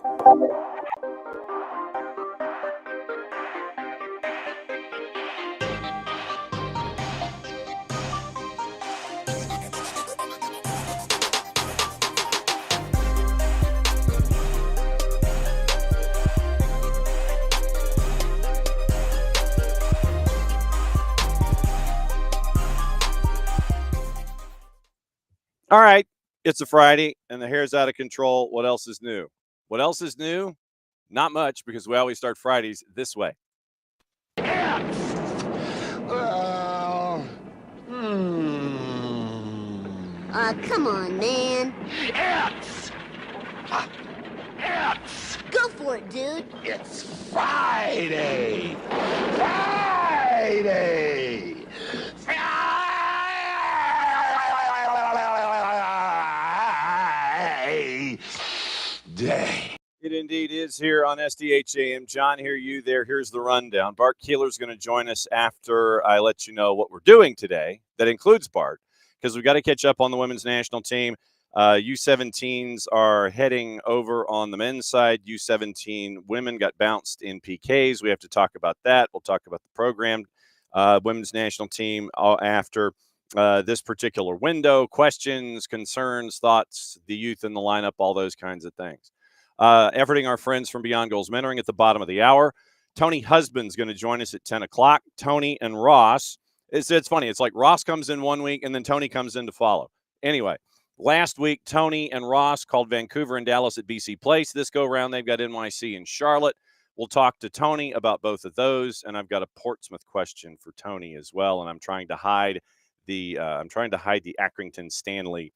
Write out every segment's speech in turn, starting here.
All right, it's a Friday, and the hair's out of control. What else is new? What else is new? Not much, because we always start Fridays this way. Come on, man. Go for it, dude. It's Friday! Friday! Day. It indeed is here on SDH AM. John, here you there. Here's the rundown. Bart Keeler's going to join us after I let you know what we're doing today. That includes Bart, because we've got to catch up on the women's national team. U17s are heading over on the men's side. U17 women got bounced in PKs. We have to talk about that. We'll talk about the programmed women's national team after this particular window. Questions, concerns, thoughts, the youth in the lineup, all those kinds of things. Efforting our friends from Beyond Goals Mentoring at the bottom of the hour. Tony Husband's going to join us at 10 o'clock. Tony and Ross. It's funny. It's like Ross comes in 1 week and then Tony comes in to follow. Anyway, last week, Tony and Ross called Vancouver and Dallas at BC Place. This go round, they've got NYC and Charlotte. We'll talk to Tony about both of those, and I've got a Portsmouth question for Tony as well. And I'm trying to hide the Accrington Stanley.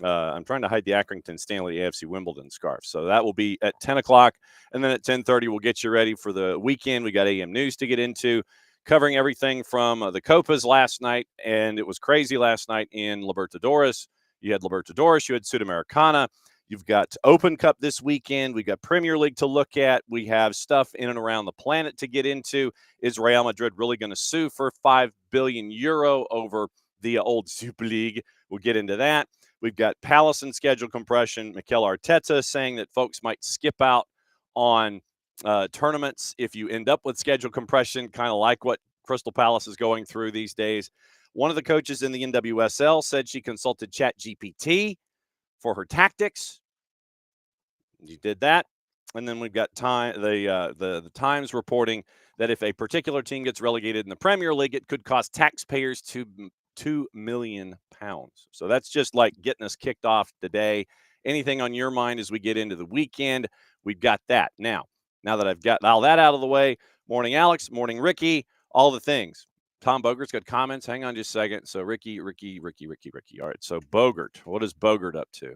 I'm trying to hide the Accrington Stanley AFC Wimbledon scarf. So that will be at 10 o'clock. And then at 10:30, we'll get you ready for the weekend. We got AM News to get into, covering everything from the Copas last night. And it was crazy last night in Libertadores. You had Libertadores, you had Sudamericana. You've got Open Cup this weekend. We've got Premier League to look at. We have stuff in and around the planet to get into. Is Real Madrid really going to sue for €5 billion over the old Super League? We'll get into that. We've got Palace and schedule compression. Mikel Arteta saying that folks might skip out on tournaments if you end up with schedule compression, kind of like what Crystal Palace is going through these days. One of the coaches in the NWSL said she consulted ChatGPT for her tactics. You did that. And then we've got the Times reporting that if a particular team gets relegated in the Premier League, it could cost taxpayers £2 million. So that's just like getting us kicked off today. Anything on your mind as we get into the weekend? We've got that. Now that I've got all that out of the way, morning Alex, morning Ricky, all the things. Tom Bogert's got comments. Hang on just a second. So Ricky. All right. So Bogert, what is Bogert up to?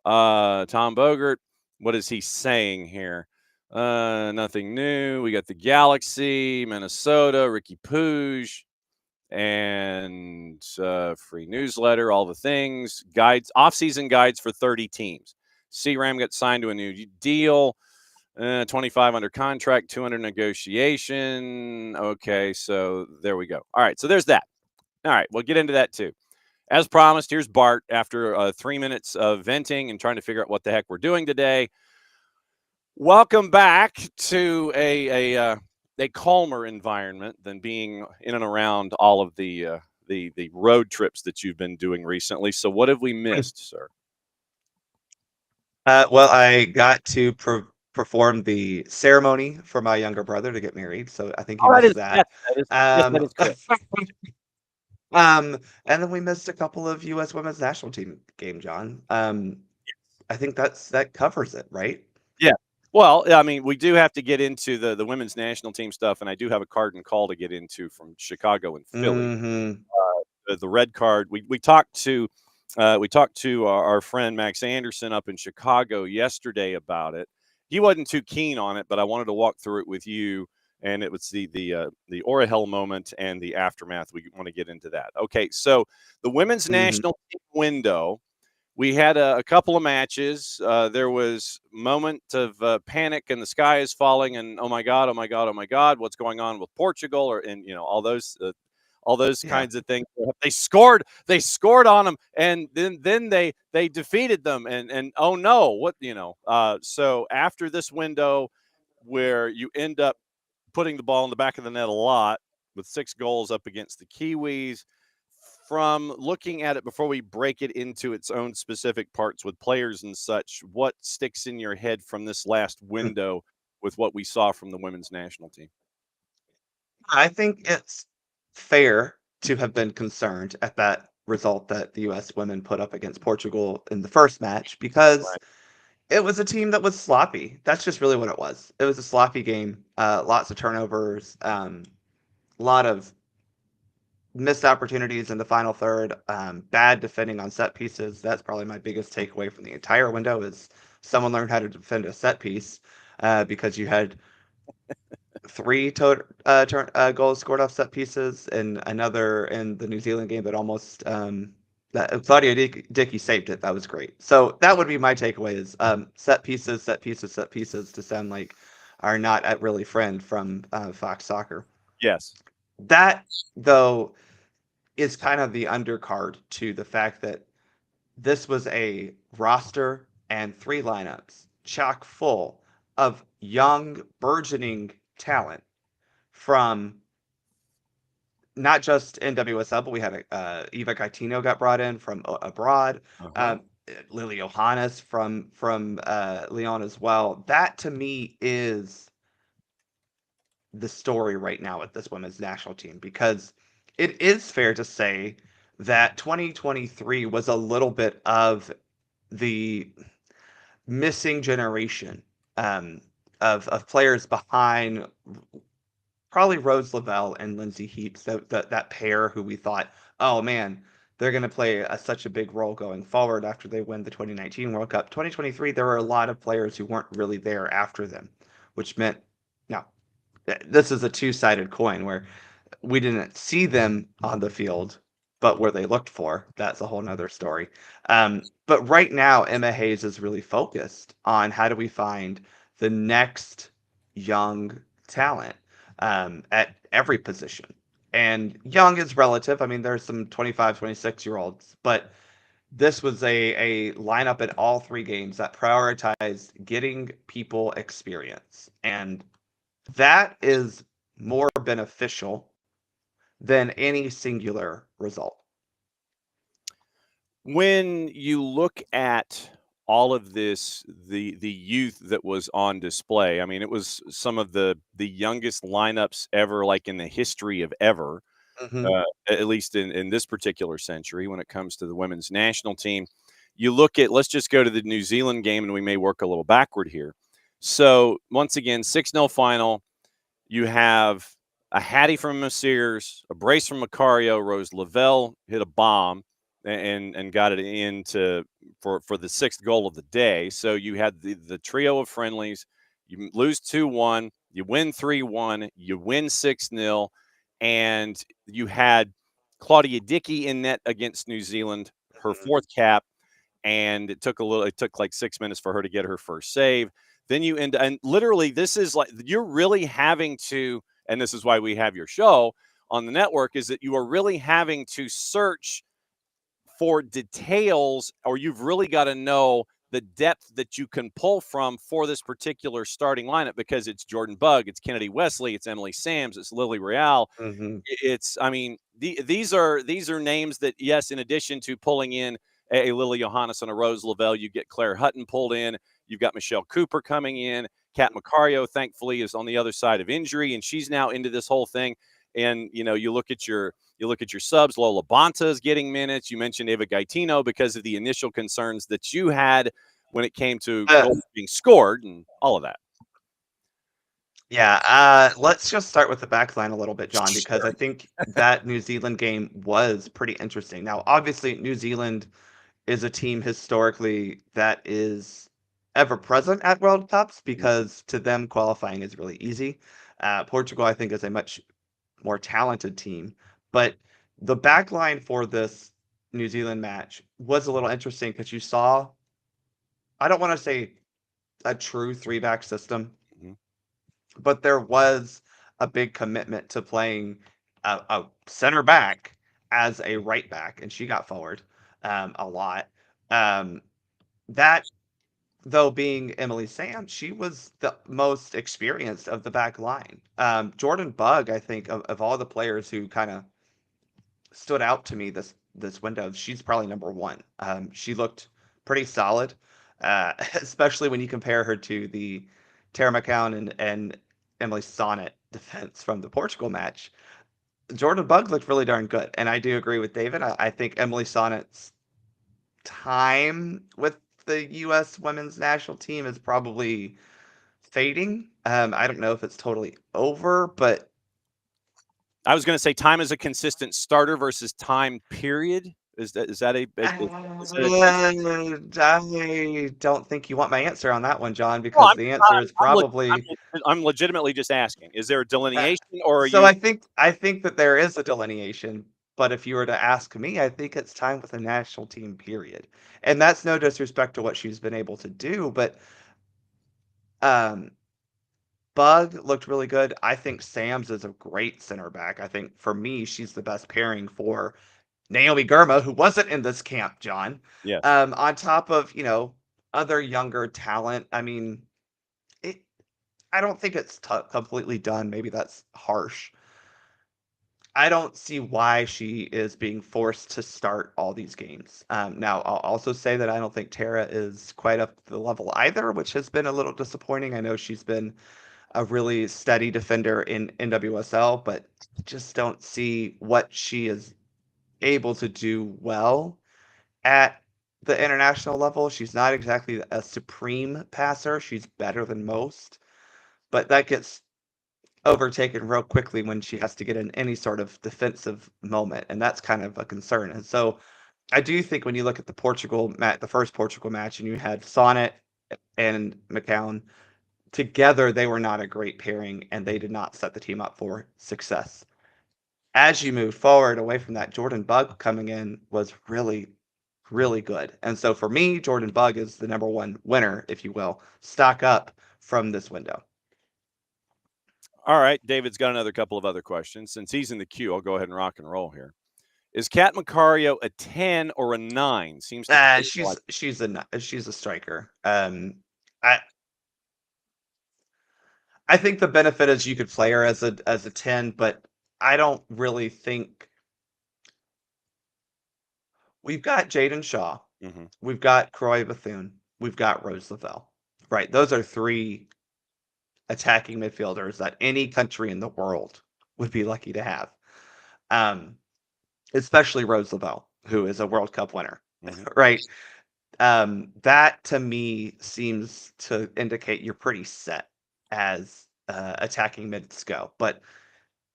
Tom Bogert, what is he saying here? Nothing new. We got the Galaxy, Minnesota, Ricky Pooge, and free newsletter, all the things, guides, off-season guides for 30 teams. CRAM got signed to a new deal, 25 under contract, 200 negotiation. Okay, so there we go. All right, so there's that. All right, we'll get into that too. As promised, here's Bart after 3 minutes of venting and trying to figure out what the heck we're doing today. Welcome back to a calmer environment than being in and around all of the road trips that you've been doing recently. So what have we missed, sir? Well, I got to perform the ceremony for my younger brother to get married. So I think he missed that. That is good. And then we missed a couple of U.S. women's national team game, John. I think that covers it, right? Yeah. Well, I mean, we do have to get into the women's national team stuff, and I do have a card and call to get into from Chicago and Philly. Mm-hmm. The red card. We talked to our friend Max Anderson up in Chicago yesterday about it. He wasn't too keen on it, but I wanted to walk through it with you. And it was the Orahel moment and the aftermath. We want to get into that. Okay, so the women's national team window. We had a couple of matches. There was a moment of panic and the sky is falling and oh my God, what's going on with Portugal? And all all those Yeah. kinds of things. They scored on them, and then they defeated them, and oh no, what so after this window where you end up putting the ball in the back of the net a lot with 6 goals up against the Kiwis. From looking at it before we break it into its own specific parts with players and such, what sticks in your head from this last window with what we saw from the women's national team? I think it's fair to have been concerned at that result that the U.S. women put up against Portugal in the first match because Right. it was a team that was sloppy. That's just really what it was. It was a sloppy game. Lots of turnovers, a lot of missed opportunities in the final third, bad defending on set pieces. That's probably my biggest takeaway from the entire window is someone learned how to defend a set piece because you had 3 goals scored off set pieces and another in the New Zealand game that almost that Claudia Dickey saved it. That was great. So that would be my takeaway is set pieces, set pieces, set pieces to sound like are not at really friend from Fox Soccer. Yes. That though is kind of the undercard to the fact that this was a roster and 3 lineups chock full of young, burgeoning talent from not just NWSL, but we had Eva Gaetino got brought in from abroad. Uh-huh. Lily Johannes from Lyon as well. That to me is the story right now with this women's national team because it is fair to say that 2023 was a little bit of the missing generation of players behind probably Rose Lavelle and Lindsay Heaps, that pair who we thought, oh man, they're going to play such a big role going forward after they win the 2019 World Cup. 2023, there were a lot of players who weren't really there after them, which meant now this is a two-sided coin where we didn't see them on the field, but where they looked for, that's a whole nother story. But right now, Emma Hayes is really focused on how do we find the next young talent at every position. And young is relative. I mean, there's some 25, 26-year-olds, but this was a lineup at all 3 games that prioritized getting people experience. And that is more beneficial than any singular result. When you look at all of this, the youth that was on display, I mean, it was some of the youngest lineups ever, like in the history of ever, Mhm. at least in this particular century when it comes to the women's national team. You look at, let's just go to the New Zealand game, and we may work a little backward here. So once again, 6-0 final. You have a Hattie from Sears, a brace from Macario. Rose Lavelle hit a bomb and got it into for the 6th goal of the day. So you had the trio of friendlies. You lose 2-1, you win 3-1, you win 6-0, and you had Claudia Dickey in net against New Zealand, her Mhm. 4th cap, and it took like 6 minutes for her to get her first save. Then you end, and literally this is like you're really having to, and this is why we have your show on the network, is that you are really having to search for details, or you've really got to know the depth that you can pull from for this particular starting lineup, because it's Jordan Bugg, it's Kennedy Wesley, it's Emily Sams, it's Lily Real. Mhm. It's, I mean, these are names that, yes, in addition to pulling in a Lily Johannes and a Rose Lavelle, you get Claire Hutton pulled in. You've got Michelle Cooper coming in. Kat Macario, thankfully, is on the other side of injury, and she's now into this whole thing. And you look at your subs. Lola Bonta is getting minutes. You mentioned Eva Gaetino because of the initial concerns that you had when it came to Uh, goals being scored and all of that. yeah, let's just start with the back line a little bit, John, because I think that New Zealand game was pretty interesting. Now, obviously, New Zealand is a team historically that is ever present at World Cups because to them qualifying is really easy. Portugal, I think, is a much more talented team, but the back line for this New Zealand match was a little interesting because you saw, I don't want to say a true 3-back system, Mhm. but there was a big commitment to playing a center back as a right back, and she got forward a lot. That though being Emily Sam, she was the most experienced of the back line. Jordan Bugg, I think, of all the players who kind of stood out to me this window, she's probably number one. She looked pretty solid, especially when you compare her to the Tara McCown and Emily Sonnet defense from the Portugal match. Jordan Bugg looked really darn good, and I do agree with David. I think Emily Sonnet's time with the U.S. women's national team is probably fading. I don't know if it's totally over, but I was going to say time as a consistent starter versus time period. Is that a I don't think you want my answer on that one, John, well, because the answer is probably. I'm legitimately just asking. Is there a Uh, delineation, or are so you? I think that there is a delineation, but if you were to ask me, I think it's time with the national team, period. And that's no disrespect to what she's been able to do, but um, Bug looked really good. I think Sam's is a great center back. I think for me, she's the best pairing for Naomi Gurma, who wasn't in this camp, John. Yes. On top of, other younger talent. I mean, it, I don't think it's completely done. Maybe that's harsh. I don't see why she is being forced to start all these games. Now, I'll also say that I don't think Tara is quite up to the level either, which has been a little disappointing. I know she's been a really steady defender in NWSL, but just don't see what she is able to do well at the international level. She's not exactly a supreme passer. She's better than most, but that gets overtaken real quickly when she has to get in any sort of defensive moment, and that's kind of a concern. And so I do think when you look at the first Portugal match, and you had Sonnet and McCown together, they were not a great pairing, and they did not set the team up for success. As you move forward away from that, Jordan Bugg coming in was really, really good. And so for me, Jordan Bugg is the number one winner, if you will, stock up from this window. All right, David's got another couple of other questions. Since he's in the queue, I'll go ahead and rock and roll here. Is Kat Macario a 10 or a 9? Seems to She's a striker. I I think the benefit is you could play her as a 10, but I don't really think we've got Jaden Shaw, Mhm. we've got Croy Bethune, we've got Rose Lavelle. Right. Those are three attacking midfielders that any country in the world would be lucky to have. Um, Especially Rose Lavelle, who is a World Cup winner. Mhm. Right. That to me seems to indicate you're pretty set as attacking mids go. But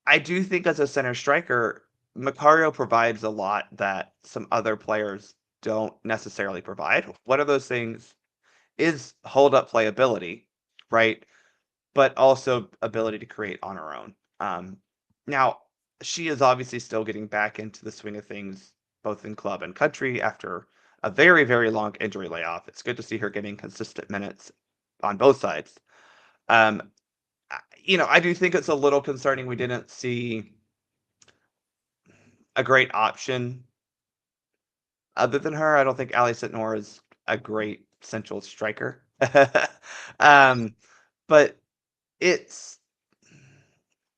I do think as a center striker, Macario provides a lot that some other players don't necessarily provide. One of those things is hold up playability, right? But also ability to create on her own. Now, she is obviously still getting back into the swing of things, both in club and country, after a very, very long injury layoff. It's good to see her getting consistent minutes on both sides. Um, I do think it's a little concerning we didn't see a great option other than her. I don't think Ali Sitnor is a great central striker. um, but it's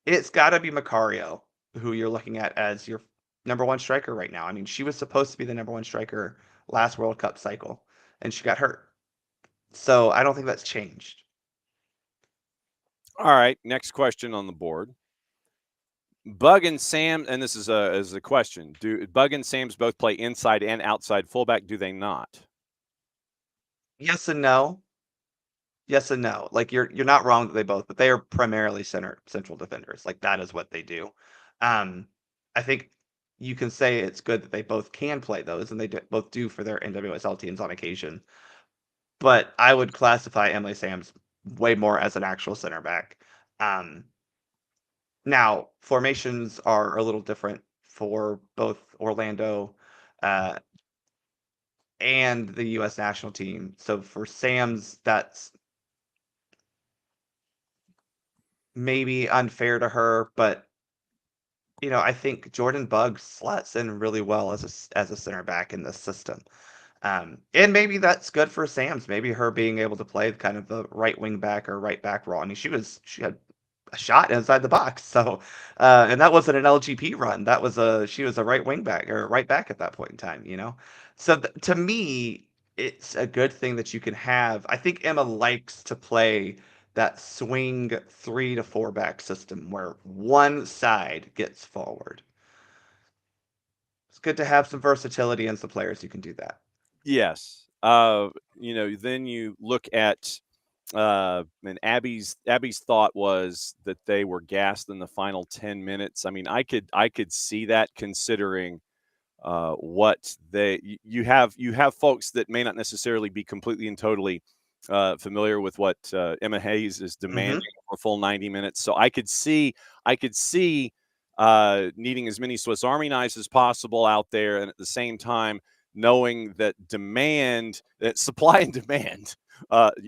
it's got to be Macario who you're looking at as your number one striker right now. I mean, she was supposed to be the number one striker last World Cup cycle, and she got hurt. So I don't think that's changed. All right, next question on the board. Bug and Sam, and this is a question. Do Bug and Sam's both play inside and outside fullback? Do they not? Yes and no. Yes and no. Like you're not wrong that they both, but they are primarily central defenders. Like that is what they do. I think you can say it's good that they both can play those, and both do for their NWSL teams on occasion. But I would classify Emily Sams way more as an actual center back. Um, Now formations are a little different for both Orlando uh, and the U.S. national team. So for Sams, that's maybe unfair to her, but I think Jordan Buggs slots in really well as a center back in this system. And maybe that's good for Sam's. Maybe her being able to play kind of the right wing back or right back role. I mean, she had a shot inside the box. So, and that wasn't an LGP run. She was a right wing back or right back at that point in time. So to me, it's a good thing that you can have. I think Emma likes to play that swing 3 to 4 back system where one side gets forward. It's good to have some versatility and some players who can do that. Yes. Then you look at and Abby's thought was that they were gassed in the final 10 minutes. I mean, I could see that considering what you have folks that may not necessarily be completely and totally familiar with what Emma Hayes is demanding for a full 90 minutes. So I could see needing as many Swiss Army knives as possible out there, and at the same time knowing that supply and demand,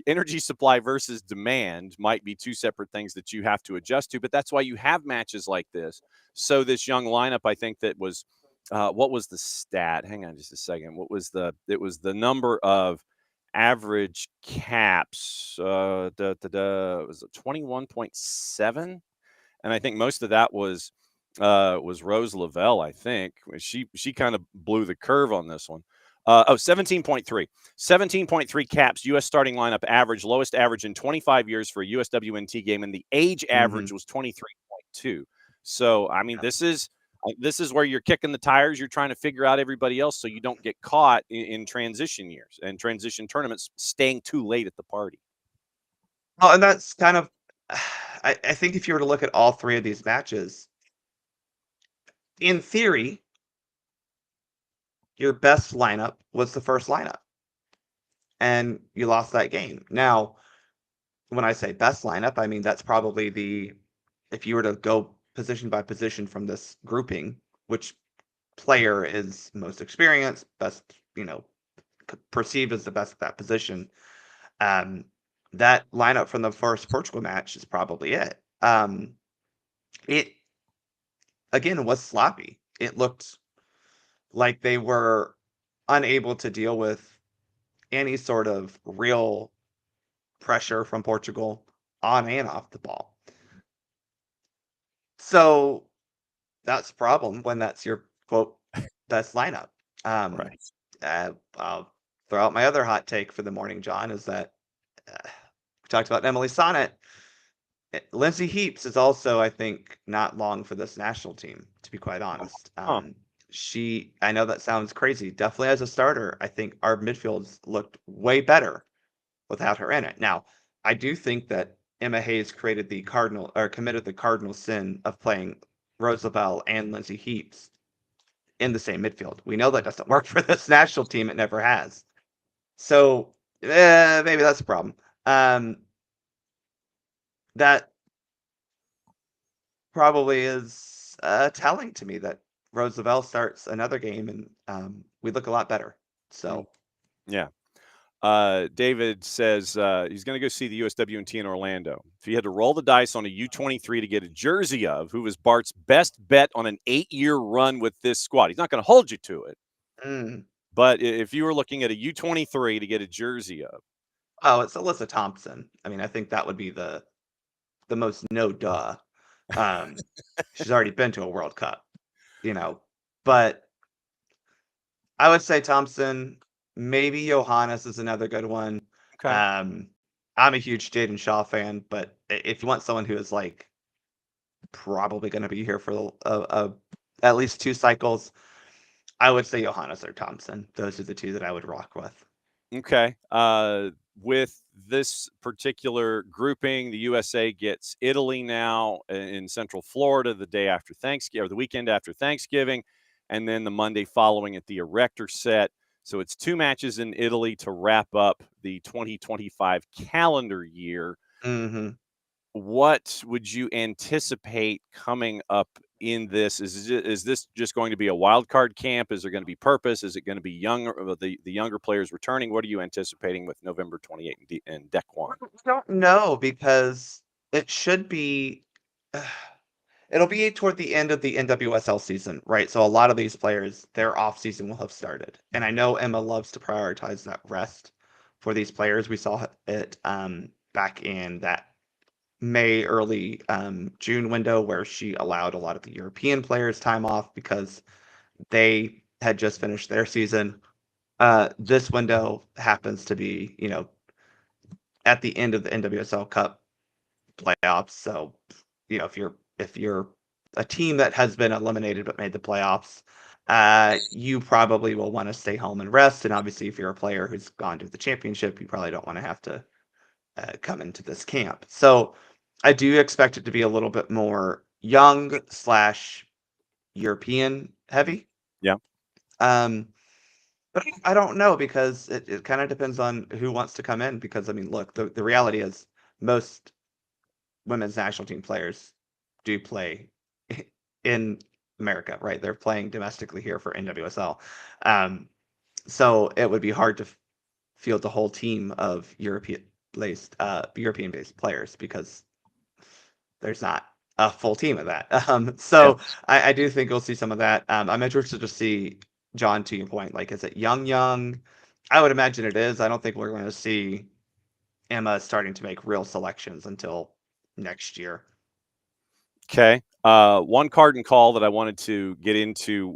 energy supply versus demand might be two separate things that you have to adjust to. But that's why you have matches like this. So this young lineup, I think that was. What was the stat? Hang on just a second. It was the number of average caps. It was 21.7, and I think most of that was Rose Lavelle. I think she kind of blew the curve on this one. 17.3. 17.3 caps, U.S. starting lineup average, lowest average in 25 years for a USWNT game, and the age average was 23.2. So, I mean, this is where you're kicking the tires. You're trying to figure out everybody else so you don't get caught in transition years and transition tournaments staying too late at the party. Oh, and that's kind of, I think if you were to look at all three of these matches, in theory, your best lineup was the first lineup, and you lost that game. Now, when I say best lineup, I mean that's probably if you were to go position by position from this grouping, which player is most experienced, best, perceived as the best at that position. That lineup from the first Portugal match is probably it. It again was sloppy. It looked like they were unable to deal with any sort of real pressure from Portugal on and off the ball. So that's a problem when that's your quote best lineup. Right. I'll throw out my other hot take for the morning, John, is that we talked about Emily Sonnet. Lindsay Heaps is also, I think, not long for this national team, to be quite honest. I know that sounds crazy. Definitely as a starter, I think our midfields looked way better without her in it. Now, I do think that Emma Hayes committed the cardinal sin of playing Rose Lavelle and Lindsay Heaps in the same midfield. We know that doesn't work for this national team. It never has. So maybe that's a problem. That probably is telling to me that Rose Lavelle starts another game and we look a lot better. So, yeah. David says he's going to go see the USWNT in Orlando. If he had to roll the dice on a U23 to get a jersey of, who was Bart's best bet on an 8-year run with this squad, he's not going to hold you to it. But if you were looking at a U23 to get a jersey of, it's Alyssa Thompson. I mean, I think that would be the most no duh. She's already been to a World Cup, but I would say Thompson. Maybe Johannes is another good one. Okay. I'm a huge Jaden Shaw fan, but if you want someone who is like probably going to be here for at least 2 cycles, I would say Johannes or Thompson. Those are the two that I would rock with. Okay. With this particular grouping, the USA gets Italy now in Central Florida the day after Thanksgiving, or the weekend after Thanksgiving, and then the Monday following at the Erector set. So it's 2 matches in Italy to wrap up the 2025 calendar year. Mm-hmm. What would you anticipate coming up in this? Is this just going to be a wild card camp? Is there going to be purpose? Is it going to be the younger players returning? What are you anticipating with November 28th in Deck 1? I don't know, because it should be It'll be toward the end of the NWSL season, right? So a lot of these players, their off season will have started, and I know Emma loves to prioritize that rest for these players. We saw it back in that May, early June window where she allowed a lot of the European players time off because they had just finished their season. This window happens to be, at the end of the NWSL Cup playoffs. So, if you're a team that has been eliminated but made the playoffs, you probably will want to stay home and rest. And obviously, if you're a player who's gone to the championship, you probably don't want to have to come into this camp. So, I do expect it to be a little bit more young slash European heavy. Yeah. But I don't know because it kind of depends on who wants to come in. Because I mean, look, the reality is most women's national team players do play in America, right? They're playing domestically here for NWSL. So it would be hard to field the whole team of European based players because there's not a full team of that. So Yes. I do think we'll see some of that. I'm interested to see, John, to your point, like, is it young? I would imagine it is. I don't think we're going to see Emma starting to make real selections until next year. Okay. One card and call that I wanted to get into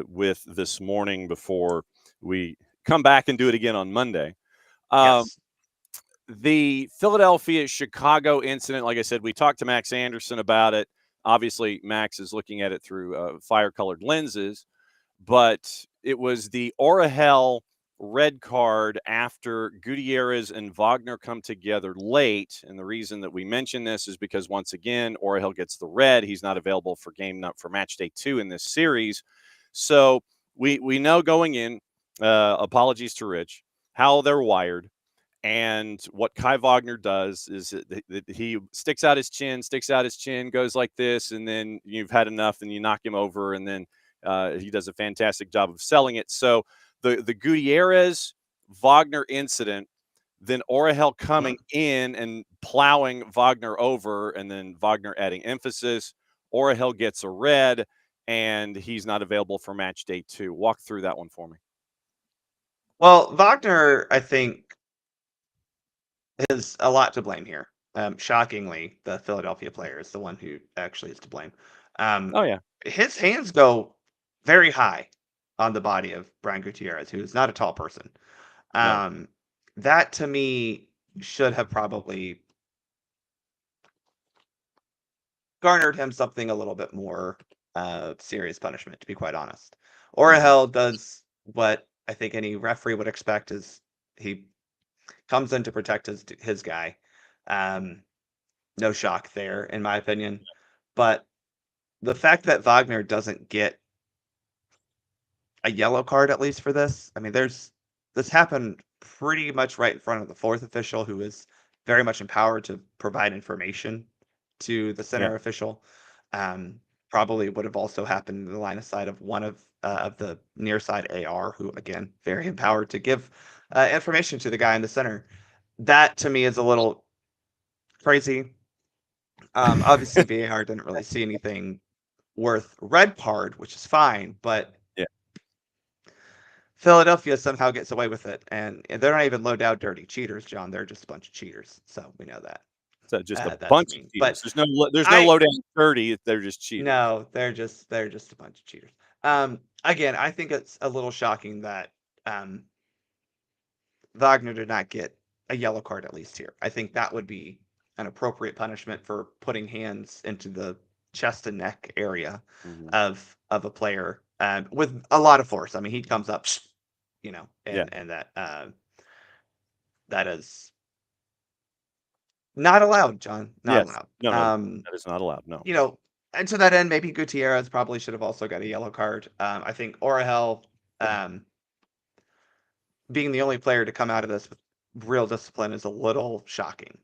with this morning before we come back and do it again on Monday. Yes. The Philadelphia-Chicago incident, like I said, we talked to Max Anderson about it. Obviously, Max is looking at it through fire-colored lenses, but it was the Orahel red card after Gutierrez and Wagner come together late. And the reason that we mention this is because, once again, Orahel gets the red. He's not available for match day 2 in this series. So we know going in, apologies to Rich, how they're wired. And what Kai Wagner does is that he sticks out his chin, goes like this, and then you've had enough, and you knock him over, and then he does a fantastic job of selling it. So the Gutierrez Wagner incident, then Orahel coming in and plowing Wagner over, and then Wagner adding emphasis. Orahel gets a red, and he's not available for match day 2. Walk through that one for me. Well, Wagner, I think, is a lot to blame here. Shockingly, the Philadelphia player is the one who actually is to blame. Oh, yeah. His hands go very high on the body of Brian Gutierrez, who is not a tall person. No. That to me should have probably garnered him something a little bit more serious punishment, to be quite honest. Orahel does what I think any referee would expect, is he comes in to protect his guy. No shock there, in my opinion. But the fact that Wagner doesn't get a yellow card, at least for this, I mean, this happened pretty much right in front of the fourth official, who is very much empowered to provide information to the center official. Probably would have also happened in the line of sight of one of the near side AR, who, again, very empowered to give information to the guy in the center. That to me is a little crazy. Obviously, VAR didn't really see anything worth red card, which is fine, but Yeah. Philadelphia somehow gets away with it, and they're not even low down dirty cheaters, John. They're just a bunch of cheaters, so we know that. So just a That's bunch mean. of But cheaters. There's no low down 30. They're just cheaters. no, they're just a bunch of cheaters. Again, I think it's a little shocking that Wagner did not get a yellow card, at least here. I think that would be an appropriate punishment for putting hands into the chest and neck area of a player with a lot of force. I mean, he comes up, and that is not allowed, John. Not allowed. No, that is not allowed. No. And to that end, maybe Gutierrez probably should have also got a yellow card. I think Orahel, being the only player to come out of this with real discipline, is a little shocking.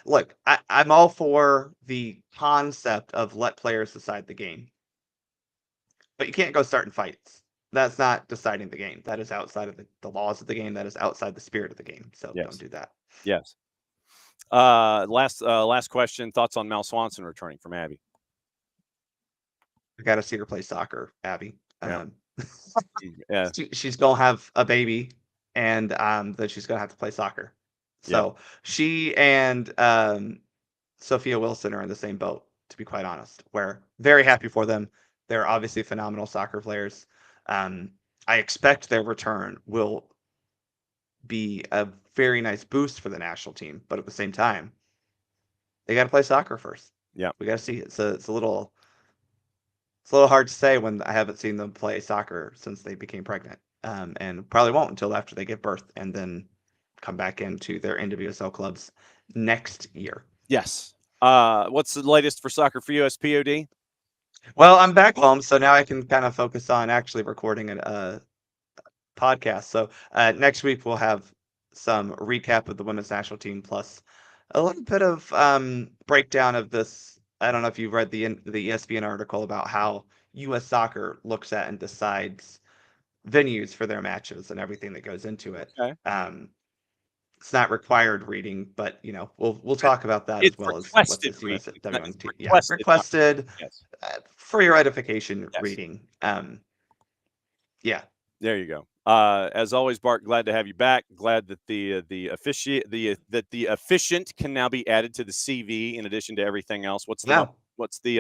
Look, I'm all for the concept of let players decide the game, but you can't go starting fights. That's not deciding the game. That is outside of the laws of the game. That is outside the spirit of the game. So don't do that. Yes. Last question. Thoughts on Mel Swanson returning from Abby? I got to see her play soccer, Abby. Yeah. Yeah. She's gonna have a baby, and then she's gonna have to play soccer. So she and Sophia Wilson are in the same boat, to be quite honest. We're very happy for them. They're obviously phenomenal soccer players. I expect their return will be a very nice boost for the national team, but at the same time, they got to play soccer first. Yeah. We got to see it. It's a little hard to say when I haven't seen them play soccer since they became pregnant, and probably won't until after they give birth and then come back into their NWSL clubs next year. Yes. What's the latest for SoccerForUSPod? Well, I'm back home, so now I can kind of focus on actually recording a podcast. So next week we'll have some recap of the women's national team plus a little bit of breakdown of this. I don't know if you've read the ESPN article about how U.S. Soccer looks at and decides venues for their matches and everything that goes into it. Okay. It's not required reading, but we'll talk about that as well as what this USWNT requested Yes. For your edification reading. Yeah. There you go. As always, Bart, glad to have you back. Glad that the efficient can now be added to the CV in addition to everything else. What's the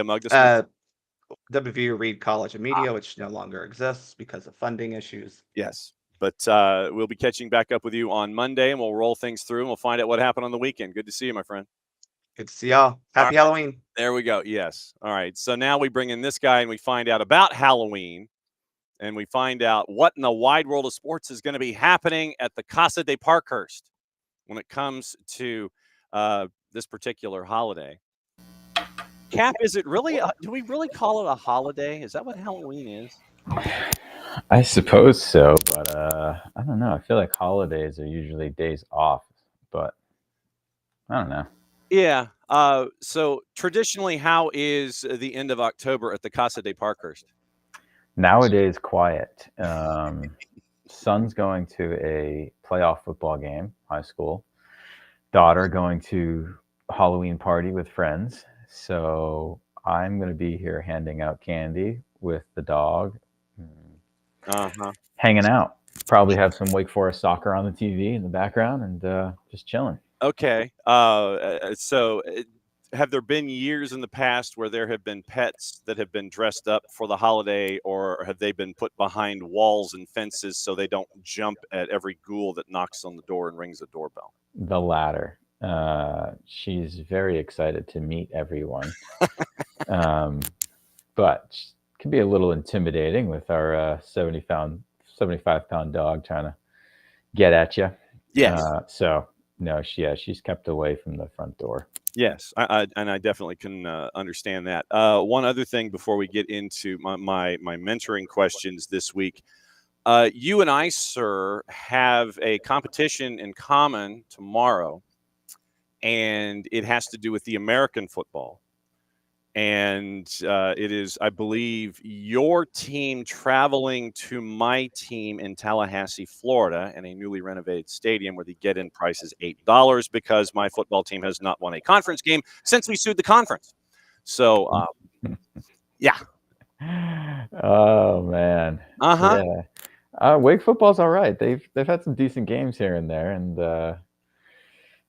mug this week? WVU Reed College of Media, which no longer exists because of funding issues. Yes. But we'll be catching back up with you on Monday, and we'll roll things through, and we'll find out what happened on the weekend. Good to see you, my friend. Good to see y'all. Happy Halloween. There we go. Yes. All right. So now we bring in this guy, and we find out about Halloween, and we find out what in the wide world of sports is going to be happening at the Casa de Parkhurst when it comes to this particular holiday. Cap, is it really? Do we really call it a holiday? Is that what Halloween is? I suppose so, but I don't know. I feel like holidays are usually days off, but I don't know. Yeah. So traditionally, how is the end of October at the Casa de Parkhurst? Nowadays, quiet. Son's going to a playoff football game, high school. Daughter going to a Halloween party with friends. So I'm going to be here handing out candy with the dog. Hanging out. Probably have some Wake Forest soccer on the TV in the background and just chilling. Okay. So have there been years in the past where there have been pets that have been dressed up for the holiday, or have they been put behind walls and fences so they don't jump at every ghoul that knocks on the door and rings the doorbell? The latter. She's very excited to meet everyone. But can be a little intimidating with our 75-pound dog trying to get at you. Yes. So no, she's kept away from the front door. Yes, I definitely can understand that. One other thing before we get into my mentoring questions this week, you and I, sir, have a competition in common tomorrow, and it has to do with the American football. And it is, I believe, your team traveling to my team in Tallahassee, Florida, in a newly renovated stadium where the get-in price is $8 because my football team has not won a conference game since we sued the conference. So, yeah. Oh man. Yeah. Wake football's all right. They've had some decent games here and there, and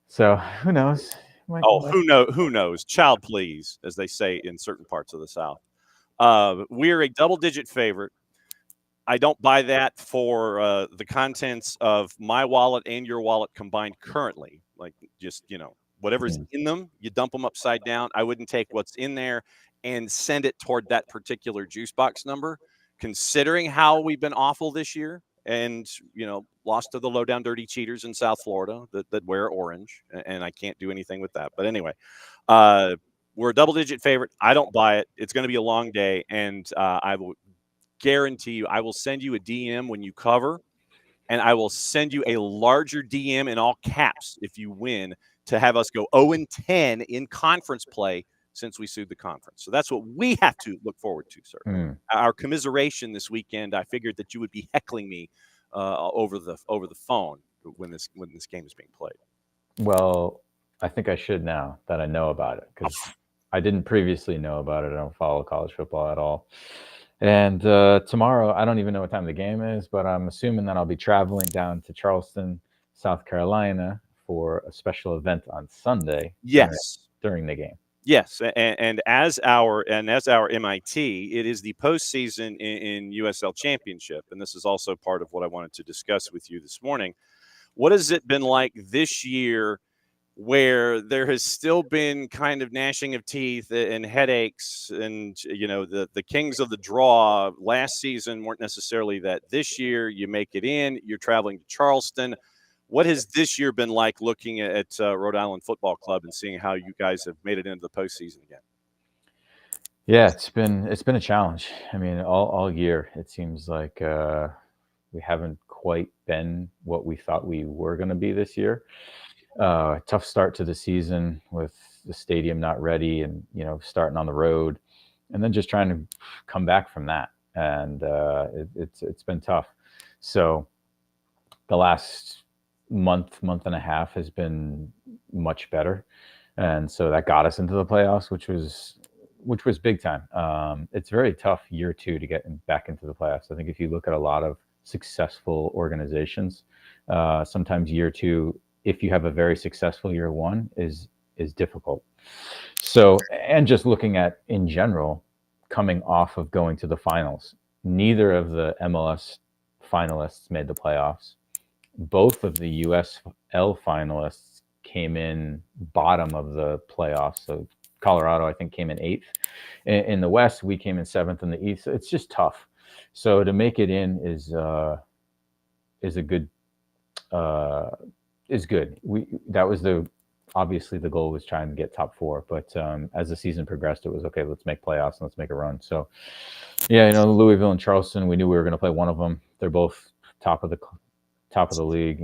so who knows. Who knows? Child please, as they say in certain parts of the South. We're a double-digit favorite. I don't buy that for the contents of my wallet and your wallet combined currently. Like, just, whatever's in them, you dump them upside down. I wouldn't take what's in there and send it toward that particular juice box number, considering how we've been awful this year. And, lost to the low down dirty cheaters in South Florida that wear orange. And I can't do anything with that. But anyway, we're a double-digit favorite. I don't buy it. It's going to be a long day. And I will guarantee you, I will send you a DM when you cover. And I will send you a larger DM in all caps if you win to have us go 0-10 in conference play since we sued the conference. So that's what we have to look forward to, sir. Our commiseration this weekend, I figured that you would be heckling me over the phone when this game is being played. Well, I think I should now that I know about it, because I didn't previously know about it. I don't follow college football at all. And tomorrow, I don't even know what time the game is, but I'm assuming that I'll be traveling down to Charleston, South Carolina, for a special event on Sunday. Yes. During the game. Yes, and as our MIT, it is the postseason in USL Championship, and this is also part of what I wanted to discuss with you this morning. What has it been like this year, where there has still been kind of gnashing of teeth and headaches, and the kings of the draw last season weren't necessarily that. This year, you make it in, you're traveling to Charleston. What has this year been like, looking at Rhode Island Football Club and seeing how you guys have made it into the postseason again? Yeah, it's been a challenge. I mean, all year it seems like we haven't quite been what we thought we were going to be this year. Tough start to the season with the stadium not ready, and starting on the road, and then just trying to come back from that. And it's been tough. So the last month and a half has been much better, and so that got us into the playoffs, which was big time. It's very tough year 2 to get back into the playoffs. I think if you look at a lot of successful organizations, sometimes year 2, if you have a very successful year 1, is difficult. So, and just looking at in general, coming off of going to the finals, neither of the MLS finalists made the playoffs. Both of the USL finalists came in bottom of the playoffs. So Colorado, I think, came in 8th. In the West, we came in 7th in the East. It's just tough. So to make it in is a good is good. That was obviously the goal was trying to get top 4, but as the season progressed, it was okay. Let's make playoffs and let's make a run. So yeah, Louisville and Charleston, we knew we were going to play one of them. They're both top of the league,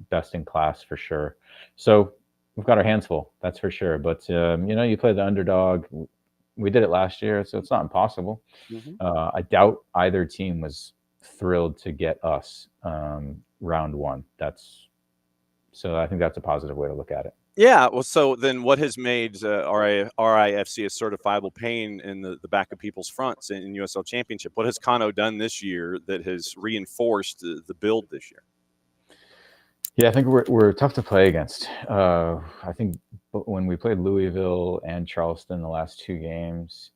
best in class for sure. So we've got our hands full, that's for sure. But you play the underdog. We did it last year, so it's not impossible. I doubt either team was thrilled to get us round 1. So I think that's a positive way to look at it. Yeah. Well, so then what has made RIFC a certifiable pain in the back of people's fronts in USL Championship? What has Kano done this year that has reinforced the build this year? Yeah, I think we're tough to play against. I think when we played Louisville and Charleston the last 2 games,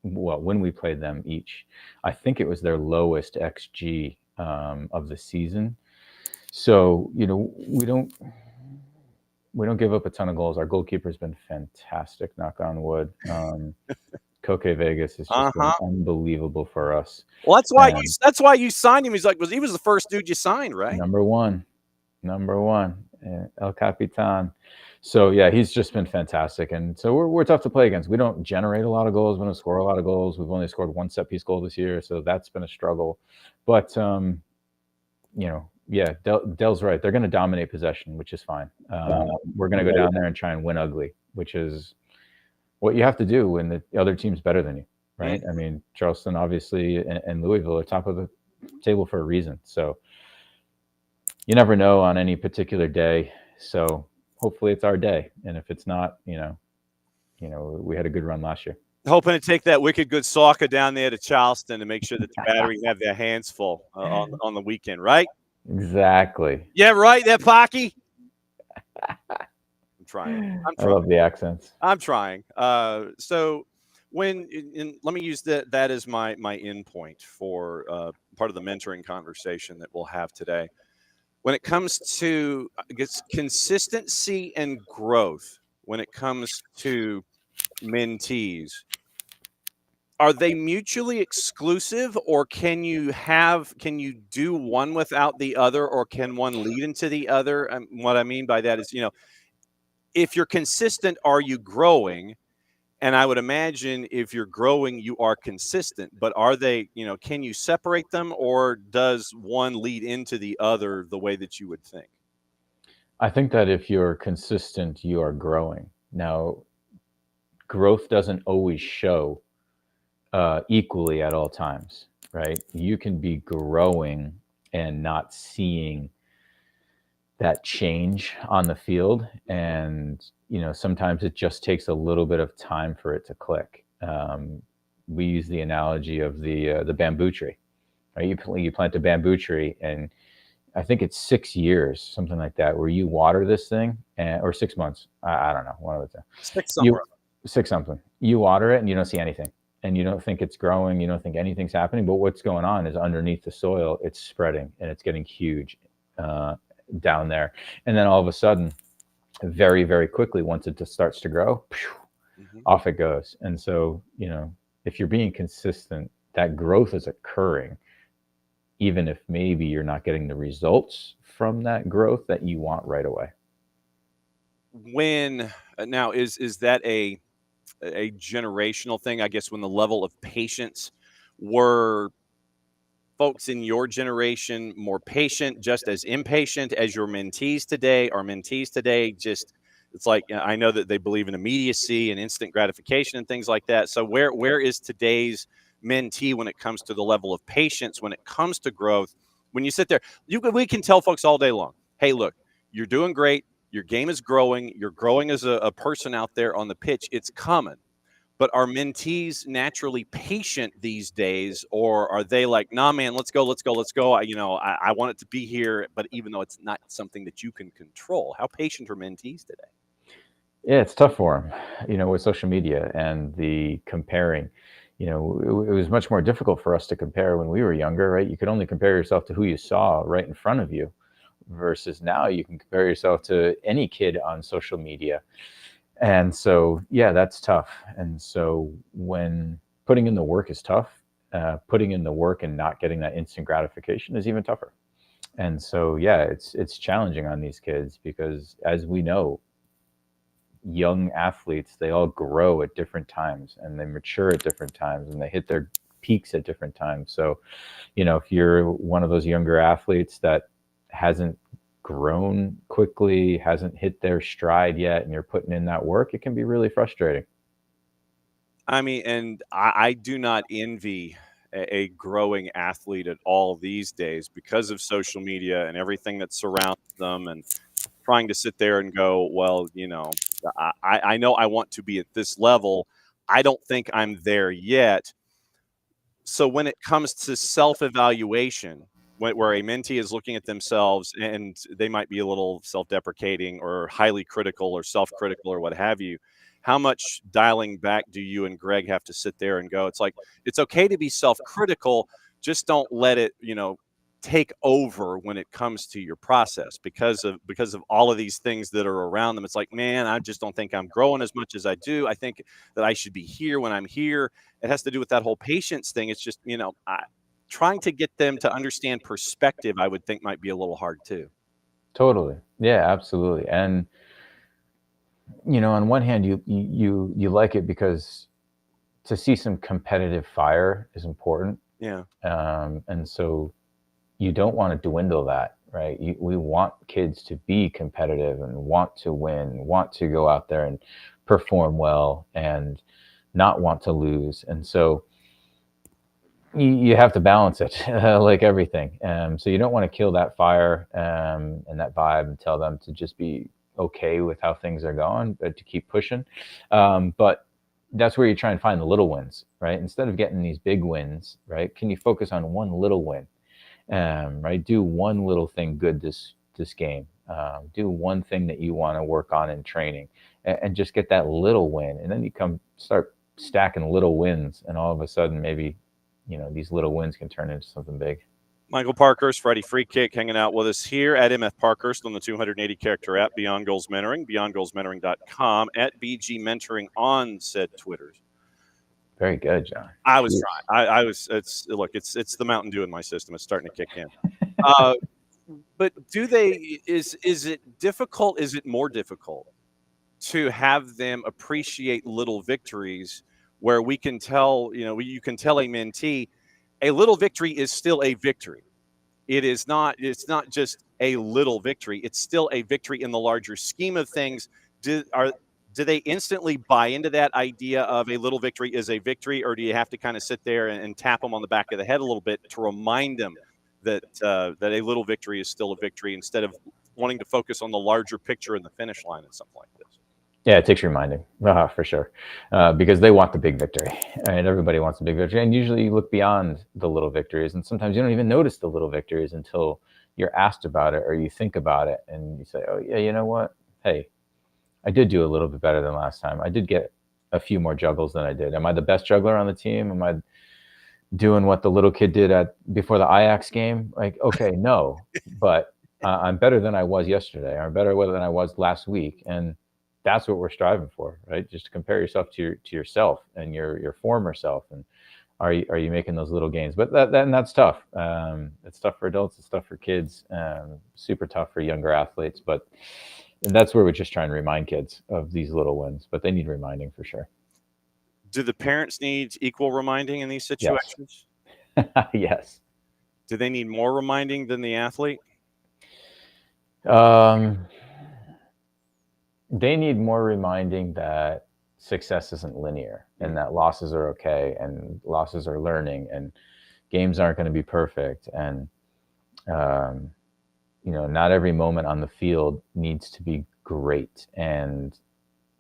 well, when we played them each, I think it was their lowest XG of the season. So we don't give up a ton of goals. Our goalkeeper's been fantastic, knock on wood. Koke Vegas has just been unbelievable for us. Well, that's why you signed him. He was the first dude you signed, right? Number one, El Capitan. So yeah, he's just been fantastic, and so we're tough to play against. We don't generate a lot of goals. We don't score a lot of goals. We've only scored 1 set piece goal this year, so that's been a struggle. But yeah, Dell's right. They're going to dominate possession, which is fine. We're going to go down there and try and win ugly, which is what you have to do when the other team's better than you, right? I mean, Charleston, obviously, and Louisville are top of the table for a reason. So you never know on any particular day. So hopefully it's our day. And if it's not, we had a good run last year. Hoping to take that wicked good soccer down there to Charleston to make sure that the Battery have their hands full on the weekend, right? Exactly. Yeah, right there, Pocky. I'm trying. I love the accents. I'm trying. So let me use that as my end point for part of the mentoring conversation that we'll have today. When it comes to, I guess, consistency and growth, when it comes to mentees, are they mutually exclusive, or can you do one without the other, or can one lead into the other? What I mean by that is, if you're consistent, are you growing? And I would imagine if you're growing, you are consistent. But are they, can you separate them, or does one lead into the other the way that you would think? I think that if you're consistent, you are growing. Now, growth doesn't always show equally at all times, right? You can be growing and not seeing that change on the field. And, sometimes it just takes a little bit of time for it to click. We use the analogy of the bamboo tree, right? You plant a bamboo tree, and I think it's 6 years, something like that, where you water this thing, or 6 months. I don't know, one of the two. Stick You somewhere. 6 something. You water it, and you don't see anything, and you don't think it's growing. You don't think anything's happening. But what's going on is underneath the soil, it's spreading and it's getting huge down there. And then all of a sudden, very, very quickly, once it just starts to grow, off it goes. And so, if you're being consistent, that growth is occurring, even if maybe you're not getting the results from that growth that you want right away. When now is that a generational thing? I guess when the level of patience, were folks in your generation more patient, just as impatient as your mentees today? Are mentees today just, it's like, I know that they believe in immediacy and instant gratification and things like that. So where is today's mentee when it comes to the level of patience, when it comes to growth? When you sit there, we can tell folks all day long, hey, look, you're doing great. Your game is growing. You're growing as a person out there on the pitch. It's coming. But are mentees naturally patient these days, or are they like, nah, man, let's go. I want it to be here, but even though it's not something that you can control, how patient are mentees today? Yeah, it's tough for them, with social media and the comparing. It was much more difficult for us to compare when we were younger, right? You could only compare yourself to who you saw right in front of you, versus now you can compare yourself to any kid on social media. And so, yeah, that's tough. And so when putting in the work is tough, putting in the work and not getting that instant gratification is even tougher. And so, yeah, it's challenging on these kids, because as we know, young athletes, they all grow at different times, and they mature at different times, and they hit their peaks at different times. So, if you're one of those younger athletes that hasn't grown quickly, hasn't hit their stride yet, and you're putting in that work, it can be really frustrating. I mean, and I do not envy a growing athlete at all these days because of social media and everything that surrounds them, and trying to sit there and go, well, I know I want to be at this level. I don't think I'm there yet. So when it comes to self-evaluation, where a mentee is looking at themselves and they might be a little self-deprecating or highly critical or self-critical or what have you, how much dialing back do you and Greg have to sit there and go, it's like, it's okay to be self-critical, just don't let it, take over when it comes to your process, because of all of these things that are around them. It's like, man, I just don't think I'm growing as much as I do. I think that I should be here when I'm here. It has to do with that whole patience thing. It's just, trying to get them to understand perspective, I would think might be a little hard too. Totally. Yeah, absolutely. And on one hand, you like it because to see some competitive fire is important. Yeah. And so you don't want to dwindle that, right? We want kids to be competitive and want to win, want to go out there and perform well, and not want to lose. And so you have to balance it, like everything. So you don't want to kill that fire and that vibe, and tell them to just be okay with how things are going, but to keep pushing. But that's where you try and find the little wins, right? Instead of getting these big wins, right? Can you focus on one little win? Right? Do one little thing good this game. Do one thing that you want to work on in training, and just get that little win. And then you start stacking little wins, and all of a sudden, maybe, these little wins can turn into something big. Michael Parkhurst, Freddie Free Kick, hanging out with us here at MF Parkhurst on the 280-character app, Beyond Goals Mentoring, beyondgoalsmentoring.com, at BG Mentoring on said Twitters. Very good, John. I was trying. I was. It's the Mountain Dew in my system. It's starting to kick in. But is it difficult? Is it more difficult to have them appreciate little victories, where we can tell, you can tell a mentee, a little victory is still a victory. It's not just a little victory. It's still a victory in the larger scheme of things. Do they instantly buy into that idea of a little victory is a victory, or do you have to kind of sit there and tap them on the back of the head a little bit to remind them that a little victory is still a victory, instead of wanting to focus on the larger picture and the finish line and something like this. Yeah, it takes reminding, for sure, because they want the big victory, and everybody wants the big victory. And usually you look beyond the little victories, and sometimes you don't even notice the little victories until you're asked about it or you think about it, and you say, oh, yeah, you know what? Hey, I did do a little bit better than last time. I did get a few more juggles than I did. Am I the best juggler on the team? Am I doing what the little kid did before the Ajax game? Like, okay, no, but I'm better than I was yesterday. I'm better than I was last week, and that's what we're striving for, right? Just to compare yourself to yourself and your former self, and are you making those little gains? But that's tough. It's tough for adults. It's tough for kids. Super tough for younger athletes. But that's where we're just trying to remind kids of these little wins. But they need reminding for sure. Do the parents need equal reminding in these situations? Yes. Yes. Do they need more reminding than the athlete? They need more reminding that success isn't linear and that losses are okay and losses are learning and games aren't going to be perfect. And, not every moment on the field needs to be great. And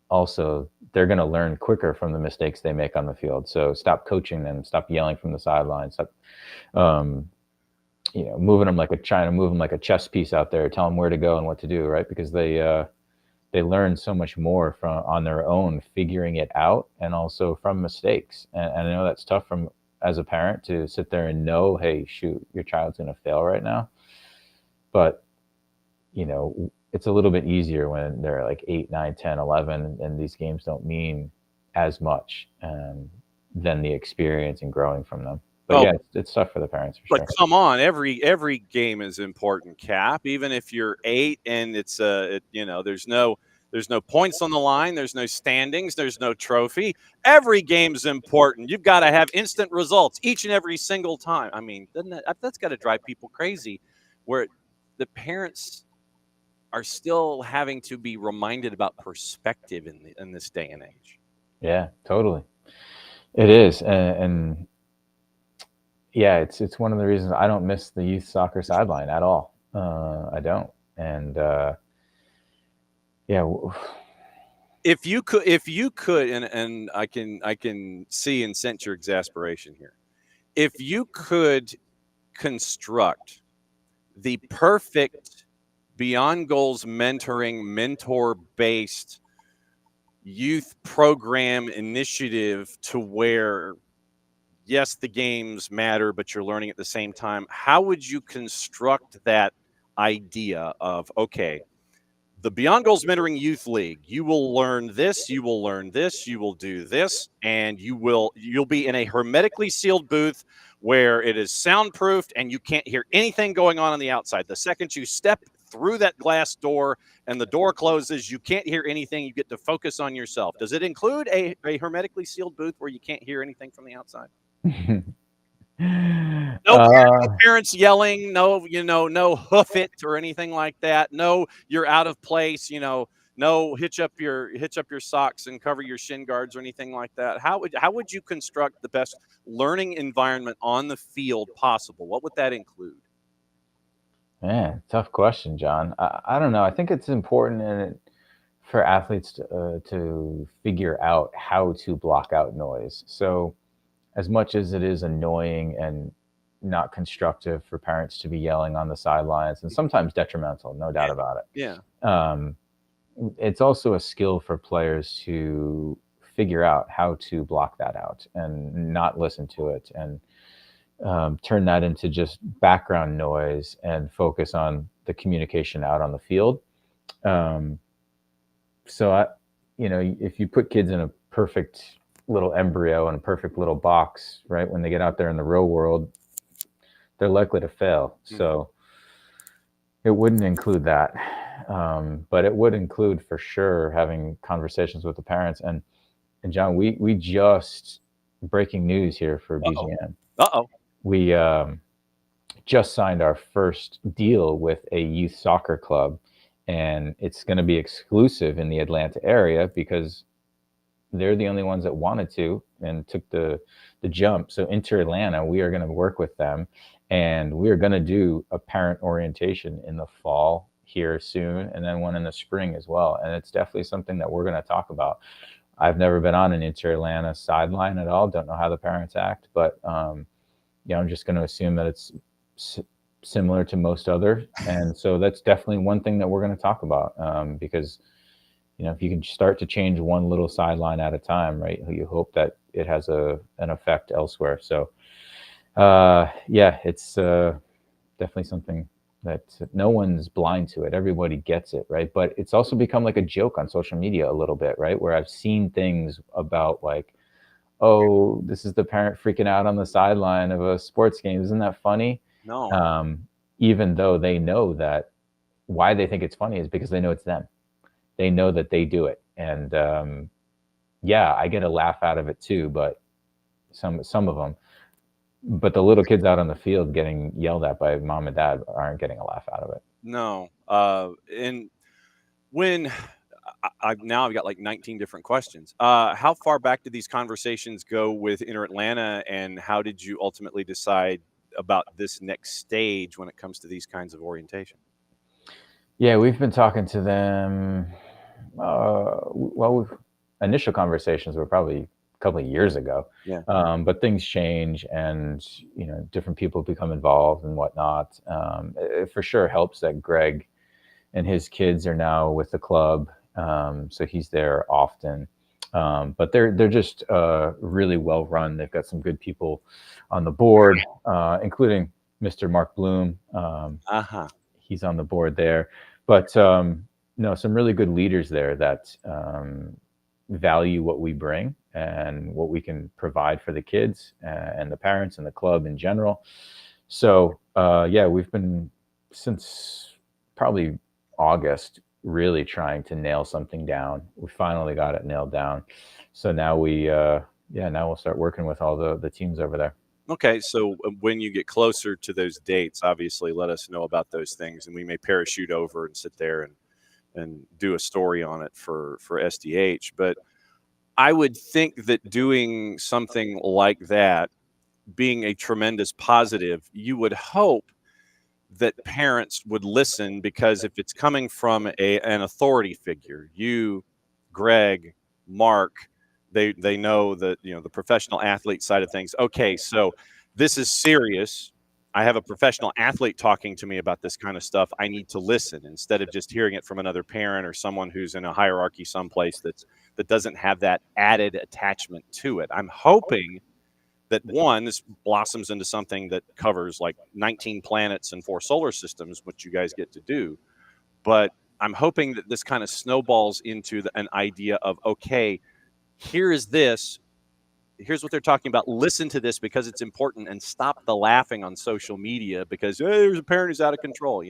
also they're going to learn quicker from the mistakes they make on the field. So stop coaching them, stop yelling from the sidelines, stop, moving them trying to move them like a chess piece out there, tell them where to go and what to do, right? Because they learn so much more on their own, figuring it out, and also from mistakes. And I know that's tough as a parent to sit there and know, hey, shoot, your child's going to fail right now. But, it's a little bit easier when they're like 8, 9, 10, 11, and these games don't mean as much than the experience and growing from them. But it's tough for the parents for sure. But come on, every game is important, Cap. Even if you're 8 and it's there's no points on the line, there's no standings, there's no trophy. Every game's important. You've got to have instant results each and every single time. I mean, that's got to drive people crazy, where the parents are still having to be reminded about perspective in this day and age. Yeah, totally. It is, and yeah, it's one of the reasons I don't miss the youth soccer sideline at all. I don't. And yeah. If you could, and I can see and sense your exasperation here. If you could construct the perfect Beyond Goals mentoring, mentor-based youth program initiative to where, yes, the games matter, but you're learning at the same time, how would you construct that idea of, okay, the Beyond Goals Mentoring Youth League, you will learn this, you will learn this, you will do this, and you'll be in a hermetically sealed booth where it is soundproofed and you can't hear anything going on the outside. The second you step through that glass door and the door closes, you can't hear anything. You get to focus on yourself. Does it include a hermetically sealed booth where you can't hear anything from the outside? No parents yelling, no hoof it or anything like that. No, you're out of place, no hitch up your socks and cover your shin guards or anything like that. How would you construct the best learning environment on the field possible? What would that include? Man, tough question, John. I don't know. I think it's important for athletes to figure out how to block out noise. So as much as it is annoying and not constructive for parents to be yelling on the sidelines, and sometimes detrimental, no doubt about it. Yeah. It's also a skill for players to figure out how to block that out and not listen to it, and turn that into just background noise and focus on the communication out on the field. So if you put kids in a perfect little embryo in a perfect little box, right, when they get out there in the real world, they're likely to fail. Mm-hmm. So it wouldn't include that. But it would include for sure having conversations with the parents. And John, we just, breaking news here for BGN. We just signed our first deal with a youth soccer club, and it's going to be exclusive in the Atlanta area because they're the only ones that wanted to and took the jump. So Inter Atlanta, we are going to work with them, and we are going to do a parent orientation in the fall here soon, and then one in the spring as well. And it's definitely something that we're going to talk about. I've never been on an Inter-Atlanta sideline at all. Don't know how the parents act, but I'm just going to assume that it's similar to most others. And so that's definitely one thing that we're going to talk about, because if you can start to change one little sideline at a time, right, you hope that it has an effect elsewhere. So it's definitely something that no one's blind to it. Everybody gets it, right? But it's also become like a joke on social media a little bit, right? Where I've seen things about like, oh, this is the parent freaking out on the sideline of a sports game. Isn't that funny? No. Even though they know that why they think it's funny is because they know it's them. They know that they do it. And I get a laugh out of it too, but some of them. But the little kids out on the field getting yelled at by mom and dad aren't getting a laugh out of it. No. And when I've got like 19 different questions. How far back did these conversations go with Inter-Atlanta, and how did you ultimately decide about this next stage when it comes to these kinds of orientation? Yeah, we've been talking to them. Initial conversations were probably a couple of years ago. Yeah. But things change, and different people become involved and whatnot. It for sure helps that Greg and his kids are now with the club, so he's there often. But they're just really well run. They've got some good people on the board, including Mr. Mark Bloom. He's on the board there, but some really good leaders there that value what we bring and what we can provide for the kids and the parents and the club in general. So we've been since probably August really trying to nail something down. We finally got it nailed down. So now now we'll start working with all the teams over there. Okay, so when you get closer to those dates, obviously let us know about those things, and we may parachute over and sit there and do a story on it for SDH. But I would think that doing something like that, being a tremendous positive, you would hope that parents would listen, because if it's coming from an authority figure, you, Greg, Mark, they know that the professional athlete side of things. Okay, so this is serious. I have a professional athlete talking to me about this kind of stuff. I need to listen instead of just hearing it from another parent or someone who's in a hierarchy someplace that doesn't have that added attachment to it. I'm hoping that this blossoms into something that covers like 19 planets and 4 solar systems, which you guys get to do. But I'm hoping that this kind of snowballs into an idea of, okay, here's what they're talking about. Listen to this because it's important, and stop the laughing on social media because there's a parent who's out of control,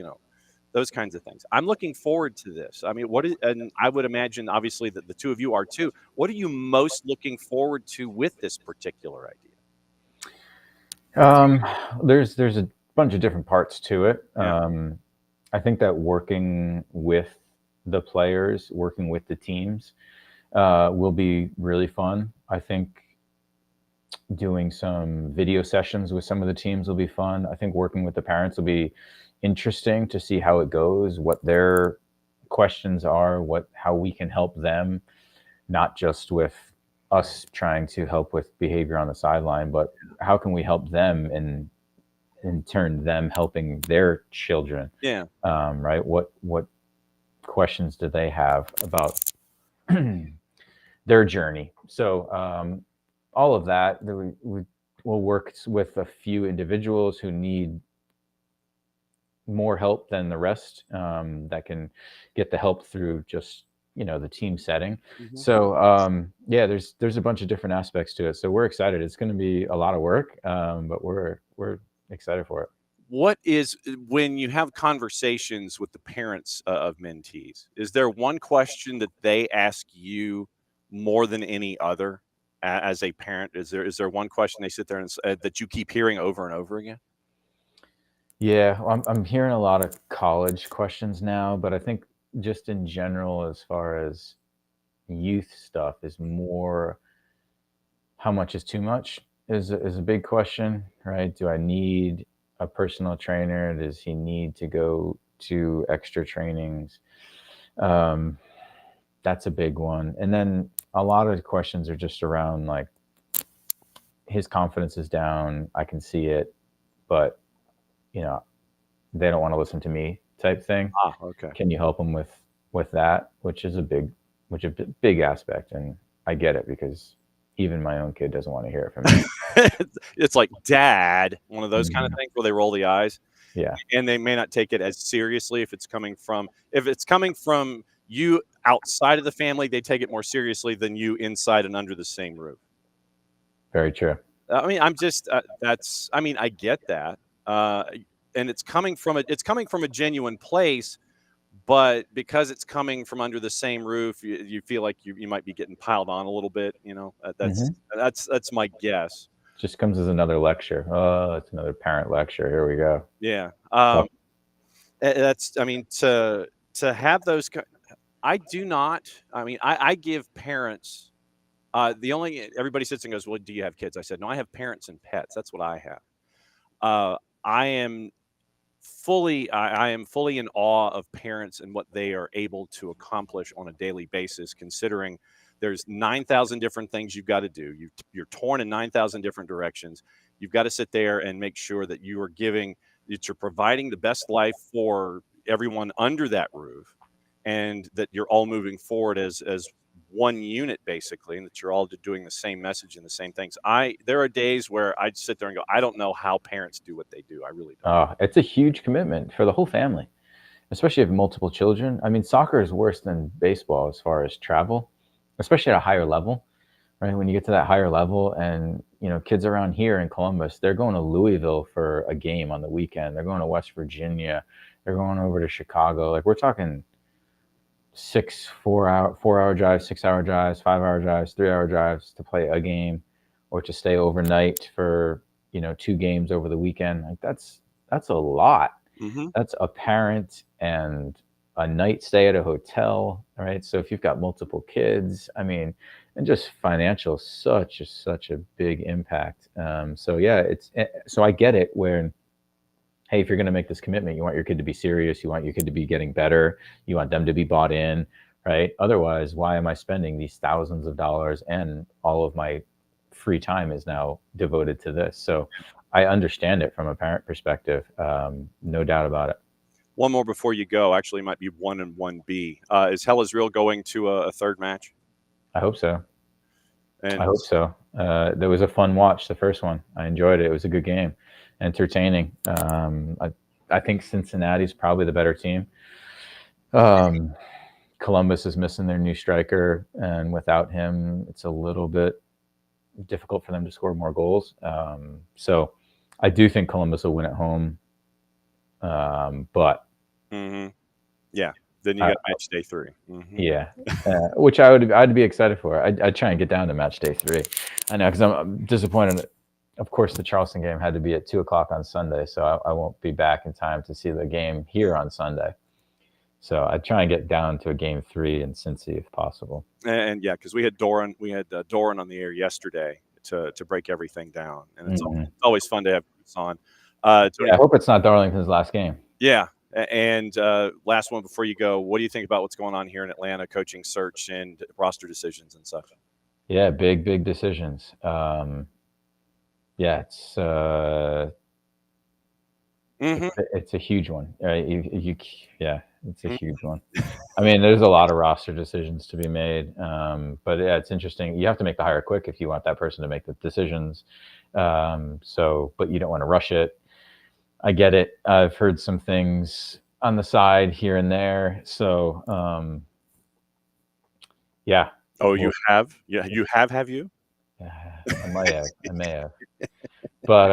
those kinds of things. I'm looking forward to this. I mean, and I would imagine obviously that the two of you are too. What are you most looking forward to with this particular idea? There's a bunch of different parts to it. Yeah. I think that working with the players, working with the teams, will be really fun. I think doing some video sessions with some of the teams will be fun. I think working with the parents will be interesting to see how it goes, what their questions are, how we can help them, not just with us trying to help with behavior on the sideline, but how can we help them and in turn them helping their children. Yeah. Right. What questions do they have about their journey? So all of that, we will work with a few individuals who need more help than the rest, that can get the help through just the team setting. Mm-hmm. So there's a bunch of different aspects to it. So we're excited. It's going to be a lot of work, but we're excited for it. What is, when you have conversations with the parents of mentees, is there one question that they ask you more than any other as a parent? Is there one question they sit there and that you keep hearing over and over again? Yeah, well, I'm hearing a lot of college questions now, but I think just in general, as far as youth stuff, is more how much is too much is a big question, right? Do I need a personal trainer? Does he need to go to extra trainings. That's a big one. And then a lot of the questions are just around like his confidence is down. I can see it, but you know, they don't want to listen to me type thing. Okay. Can you help him with that? Which is a big aspect. And I get it because even my own kid doesn't want to hear it from me. It's like dad, one of those kind of things where they roll the eyes. Yeah. And they may not take it as seriously if it's coming from you outside of the family, they take it more seriously than you inside and under the same roof. Very true. I mean, I'm just I get that. And it's coming from a genuine place, but because it's coming from under the same roof, you feel like you might be getting piled on a little bit, you know. That's my guess. Just comes as another lecture. Oh, it's another parent lecture. Here we go. Yeah. To have those, I do not. I give parents. Everybody sits and goes, well, do you have kids? I said, no, I have parents and pets. That's what I have. I am fully in awe of parents and what they are able to accomplish on a daily basis, considering there's 9,000 different things you've got to do. You're torn in 9,000 different directions. You've got to sit there and make sure that you're providing the best life for everyone under that roof, and that you're all moving forward as one unit, basically, and that you're all doing the same message and the same things. There are days where I'd sit there and go, I don't know how parents do what they do. I really don't. It's a huge commitment for the whole family, especially if multiple children. I mean, soccer is worse than baseball as far as travel, especially at a higher level, right? When you get to that higher level, and you know, kids around here in Columbus, they're going to Louisville for a game on the weekend. They're going to West Virginia. They're going over to Chicago. Like, we're talking 4-hour drives, 6-hour drives, 5-hour drives, 3-hour drives to play a game, or to stay overnight for, you know, 2 games over the weekend. Like, that's a lot. Mm-hmm. That's a parent and a night stay at a hotel, right? So if you've got multiple kids, I mean, and just financial, such a big impact. So I get it where, hey, if you're going to make this commitment, you want your kid to be serious. You want your kid to be getting better. You want them to be bought in, right? Otherwise, why am I spending these thousands of dollars, and all of my free time is now devoted to this? So I understand it from a parent perspective. No doubt about it. One more before you go. Actually, it might be 1 and 1B. Is Hell Is Real going to a third match? I hope so. And I hope so. There was a fun watch, the first one. I enjoyed it. It was a good game. Entertaining. I think Cincinnati's probably the better team. Columbus is missing their new striker, and without him, it's a little bit difficult for them to score more goals. So I do think Columbus will win at home. But yeah, then you got match day 3. Mm-hmm. Yeah, which I'd be excited for. I'd try and get down to match day 3. I know, because I'm disappointed. Of course, the Charleston game had to be at 2:00 on Sunday, so I won't be back in time to see the game here on Sunday. So I'd try and get down to a game 3 in Cincy if possible. And yeah, because we had Doran on the air yesterday to break everything down, and it's always fun to have this on. I hope it's not Darlington's last game. Yeah. And last one before you go, what do you think about what's going on here in Atlanta, coaching search and roster decisions and such? Yeah, big decisions. It's it's a huge one. It's a huge one. I mean, there's a lot of roster decisions to be made, but yeah, it's interesting. You have to make the hire quick if you want that person to make the decisions. But you don't want to rush it. I get it. I've heard some things on the side here and there. So, yeah. Oh, you have? Yeah, you have you? I may have. But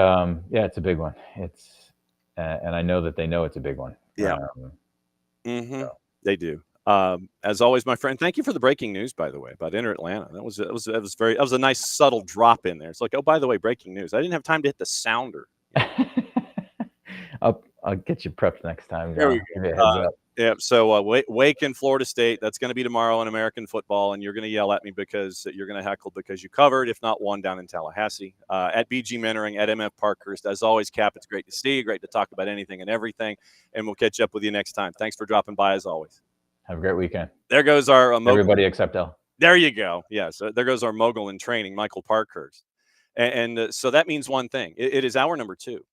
yeah, it's a big one. It's and I know that they know it's a big one. Yeah. So. They do. As always, my friend, thank you for the breaking news, by the way, about Inter Atlanta. That was a nice subtle drop in there. It's like, oh, by the way, breaking news. I didn't have time to hit the sounder. I'll get you prepped next time. There we go. Give you a heads up. Yeah. So Wake and Florida State. That's going to be tomorrow in American football, and you're going to yell at me because you're going to heckle because you covered, if not won, down in Tallahassee. At BG Mentoring at MF Parkhurst. As always, Cap, it's great to see you. Great to talk about anything and everything, and we'll catch up with you next time. Thanks for dropping by as always. Have a great weekend. There goes our everybody except L. There you go. Yeah. So there goes our mogul in training, Michael Parkhurst, and so that means one thing. It is hour number 2.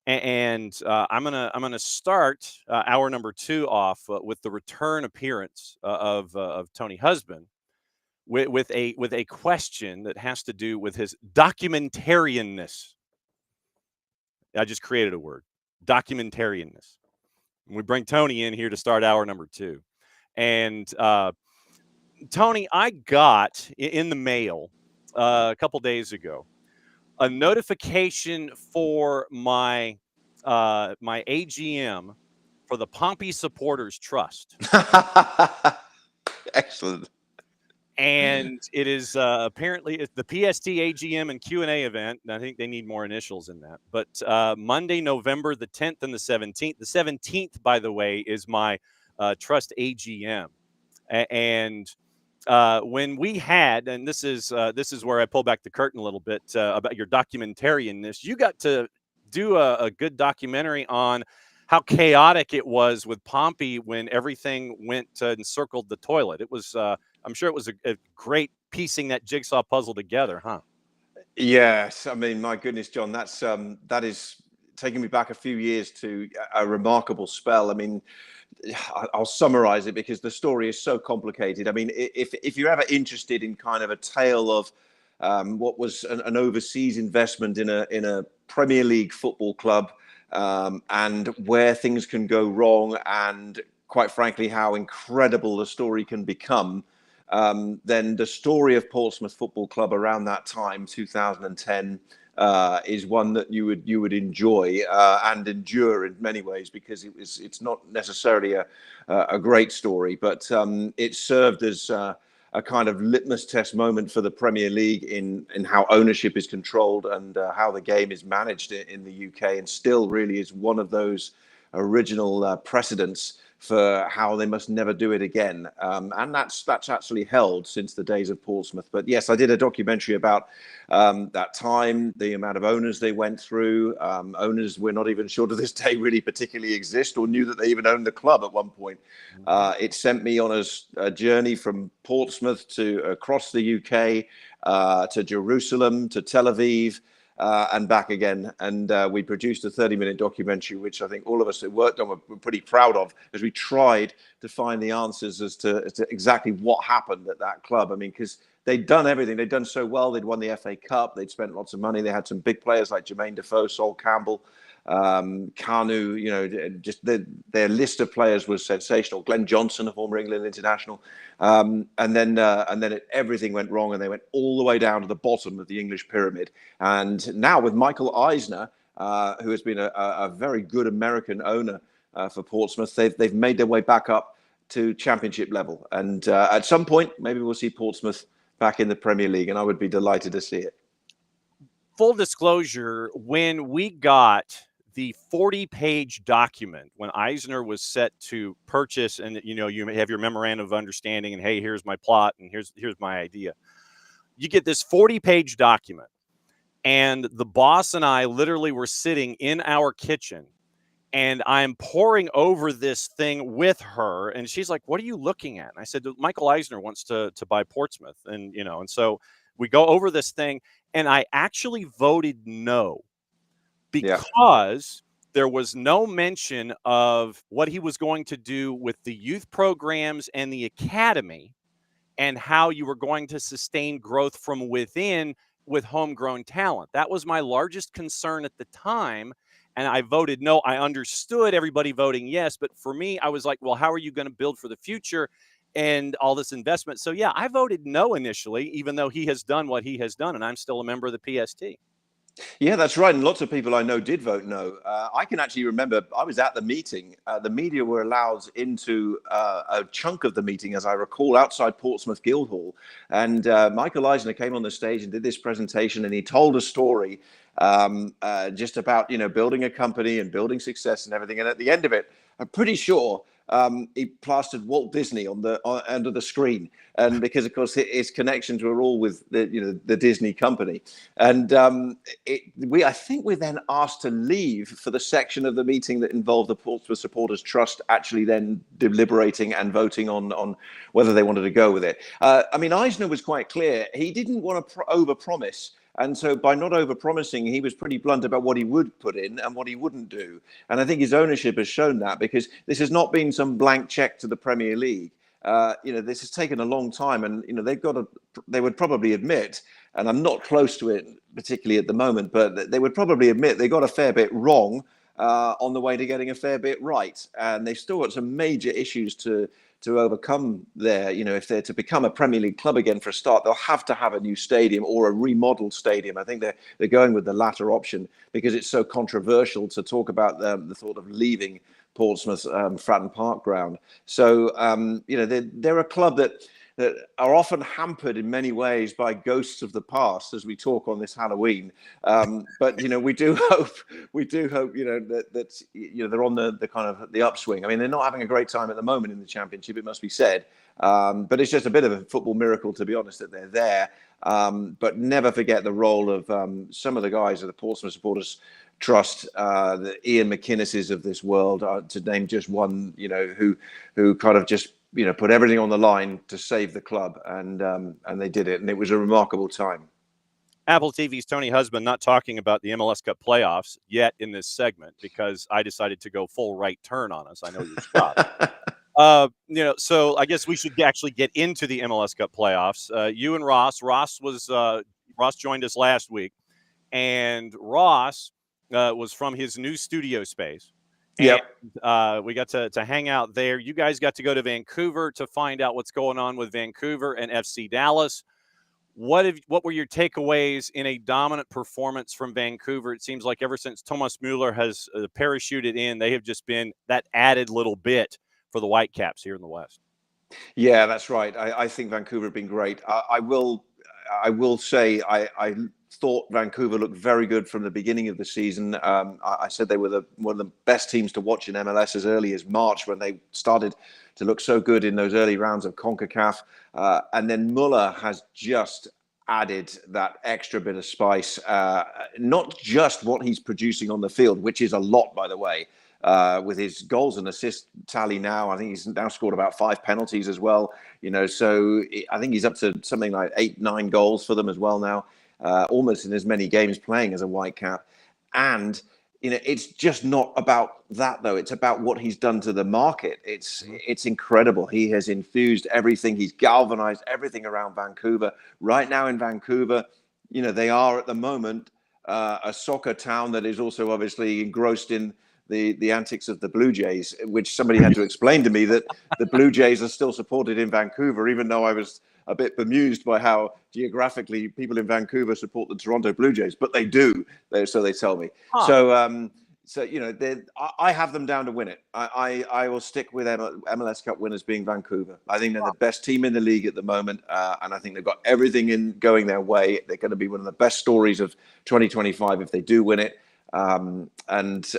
And I'm gonna start hour number 2 off with the return appearance of Tony Husband with a question that has to do with his documentarianness. I just created a word, documentarianness. We bring Tony in here to start hour number 2, and Tony, I got in the mail a couple days ago a notification for my my AGM for the Pompey Supporters Trust. Excellent. And it is apparently it's the PST AGM and Q&A event. I think they need more initials in that. But Monday, November the 10th and the 17th. The 17th, by the way, is my trust AGM. And when we had, and this is where I pull back the curtain a little bit about your documentarianness, you got to do a good documentary on how chaotic it was with Pompey when everything went and circled the toilet. It was, I'm sure it was a great piecing that jigsaw puzzle together, huh? Yes, I mean, my goodness, John, that is taking me back a few years to a remarkable spell. I mean, I'll summarize it because the story is so complicated. I mean, if you're ever interested in kind of a tale of what was an overseas investment in a Premier League football club, and where things can go wrong, and quite frankly, how incredible the story can become, then the story of Portsmouth Football Club around that time, 2010, is one that you would enjoy and endure in many ways, because it's not necessarily a great story, but it served as a kind of litmus test moment for the Premier League in how ownership is controlled and how the game is managed in the UK, and still really is one of those original precedents for how they must never do it again. And that's actually held since the days of Portsmouth. But yes, I did a documentary about that time, the amount of owners they went through. Owners we're not even sure to this day really particularly exist or knew that they even owned the club at one point. It sent me on a journey from Portsmouth to across the UK, to Jerusalem, to Tel Aviv, and back again. And we produced a 30-minute documentary, which I think all of us who worked on were pretty proud of, as we tried to find the answers as to exactly what happened at that club. I mean, because they'd done everything. They'd done so well. They'd won the FA Cup. They'd spent lots of money. They had some big players like Jermaine Defoe, Sol Campbell, Kanu, you know, just their list of players was sensational. Glenn Johnson, a former England international, and then everything went wrong, and they went all the way down to the bottom of the English pyramid. And now with Michael Eisner, who has been a very good American owner for Portsmouth, they've made their way back up to Championship level, and at some point maybe we'll see Portsmouth back in the Premier League, and I would be delighted to see it. Full disclosure, when we got the 40-page document, when Eisner was set to purchase, and you know, you have your memorandum of understanding, and hey, here's my plot, and here's my idea. You get this 40-page document, and the boss and I literally were sitting in our kitchen, and I'm poring over this thing with her, and she's like, "What are you looking at?" And I said, "Michael Eisner wants to buy Portsmouth," and you know, and so we go over this thing, and I actually voted no, because there was no mention of what he was going to do with the youth programs and the academy, and how you were going to sustain growth from within with homegrown talent. That was my largest concern at the time, and I voted no. I understood everybody voting yes, but for me, I was like, well, how are you going to build for the future and all this investment? So yeah, I voted no initially, even though he has done what he has done, and I'm still a member of the PST. Yeah, that's right. And lots of people I know did vote no. I can actually remember I was at the meeting. The media were allowed into a chunk of the meeting, as I recall, outside Portsmouth Guildhall. And Michael Eisner came on the stage and did this presentation, and he told a story just about, you know, building a company and building success and everything. And at the end of it, I'm pretty sure he plastered Walt Disney under the screen, and because of course his connections were all with the Disney company, and I think we're then asked to leave for the section of the meeting that involved the Portsmouth Supporters Trust actually then deliberating and voting on whether they wanted to go with it. I mean, Eisner was quite clear; he didn't want to overpromise. And so by not over-promising, he was pretty blunt about what he would put in and what he wouldn't do. And I think his ownership has shown that, because this has not been some blank check to the Premier League. This has taken a long time, and they would probably admit, and I'm not close to it particularly at the moment, but they would probably admit they got a fair bit wrong on the way to getting a fair bit right. And they've still got some major issues to overcome there. If they're to become a Premier League club again for a start, they'll have to have a new stadium or a remodeled stadium. I think they're going with the latter option because it's so controversial to talk about the thought of leaving Portsmouth's Fratton Park ground. So, they're a club that are often hampered in many ways by ghosts of the past as we talk on this Halloween. But we do hope that they're on the kind of the upswing. I mean, they're not having a great time at the moment in the Championship, it must be said. But it's just a bit of a football miracle, to be honest, that they're there. But never forget the role of some of the guys of the Portsmouth Supporters Trust, the Ian McInneses of this world, to name just one, who kind of just put everything on the line to save the club, and they did it, and it was a remarkable time. Apple TV's Tony Husband not talking about the MLS Cup playoffs yet in this segment because I decided to go full right turn on us. I know you stopped. So I guess we should actually get into the MLS Cup playoffs. You and Ross joined us last week, and Ross was from his new studio space. Yeah, we got to hang out there. You guys got to go to Vancouver to find out what's going on with Vancouver and FC Dallas. What were your takeaways in a dominant performance from Vancouver? It seems like ever since Thomas Müller has parachuted in, they have just been that added little bit for the Whitecaps here in the West. Yeah, that's right. I think Vancouver have been great. I will say I thought Vancouver looked very good from the beginning of the season. I said they were one of the best teams to watch in MLS as early as March, when they started to look so good in those early rounds of CONCACAF. And then Muller has just added that extra bit of spice, not just what he's producing on the field, which is a lot, by the way, with his goals and assist tally now. I think he's now scored about 5 penalties as well. So I think he's up to something like 8-9 goals for them as well now. Almost in as many games playing as a Whitecap. And, it's just not about that, though. It's about what he's done to the market. It's incredible. He has infused everything. He's galvanized everything around Vancouver. Right now in Vancouver, they are at the moment a soccer town that is also obviously engrossed in the antics of the Blue Jays, which somebody had to explain to me that the Blue Jays are still supported in Vancouver, even though I was a bit bemused by how geographically people in Vancouver support the Toronto Blue Jays, but they do. So they tell me. Huh. So I have them down to win it. I will stick with MLS Cup winners being Vancouver. I think they're the best team in the league at the moment, and I think they've got everything going their way. They're going to be one of the best stories of 2025 if they do win it. As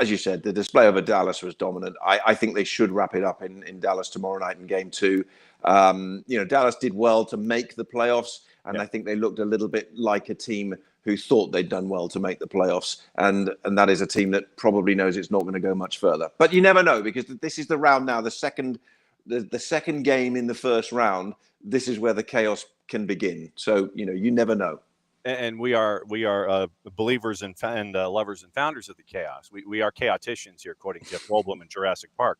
you said, the display over Dallas was dominant. I think they should wrap it up in Dallas tomorrow night in Game 2. Dallas did well to make the playoffs, and I think they looked a little bit like a team who thought they'd done well to make the playoffs, and that is a team that probably knows it's not going to go much further. But you never know, because this is the round now, the second game in the first round. This is where the chaos can begin. So you never know. And we are believers and lovers and founders of the chaos. We are chaoticians here, quoting Jeff Goldblum in Jurassic Park.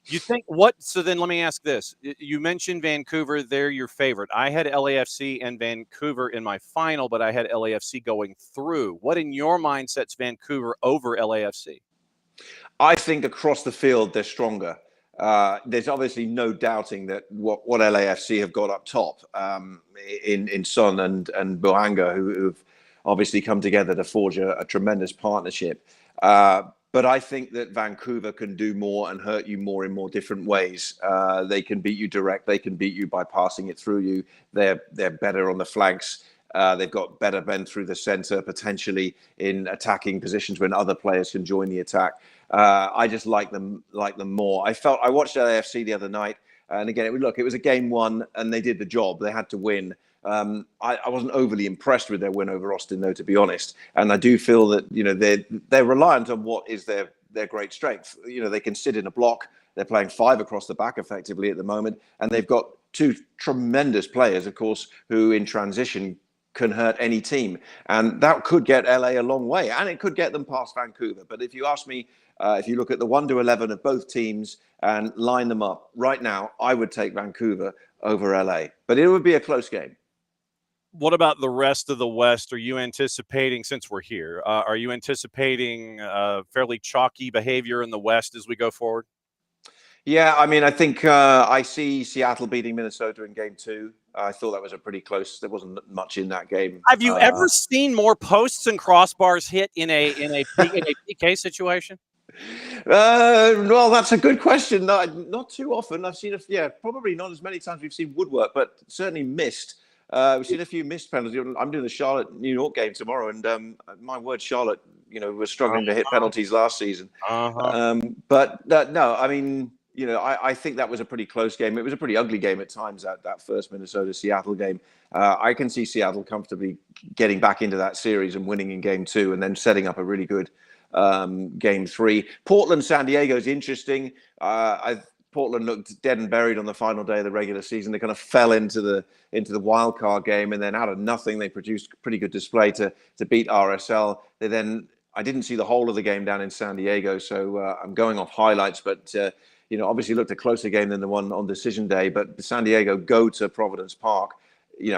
You think what? So then let me ask this. You mentioned Vancouver. They're your favorite. I had LAFC and Vancouver in my final, but I had LAFC going through. What in your mind sets Vancouver over LAFC? I think across the field, they're stronger. There's obviously no doubting that what LAFC have got up top in Son and Bohanga, who've obviously come together to forge a tremendous partnership. But I think that Vancouver can do more and hurt you more in more different ways. They can beat you direct. They can beat you by passing it through you. They're better on the flanks. They've got better men through the center, potentially in attacking positions when other players can join the attack. I just like them more. I watched LAFC the other night, and again, it was a game one, and they did the job. They had to win. I wasn't overly impressed with their win over Austin, though, to be honest. And I do feel that they're reliant on what is their great strength. They can sit in a block. They're playing 5 across the back effectively at the moment, and they've got 2 tremendous players, of course, who in transition can hurt any team, and that could get LA a long way, and it could get them past Vancouver. But if you ask me, if you look at the 1 to 11 of both teams and line them up right now, I would take Vancouver over LA, but it would be a close game. What about the rest of the West? Are you anticipating, since we're here, are you anticipating fairly chalky behavior in the West as we go forward? Yeah, I mean, I think I see Seattle beating Minnesota in game 2. I thought that was a pretty close. There wasn't much in that game. Have you ever seen more posts and crossbars hit in a PK situation? Well, that's a good question. Not too often. I've seen probably not as many times we've seen woodwork, but certainly missed. We've seen a few missed penalties. I'm doing the Charlotte-New York game tomorrow, and my word, Charlotte, was struggling to hit penalties last season. But no, I mean, I think that was a pretty close game. It was a pretty ugly game at times, that first Minnesota-Seattle game. I can see Seattle comfortably getting back into that series and winning in game 2 and then setting up a really good game 3. Portland-San Diego is interesting. Portland looked dead and buried on the final day of the regular season. They kind of fell into the wild card game, and then out of nothing, they produced a pretty good display to beat RSL. I didn't see the whole of the game down in San Diego, so I'm going off highlights, but obviously looked a closer game than the one on decision day. But San Diego go to Providence Park,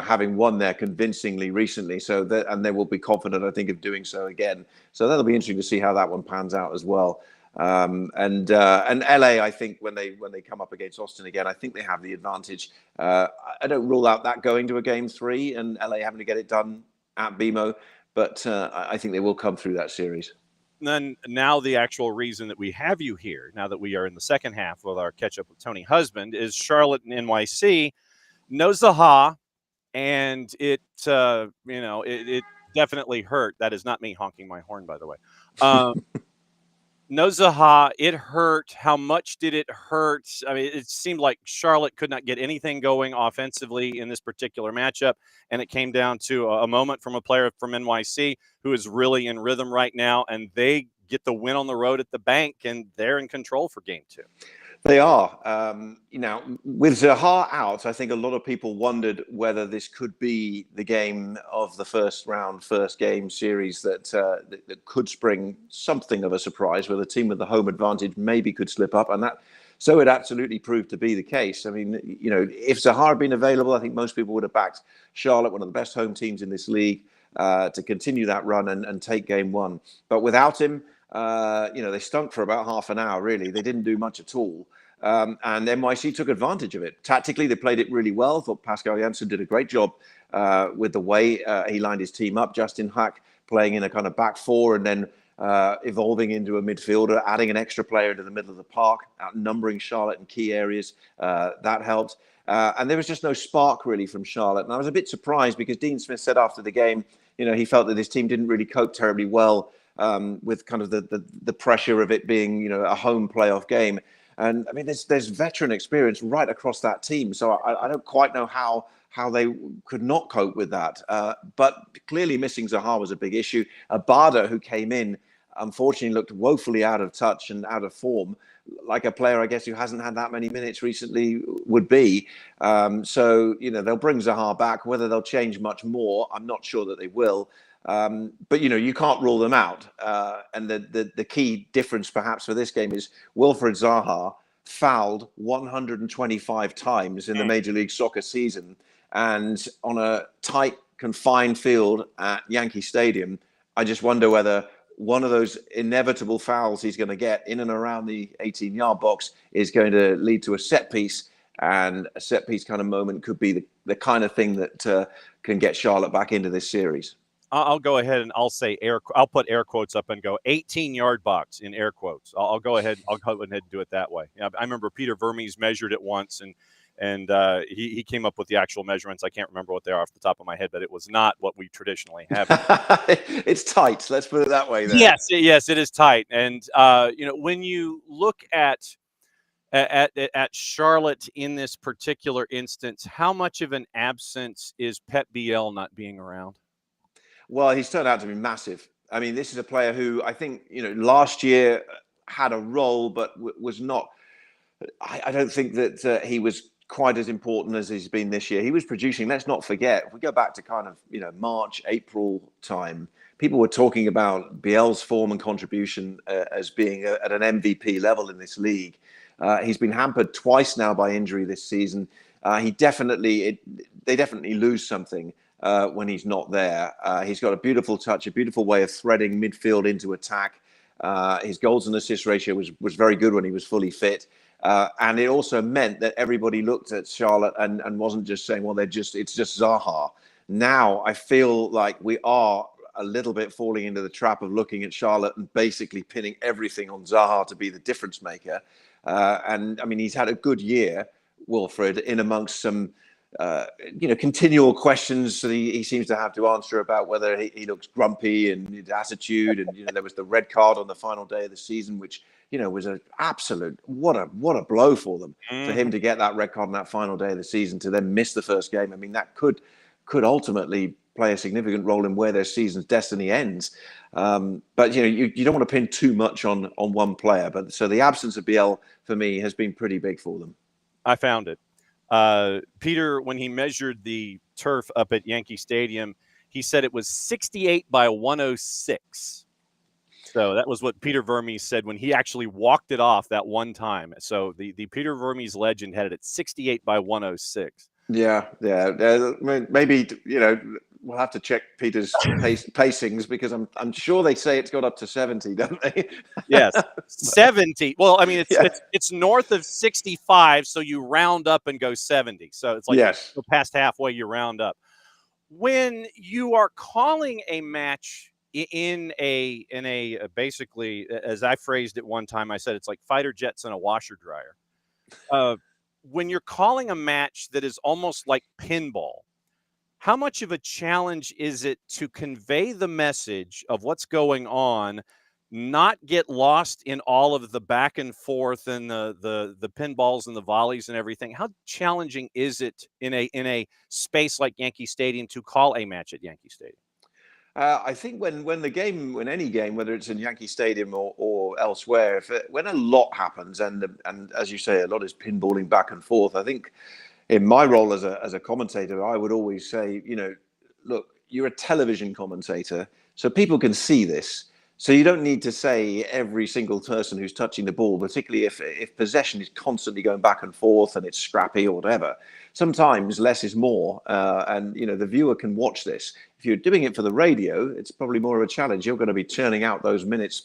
having won there convincingly recently. And they will be confident, I think, of doing so again. So that'll be interesting to see how that one pans out as well. And LA, I think when they come up against Austin again, I think they have the advantage. I don't rule out that going to a game 3 and LA having to get it done at BMO, but I think they will come through that series. Then now the actual reason that we have you here, now that we are in the second half with our catch up with Tony Husband, is Charlotte and NYC. No Zaha, and it definitely hurt. That is not me honking my horn, by the way. No Zaha, it hurt. How much did it hurt? I mean, it seemed like Charlotte could not get anything going offensively in this particular matchup, and it came down to a moment from a player from NYC who is really in rhythm right now, and they get the win on the road at the bank, and they're in control for game 2. They are. With Zaha out, I think a lot of people wondered whether this could be the game of the first game series that could spring something of a surprise, where the team with the home advantage maybe could slip up. And so it absolutely proved to be the case. I mean, if Zaha had been available, I think most people would have backed Charlotte, one of the best home teams in this league, to continue that run and take game 1. But without him, they stunk for about half an hour, really. They didn't do much at all. And NYC took advantage of it. Tactically, they played it really well. I thought Pascal Janssen did a great job with the way he lined his team up. Justin Hack playing in a kind of back 4 and then evolving into a midfielder, adding an extra player into the middle of the park, outnumbering Charlotte in key areas. That helped. And there was just no spark, really, from Charlotte. And I was a bit surprised because Dean Smith said after the game, he felt that his team didn't really cope terribly well with kind of the pressure of it being, a home playoff game. And I mean, there's veteran experience right across that team. So I don't quite know how they could not cope with that. But clearly missing Zaha was a big issue. Abada, who came in, unfortunately looked woefully out of touch and out of form, like a player, I guess, who hasn't had that many minutes recently would be. So, they'll bring Zaha back. Whether they'll change much more, I'm not sure that they will. But you can't rule them out. And the key difference perhaps for this game is Wilfred Zaha fouled 125 times in the Major League Soccer season. And on a tight, confined field at Yankee Stadium, I just wonder whether one of those inevitable fouls he's going to get in and around the 18-yard box is going to lead to a set piece. And a set piece kind of moment could be the kind of thing that can get Charlotte back into this series. I'll go ahead and I'll say I'll put air quotes up and go 18-yard box in air quotes. I'll go ahead and do it that way. I remember Peter Vermes measured it once, and And he came up with the actual measurements. I can't remember what they are off the top of my head, but it was not what we traditionally have. It's tight. Let's put it that way. There. Yes, it is tight. And when you look at Charlotte in this particular instance, how much of an absence is Pep Biel not being around? Well, he's turned out to be massive. I mean, this is a player who I think, last year had a role, but was not. I don't think that he was quite as important as he's been this year. He was producing. Let's not forget, if we go back to kind of, March, April time, people were talking about Biel's form and contribution as being at an MVP level in this league. He's been hampered twice now by injury this season. They definitely lose something when he's not there. He's got a beautiful touch, a beautiful way of threading midfield into attack. His goals and assist ratio was very good when he was fully fit. And it also meant that everybody looked at Charlotte and wasn't just saying, well, it's just Zaha. Now I feel like we are a little bit falling into the trap of looking at Charlotte and basically pinning everything on Zaha to be the difference maker. And I mean, he's had a good year, Wilfred, in amongst some, continual questions that he seems to have to answer about whether he looks grumpy and his attitude. And, there was the red card on the final day of the season, which, was an absolute, what a blow for them, for him to get that red card on that final day of the season, to then miss the first game. I mean, that could ultimately play a significant role in where their season's destiny ends. But, you don't want to pin too much on one player. But so the absence of Biel, for me, has been pretty big for them. I found it. Peter, when he measured the turf up at Yankee Stadium, he said it was 68 by 106. So that was what Peter Vermes said when he actually walked it off that one time. So the Peter Vermes legend had it at 68 by 106. Yeah. Maybe, we'll have to check Peter's pacings, because I'm sure they say it's got up to 70, don't they? Yes, 70. Well, I mean, it's north of 65, so you round up and go 70. So it's like you go past halfway, you round up. When you are calling a match in a basically, as I phrased it one time, I said it's like fighter jets and a washer dryer. When you're calling a match that is almost like pinball, how much of a challenge is it to convey the message of what's going on, not get lost in all of the back and forth and the pinballs and the volleys and everything? How challenging is it in a space like Yankee Stadium to call a match at Yankee Stadium? I think when any game, whether it's in Yankee Stadium or elsewhere, when a lot happens and as you say, a lot is pinballing back and forth, I think in my role as a commentator, I would always say, look, you're a television commentator, so people can see this. So you don't need to say every single person who's touching the ball, particularly if possession is constantly going back and forth and it's scrappy or whatever. Sometimes less is more, and the viewer can watch this. If you're doing it for the radio, it's probably more of a challenge. You're going to be churning out those minutes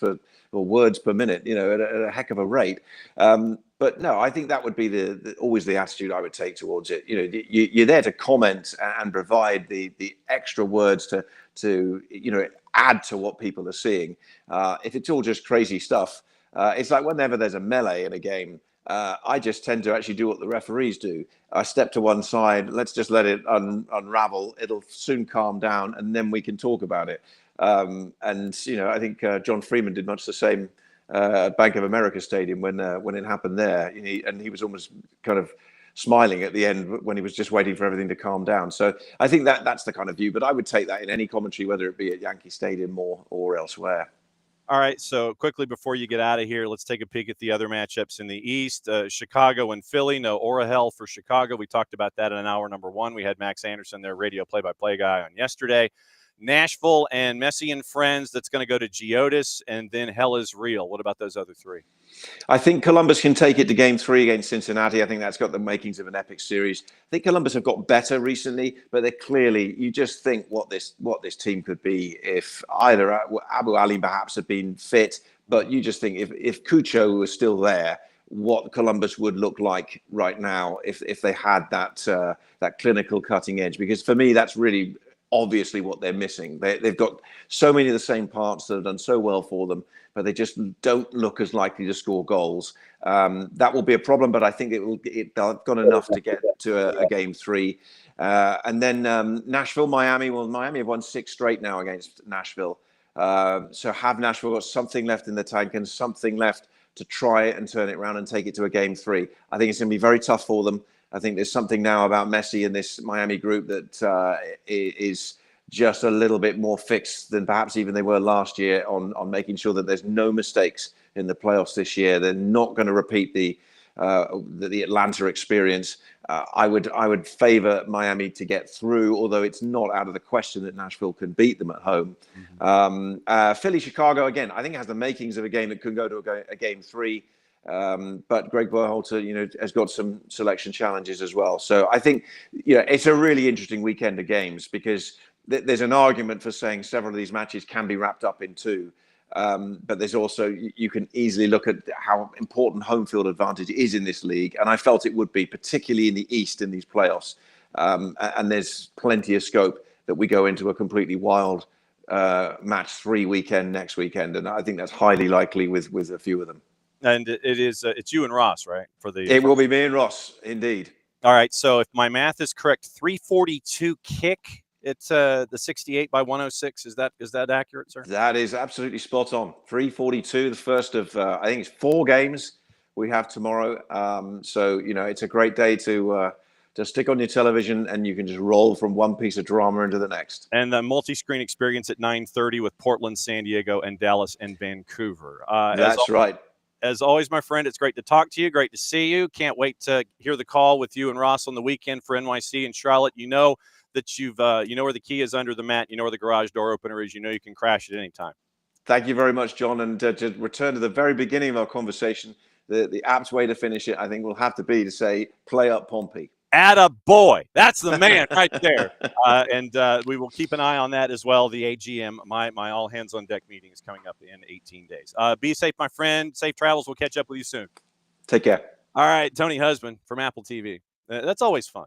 or words per minute, at a heck of a rate. But no, I think that would be always the attitude I would take towards it. You're there to comment and provide the extra words to add to what people are seeing. If it's all just crazy stuff, it's like whenever there's a melee in a game, I just tend to actually do what the referees do. I step to one side, let's just let it unravel. It'll soon calm down, and then we can talk about it. And I think John Freeman did much the same at Bank of America Stadium when it happened there. And he was almost kind of smiling at the end when he was just waiting for everything to calm down. So I think that's the kind of view. But I would take that in any commentary, whether it be at Yankee Stadium or elsewhere. All right, so quickly before you get out of here, let's take a peek at the other matchups in the East. Chicago and Philly. No Orahel for Chicago. We talked about that in hour number one. We had Max Anderson, their radio play-by-play guy, on yesterday. Nashville and Messi and Friends, that's going to go to Geodis, and then Hell is Real. What about those other three? I think Columbus can take it to game 3 against Cincinnati. I think that's got the makings of an epic series. I think Columbus have got better recently, but they're clearly, you just think what this team could be if either Abu Ali perhaps had been fit, but you just think if Cucho was still there, what Columbus would look like right now if they had that clinical cutting edge. Because for me, that's really obviously what they're missing. They've got so many of the same parts that have done so well for them, but they just don't look as likely to score goals. That will be a problem, but I think they've got enough to get to a game 3. And then Nashville, Miami. Well, Miami have won 6 straight now against Nashville. So have Nashville got something left in the tank and something left to try it and turn it around and take it to a game 3? I think it's going to be very tough for them. I think there's something now about Messi and this Miami group that is just a little bit more fixed than perhaps even they were last year on making sure that there's no mistakes in the playoffs this year. They're not going to repeat the Atlanta experience. I would favor Miami to get through, although it's not out of the question that Nashville can beat them at home. Philly, Chicago, again, I think it has the makings of a game that could go to a game 3. But Greg Berhalter, has got some selection challenges as well. So I think, it's a really interesting weekend of games because there's an argument for saying several of these matches can be wrapped up in 2. But there's also, you can easily look at how important home field advantage is in this league. And I felt it would be, particularly in the East in these playoffs. And there's plenty of scope that we go into a completely wild match 3 weekend next weekend. And I think that's highly likely with a few of them. And it's you and Ross, right? It will be me and Ross, indeed. All right. So if my math is correct, 342 kick. It's the 68 by 106. Is that accurate, sir? That is absolutely spot on. 342, the first of I think it's 4 games we have tomorrow. So it's a great day to stick on your television and you can just roll from one piece of drama into the next. And the multi-screen experience at 9:30 with Portland, San Diego, and Dallas and Vancouver. That's right. As always, my friend, it's great to talk to you. Great to see you. Can't wait to hear the call with you and Ross on the weekend for NYC and Charlotte. You know that you know where the key is under the mat. You know where the garage door opener is. You know you can crash at any time. Thank you very much, John. And to return to the very beginning of our conversation, the apt way to finish it, I think, will have to be to say, play up Pompey. Atta boy. That's the man right there. And we will keep an eye on that as well. The AGM, my all hands on deck meeting is coming up in 18 days. Be safe, my friend. Safe travels. We'll catch up with you soon. Take care. All right. Tony Husband from AppleTV. That's always fun.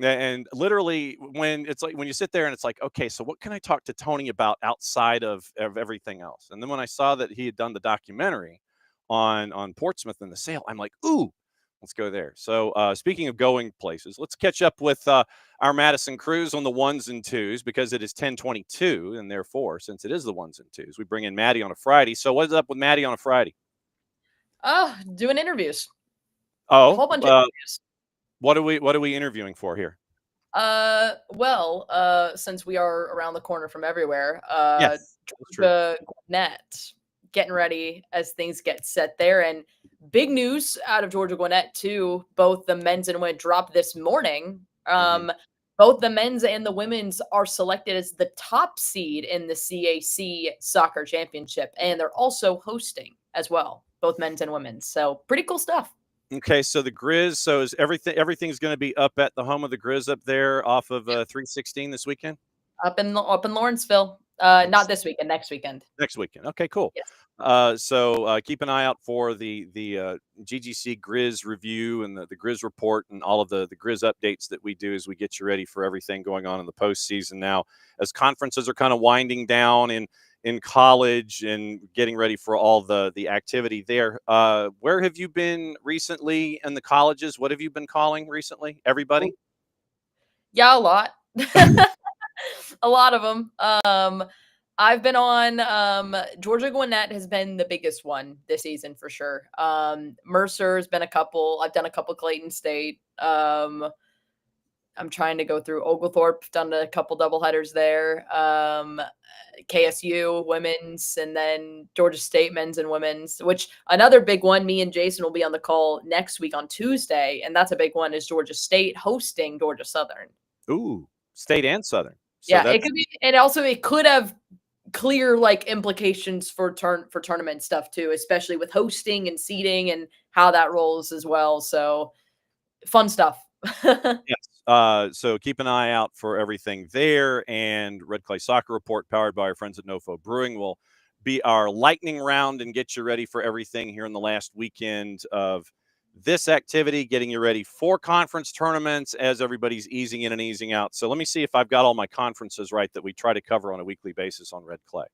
And literally when you sit there and it's like, okay, so what can I talk to Tony about outside of everything else? And then when I saw that he had done the documentary on Portsmouth and the sale, I'm like, ooh, let's go there. So speaking of going places, let's catch up with our Madison Cruz on the 1s and 2s because it is 10:22, and therefore, since it is the 1s and 2s, we bring in Maddie on a Friday. So what's up with Maddie on a Friday? Doing interviews. Oh, a whole bunch of interviews. What are we interviewing for here? Since we are around the corner from everywhere, Yes, the Gwinnett getting ready as things get set there, and big news out of Georgia Gwinnett too. Both the men's and women dropped this morning. Both the men's and the women's are selected as the top seed in the CAC soccer championship, and they're also hosting as well, both men's and women's. So pretty cool stuff. Okay, so the Grizz. So is everything's going to be up at the home of the Grizz up there off of 316 this weekend? Up in Lawrenceville. Not this weekend. Next weekend. Next weekend. Okay, cool. Yes. So keep an eye out for the GGC Grizz review and the Grizz report and all of the Grizz updates that we do as we get you ready for everything going on in the postseason now. As conferences are kind of winding down in college and getting ready for all the activity there. Where have you been recently in the colleges? What have you been calling recently? Everybody? Yeah, a lot. A lot of them. I've been on Georgia Gwinnett has been the biggest one this season for sure. Mercer's been a couple. I've done a couple Clayton State. I'm trying to go through Oglethorpe, done a couple doubleheaders there. KSU women's, and then Georgia State men's and women's, which another big one, me and Jason will be on the call next week on Tuesday. And that's a big one, is Georgia State hosting Georgia Southern. Ooh, State and Southern. So yeah, it could be, and also it could have clear implications for tournament stuff too, especially with hosting and seating and how that rolls as well. So fun stuff. Yes. So keep an eye out for everything there. And Red Clay Soccer Report, powered by our friends at Nofo Brewing, will be our lightning round and get you ready for everything here in the last weekend of this activity, getting you ready for conference tournaments as everybody's easing in and easing out. So let me see if I've got all my conferences right that we try to cover on a weekly basis on Red Clay.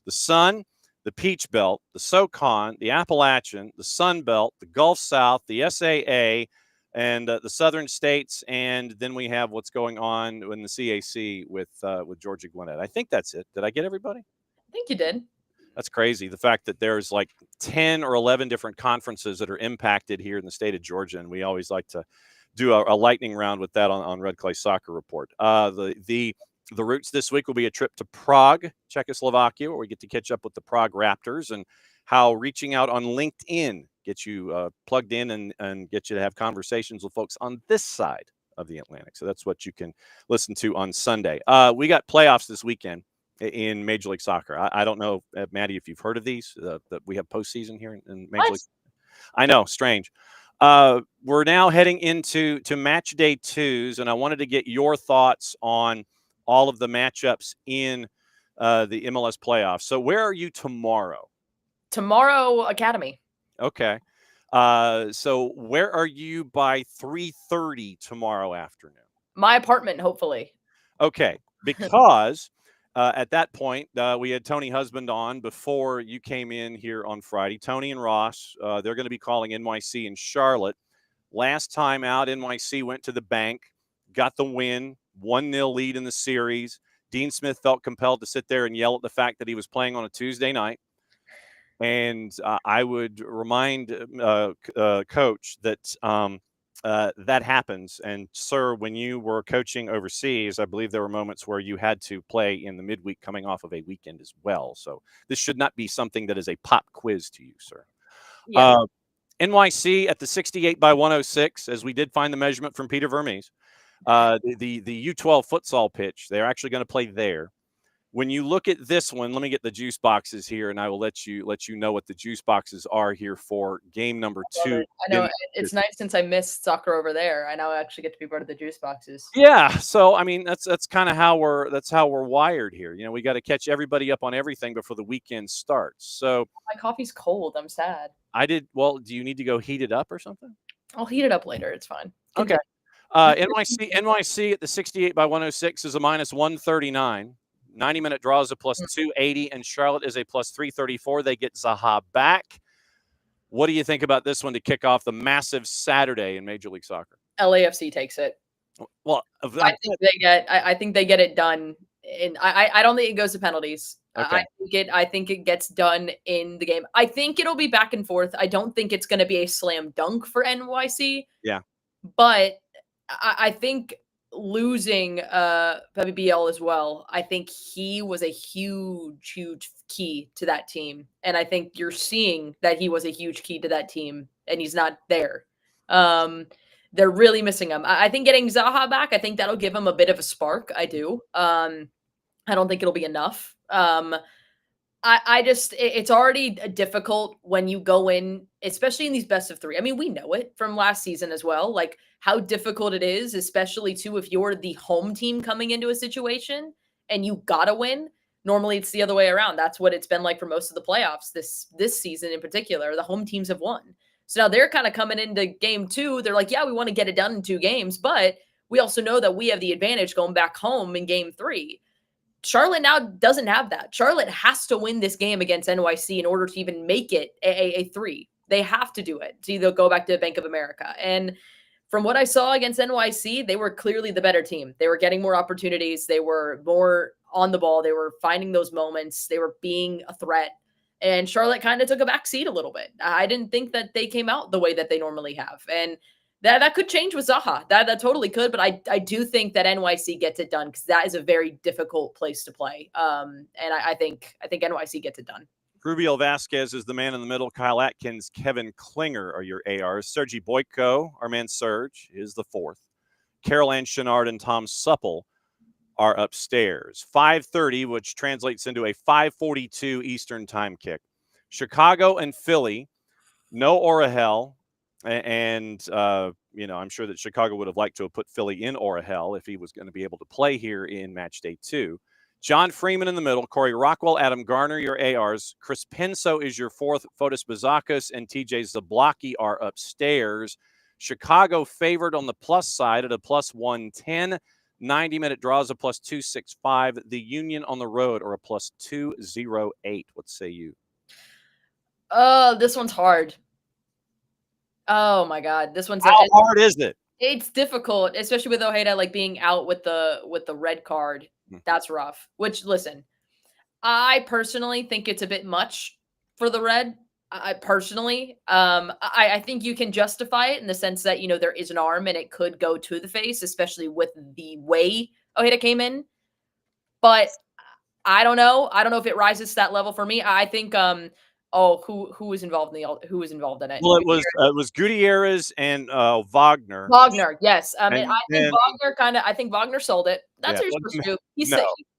The Sun, the Peach Belt, the SoCon, the Appalachian, the Sun Belt, the Gulf South, the SAA, and the Southern States, and then we have what's going on in the CAC with Georgia Gwinnett. I think that's it. Did I get everybody? I think you did. That's crazy. The fact that there's like 10 or 11 different conferences that are impacted here in the state of Georgia, and we always like to do a lightning round with that on Red Clay Soccer Report. The roots this week will be a trip to Prague, Czechoslovakia, where we get to catch up with the Prague Raptors, and how reaching out on LinkedIn gets you plugged in and get you to have conversations with folks on this side of the Atlantic. So that's what you can listen to on Sunday. We got playoffs this weekend in Major League Soccer. I don't know, Maddie, if you've heard of these, that we have postseason here in Major League. I know, strange. We're now heading into match day 2s, and I wanted to get your thoughts on all of the matchups in the MLS playoffs. So where are you tomorrow? Tomorrow, Academy. Okay. So where are you by 3:30 tomorrow afternoon? My apartment, hopefully. Okay, because at that point, we had Tony Husband on before you came in here on Friday. Tony and Ross, they're going to be calling NYC and Charlotte. Last time out, NYC went to the bank, got the win, 1-0 lead in the series. Dean Smith felt compelled to sit there and yell at the fact that he was playing on a Tuesday night. And I would remind Coach that that happens. And, sir, when you were coaching overseas, I believe there were moments where you had to play in the midweek coming off of a weekend as well. So this should not be something that is a pop quiz to you, sir. Yeah. NYC at the 68-106, as we did find the measurement from Peter Vermees. The U12 futsal pitch, they're actually going to play there. When you look at this one, let me get the juice boxes here, and I will let you know what the juice boxes are here for game number 2. I know it's nice since I missed soccer over there. I now actually get to be part of the juice boxes. Yeah, so I mean that's kind of how we're wired here. You know, we got to catch everybody up on everything before the weekend starts. So my coffee's cold. I'm sad. Well, do you need to go heat it up or something? I'll heat it up later. It's fine. Okay. NYC at the 68-106 is a -139. 90-minute draw is a +280, and Charlotte is a +334. They get Zaha back. What do you think about this one to kick off the massive Saturday in Major League Soccer? LAFC takes it. Well, I think they get it done. And I don't think it goes to penalties. Okay. I think it gets done in the game. I think it'll be back and forth. I don't think it's going to be a slam dunk for NYC. Yeah. But I think losing BL as well, I think he was a huge key to that team. And I think you're seeing that he was a huge key to that team, and he's not there. They're really missing him. I think getting Zaha back, I think that'll give him a bit of a spark. I do. I don't think it'll be enough. It's already difficult when you go in, especially in these best of 3. I mean, we know it from last season as well, like how difficult it is, especially too, if you're the home team coming into a situation and you gotta win. Normally it's the other way around. That's what it's been like for most of the playoffs this season in particular. The home teams have won. So now they're kind of coming into game 2. They're like, yeah, we want to get it done in 2 games, but we also know that we have the advantage going back home in game 3. Charlotte now doesn't have that. Charlotte has to win this game against NYC in order to even make it a 3. They have to do it to either go back to Bank of America. And from what I saw against NYC, they were clearly the better team. They were getting more opportunities. They were more on the ball. They were finding those moments. They were being a threat. And Charlotte kind of took a back seat a little bit. I didn't think that they came out the way that they normally have. And that could change with Zaha. That totally could. But I do think that NYC gets it done because that is a very difficult place to play. And I think NYC gets it done. Rubiel Vasquez is the man in the middle. Kyle Atkins, Kevin Klinger are your ARs. Sergi Boyko, our man Serge, is the 4th. Carol Ann Chenard and Tom Supple are upstairs. 5:30, which translates into a 5:42 Eastern time kick. Chicago and Philly, no Orahel. And, I'm sure that Chicago would have liked to have put Philly in Orahel if he was going to be able to play here in match day 2. John Freeman in the middle, Corey Rockwell, Adam Garner, your ARs. Chris Penso is your fourth. Fotis Bazakos and TJ Zablocki are upstairs. Chicago favored on the plus side at a plus 110. 90-minute draws a plus 265. The Union on the road are a plus 208. What say you? This one's hard. Oh my God, this one's how hard is it? It's difficult, especially with Ojeda like being out with the red card. That's rough. Which, listen, I personally think it's a bit much for the red. I personally, I think you can justify it in the sense that, you know, there is an arm and it could go to the face, especially with the way Ojeda came in. But I don't know. I don't know if it rises to that level for me. I think, who was involved in it? Well, it was Gutierrez and Wagner. Wagner, yes. I think Wagner sold it. That's what you're supposed to do.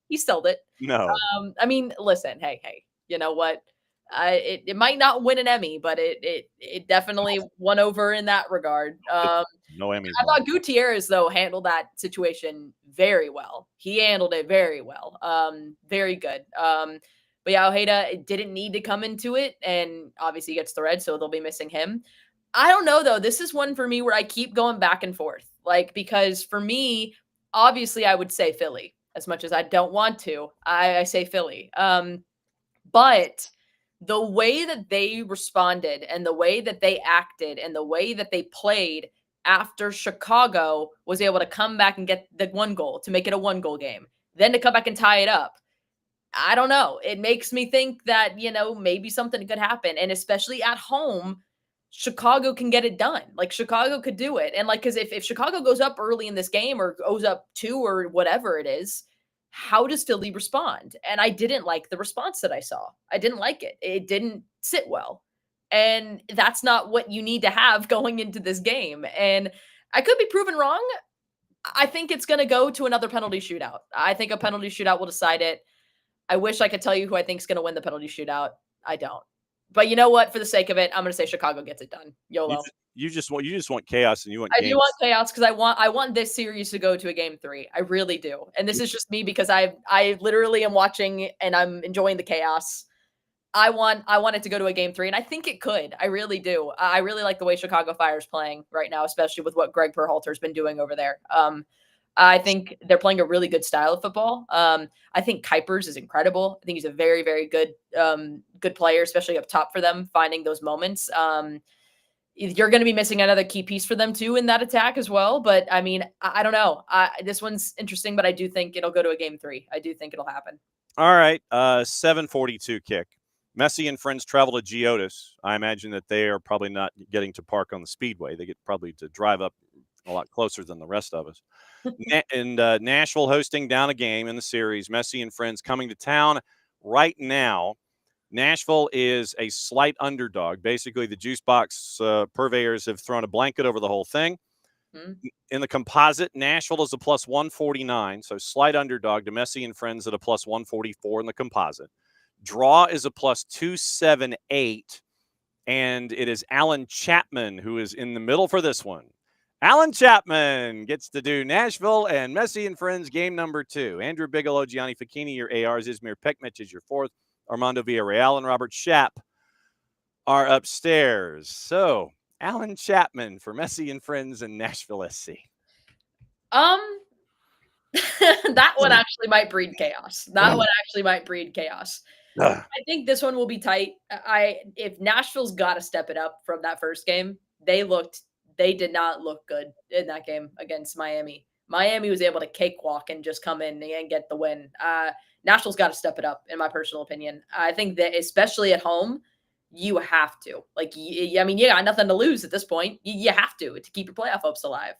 He sold it. No. I mean, listen, hey, you know what? It might not win an Emmy, but it definitely won over in that regard. No Emmys. I thought Gutierrez, though, handled that situation very well. He handled it very well. Very good. But yeah, Ojeda didn't need to come into it, and obviously he gets the red, so they'll be missing him. I don't know, though. This is one for me where I keep going back and forth. Like, because for me, obviously I would say Philly. As much as I don't want to, I say Philly. But the way that they responded and the way that they acted and the way that they played after Chicago was able to come back and get the one goal to make it a 1-goal game, then to come back and tie it up. I don't know. It makes me think that, you know, maybe something could happen. And especially at home, Chicago can get it done. Like, Chicago could do it. And like, because if Chicago goes up early in this game or goes up 2 or whatever it is, how does Philly respond? And I didn't like the response that I saw. I didn't like it. It didn't sit well. And that's not what you need to have going into this game. And I could be proven wrong. I think it's going to go to another penalty shootout. I think a penalty shootout will decide it. I wish I could tell you who I think is going to win the penalty shootout. I don't. But you know what? For the sake of it, I'm going to say Chicago gets it done. YOLO. You just want chaos, and you want. I do want chaos because I want this series to go to a game 3. I really do. And this is just me because I literally am watching and I'm enjoying the chaos. I want it to go to a game 3, and I think it could. I really do. I really like the way Chicago Fire is playing right now, especially with what Greg Berhalter's been doing over there. I think they're playing a really good style of football. I think Kuipers is incredible. I think he's a very, very good player, especially up top for them, finding those moments. You're going to be missing another key piece for them too in that attack as well. But I mean, I don't know. This one's interesting, but I do think it'll go to a game 3. I do think it'll happen. All right. 7:42 kick. Messi and friends travel to Geodis. I imagine that they are probably not getting to park on the Speedway. They get probably to drive up a lot closer than the rest of us. And Nashville hosting down a game in the series. Messi and friends coming to town right now. Nashville is a slight underdog. Basically, the juice box purveyors have thrown a blanket over the whole thing. In the composite, Nashville is a plus 149, so slight underdog to Messi and friends at a plus 144 in the composite. Draw is a plus 278, and it is Alan Chapman who is in the middle for this one. Alan Chapman gets to do Nashville and Messi and friends game number 2. Andrew Bigelow, Gianni Facchini, your ARs. Izmir Pekmich is your 4th. Armando Villarreal and Robert Schaap are upstairs. So, Alan Chapman for Messi and friends and Nashville SC. That one actually might breed chaos. I think this one will be tight. If Nashville's got to step it up from that first game, they did not look good in that game against Miami. Miami was able to cakewalk and just come in and get the win. Nashville's got to step it up, in my personal opinion. I think that especially at home, you have to. Like, I mean, you got nothing to lose at this point. You have to keep your playoff hopes alive.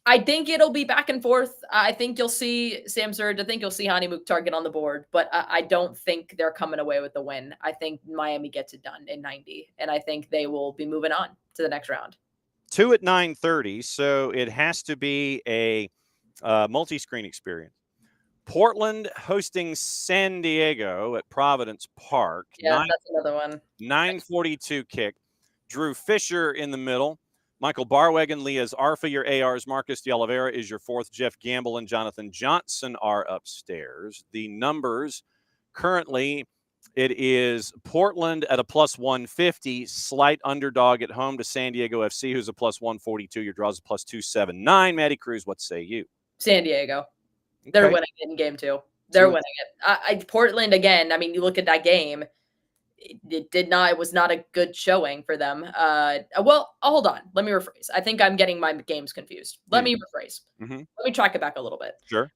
I think it'll be back and forth. I think you'll see Sam Surge. I think you'll see Hani Mukhtar get on the board, but I don't think they're coming away with the win. I think Miami gets it done in 90, and I think they will be moving on to the next round. 2 at 9:30, so it has to be a multi-screen experience. Portland hosting San Diego at Providence Park. Yeah, that's another one. 9:42 kick. Drew Fisher in the middle. Michael Barwagon, Leah's Arfa, your ARs. Marcus de Oliveira is your fourth. Jeff Gamble and Jonathan Johnson are upstairs. The numbers currently, it is Portland at a plus 150, slight underdog at home to San Diego FC, who's a plus 142. Your draws a plus 279. Maddie Cruz, what say you? San Diego. They're Okay. winning it in game 2. They're winning it. Portland, again, I mean, you look at that game, it was not a good showing for them. Well, hold on. Let me rephrase. I think I'm getting my games confused. Let me rephrase. Let me track it back a little bit. Sure.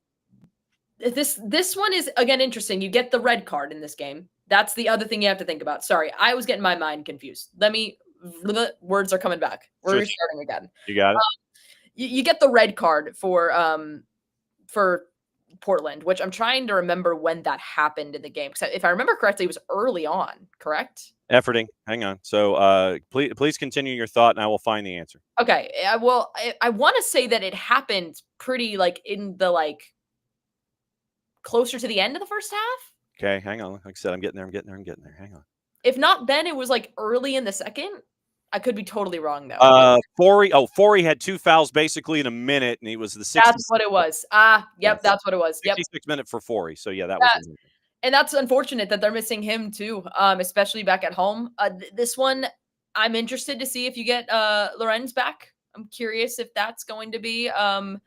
This one is, again, interesting. You get the red card in this game. That's the other thing you have to think about. Sorry, I was getting my mind confused. Words are coming back. We're restarting again. You got it. You get the red card for Portland, which I'm trying to remember when that happened in the game. Because if I remember correctly, it was early on, correct? Efforting. Hang on. So please continue your thought, and I will find the answer. Okay. Well, I want to say that it happened pretty in the closer to the end of the first half. Okay, hang on. Like I said, I'm getting there. Hang on. If not, then it was early in the second. I could be totally wrong though. Forey had 2 fouls basically in a minute, and he was the 60. That's what it was. Yep, that's what it was. Yep. 66 minute for Forey. So yeah, that was. And that's unfortunate that they're missing him too, especially back at home. This one, I'm interested to see if you get Lorenz back. I'm curious if that's going to be in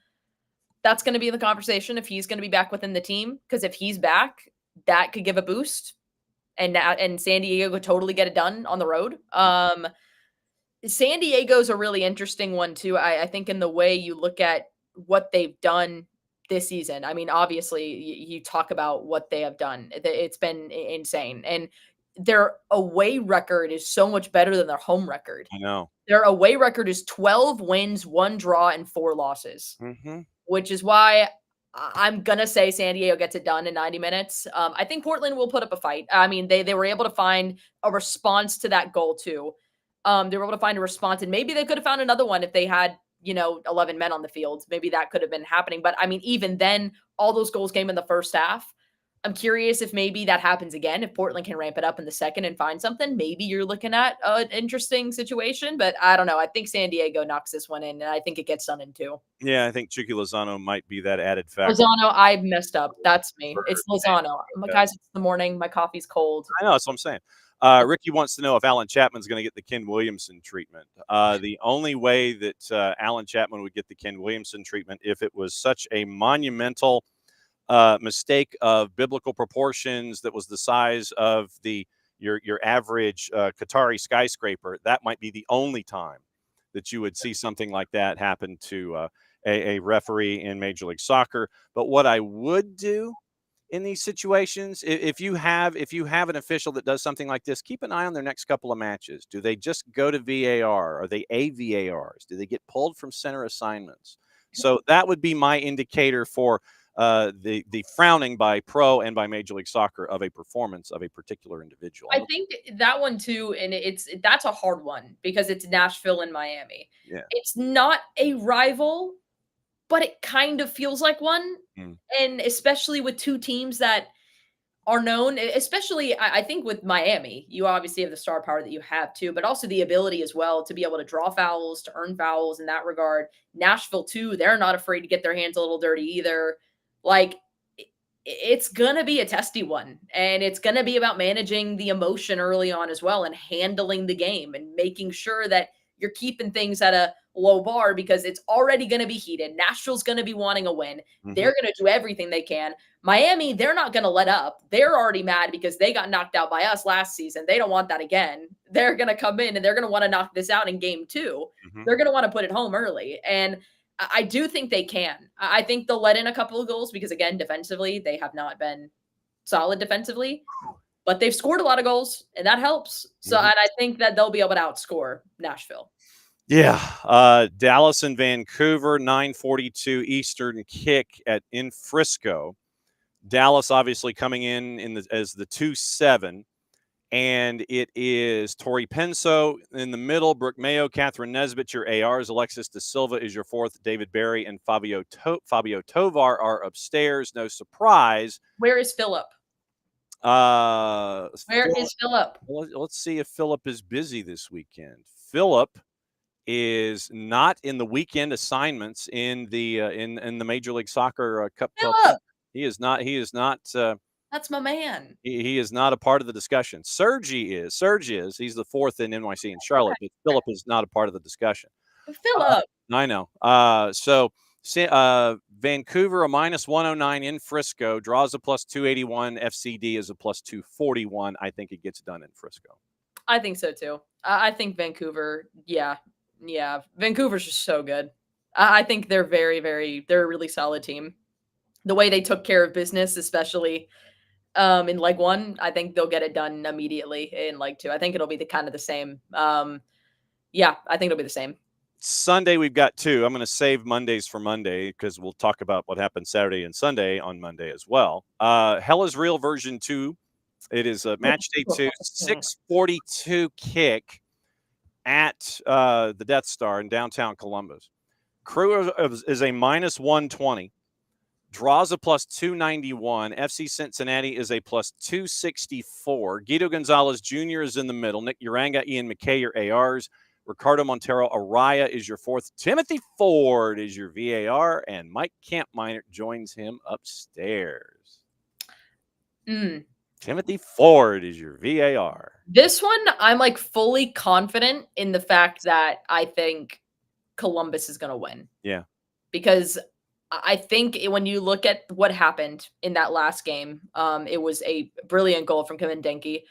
the conversation, if he's going to be back within the team. Because if he's back, that could give a boost, and San Diego could totally get it done on the road. San Diego's a really interesting one too. I think in the way you look at what they've done this season. I mean, obviously, you talk about what they have done. It's been insane. And their away record is so much better than their home record. I know. Their away record is 12 wins, 1 draw, and 4 losses, which is why I'm going to say San Diego gets it done in 90 minutes. I think Portland will put up a fight. I mean, they were able to find a response to that goal, too. They were able to find a response, and maybe they could have found another one if they had 11 men on the field. Maybe that could have been happening. But I mean, even then, all those goals came in the first half. I'm curious if maybe that happens again. If Portland can ramp it up in the second and find something, maybe you're looking at an interesting situation. But I don't know. I think San Diego knocks this one in, and I think it gets done in 2. Yeah, I think Chucky Lozano might be that added factor. Lozano, I messed up. That's me. It's Lozano. Guys, it's the morning. My coffee's cold. I know. That's what I'm saying. Ricky wants to know if Alan Chapman's going to get the Ken Williamson treatment. The only way that Alan Chapman would get the Ken Williamson treatment if it was such a monumental mistake of biblical proportions that was the size of your average Qatari skyscraper. That might be the only time that you would see something like that happen to a referee in Major League Soccer. But what I would do in these situations, if you have an official that does something like this, keep an eye on their next couple of matches. Do they just go to VAR? Are they AVARs? Do they get pulled from center assignments? So that would be my indicator for the frowning by pro and by Major League Soccer of a performance of a particular individual. I think that one too, and that's a hard one because it's Nashville and Miami. Yeah. It's not a rival, but it kind of feels like one. And especially with two teams that are known, especially I think with Miami, you obviously have the star power that you have too, but also the ability as well to be able to draw fouls, to earn fouls in that regard. Nashville too, they're not afraid to get their hands a little dirty either. Like, it's going to be a testy one, and it's going to be about managing the emotion early on as well and handling the game and making sure that you're keeping things at a low bar because it's already going to be heated. Nashville's going to be wanting a win. They're going to do everything they can. Miami, they're not going to let up. They're already mad because they got knocked out by us last season. They don't want that again. They're going to come in and they're going to want to knock this out in game 2. They're going to want to put it home early. And I do think they can. I think they'll let in a couple of goals because, again, defensively, they have not been solid defensively. But they've scored a lot of goals, and that helps. So, and I think that they'll be able to outscore Nashville. Yeah. Dallas and Vancouver, 9:42 Eastern kick in Frisco. Dallas obviously coming in as the 2-7. And it is Tori Penso in the middle, Brooke Mayo, Catherine Nesbitt, your ARs, Alexis De Silva is your 4th, David Barry and Fabio Tovar are upstairs. No surprise. Where is Philip? Where is Philip? Let's see if Philip is busy this weekend. Philip is not in the weekend assignments in the Major League Soccer Cup. Philip! He is not. He is not. That's my man. He is not a part of the discussion. Serge is. He's the fourth in NYC in Charlotte, but Philip is not a part of the discussion. Philip. I know. So Vancouver a -109 in Frisco, draws a +281. FCD is a +241. I think it gets done in Frisco. I think so too. I think Vancouver. Yeah. Vancouver's just so good. I think they're they're a really solid team. The way they took care of business, especially in leg 1, I think they'll get it done immediately in leg 2. I think it'll be the same. Yeah, I think it'll be the same. Sunday, we've got 2. I'm going to save Mondays for Monday because we'll talk about what happened Saturday and Sunday on Monday as well. Hell is Real version 2. It is a match day 2, 6:42 kick at the Death Star in downtown Columbus. Crew is a -120. Draws a +291. FC Cincinnati is a +264. Guido Gonzalez Jr. is in the middle. Nick Uranga, Ian McKay, your ARs. Ricardo Montero Araya is your 4th. Timothy Ford is your VAR. And Mike Kampminer joins him upstairs. Timothy Ford is your VAR. This one, I'm like fully confident in the fact that I think Columbus is going to win. Yeah. Because I think when you look at what happened in that last game, it was a brilliant goal from Kevin Denke.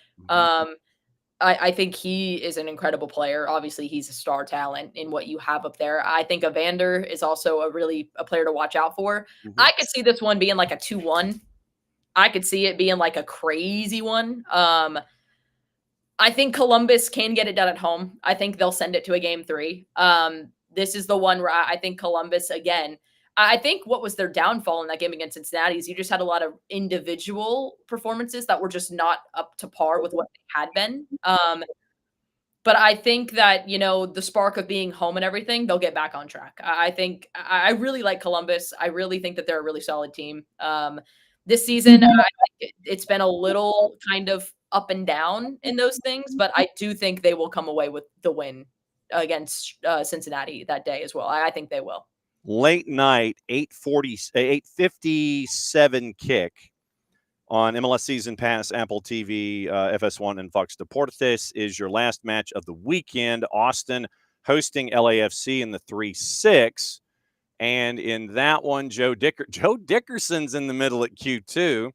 I think he is an incredible player. Obviously, he's a star talent in what you have up there. I think Evander is also a player to watch out for. I could see this one being like a 2-1. I could see it being like a crazy one. I think Columbus can get it done at home. I think they'll send it to a game 3. This is the one where I think Columbus, again, I think what was their downfall in that game against Cincinnati is you just had a lot of individual performances that were just not up to par with what they had been. But I think that, the spark of being home and everything, they'll get back on track. I really like Columbus. I really think that they're a really solid team. This season, it's been a little kind of up and down in those things, but I do think they will come away with the win against Cincinnati that day as well. I think they will. Late night, 8:57 kick on MLS Season Pass, Apple TV, FS1, and Fox Deportes is your last match of the weekend. Austin hosting LAFC in the 3-6. And in that one, Joe Dickerson's in the middle at Q2.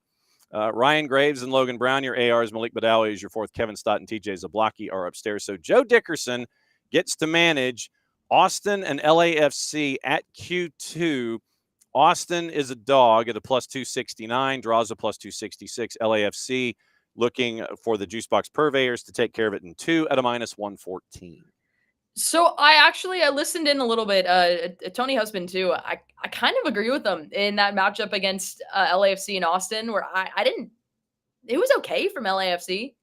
Ryan Graves and Logan Brown, your ARs. Malik Badawi is your 4th. Kevin Stott and TJ Zablocki are upstairs. So Joe Dickerson gets to manage Austin and LAFC at Q2. Austin is a dog at a +269, draws a +266. LAFC looking for the Juicebox purveyors to take care of it in 2 at a -114. So I listened in a little bit. Tony Husband too. I kind of agree with them in that matchup against LAFC in Austin, where I didn't. It was okay from LAFC.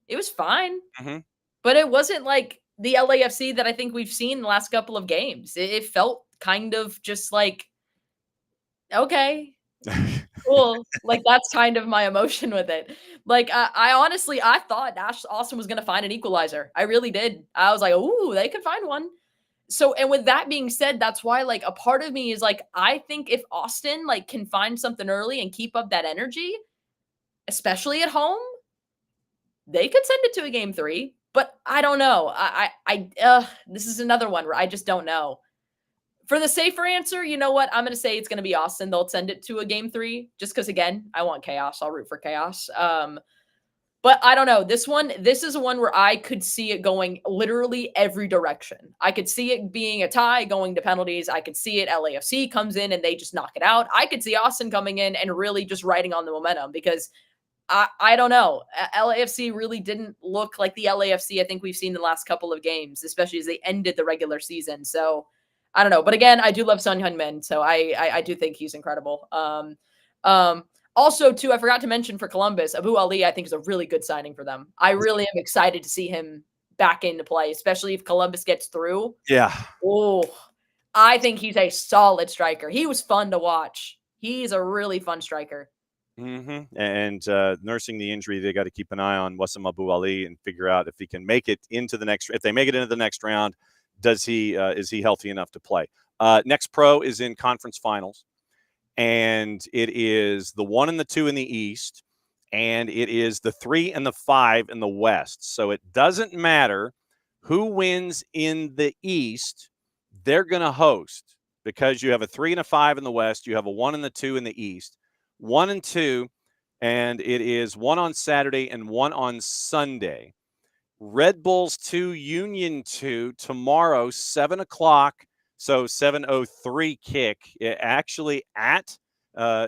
It was fine, but it wasn't like the LAFC that I think we've seen the last couple of games. It felt kind of just like, okay, cool. Like, that's kind of my emotion with it. Like, I honestly thought Austin was going to find an equalizer. I really did. I was like, ooh, they could find one. So, and with that being said, that's why, like, a part of me is like, I think if Austin, like, can find something early and keep up that energy, especially at home, they could send it to a game 3. But I don't know. This is another one where I just don't know. For the safer answer, you know what? I'm going to say it's going to be Austin. They'll send it to a game 3 just because, again, I want chaos. I'll root for chaos. But I don't know. This is one where I could see it going literally every direction. I could see it being a tie going to penalties. I could see it. LAFC comes in and they just knock it out. I could see Austin coming in and really just riding on the momentum because I don't know. LAFC really didn't look like the LAFC I think we've seen the last couple of games, especially as they ended the regular season. So I don't know. But again, I do love Son Heung-min, so I do think he's incredible. Also, too, I forgot to mention for Columbus, Abu Ali, I think is a really good signing for them. I really am excited to see him back into play, especially if Columbus gets through. Yeah. Oh, I think he's a solid striker. He was fun to watch. He's a really fun striker. And nursing the injury, they got to keep an eye on Wassam Abu Ali and figure out if he can make it into the next. If they make it into the next round, is he healthy enough to play? Next Pro is in conference finals, and it is the 1 and the 2 in the East, and it is the 3 and the 5 in the West. So it doesn't matter who wins in the East, they're going to host, because you have a 3 and a 5 in the West, you have a 1 and the 2 in the East. 1 and 2, and it is 1 on Saturday and 1 on Sunday. Red Bulls 2, Union 2 tomorrow, 7 o'clock. So 7:03 kick, actually at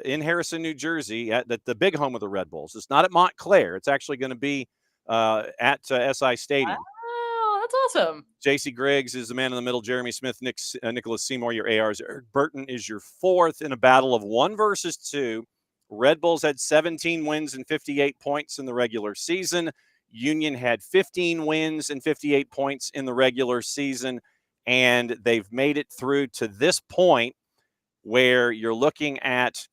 in Harrison, New Jersey, at the big home of the Red Bulls. It's not at Montclair. It's actually going to be at SI Stadium. Oh, that's awesome. J.C. Griggs is the man in the middle. Jeremy Smith, Nicholas Seymour, your ARs. Eric Burton is your fourth in a battle of 1 versus 2. Red Bulls had 17 wins and 58 points in the regular season. Union had 15 wins and 58 points in the regular season. And they've made it through to this point where you're looking at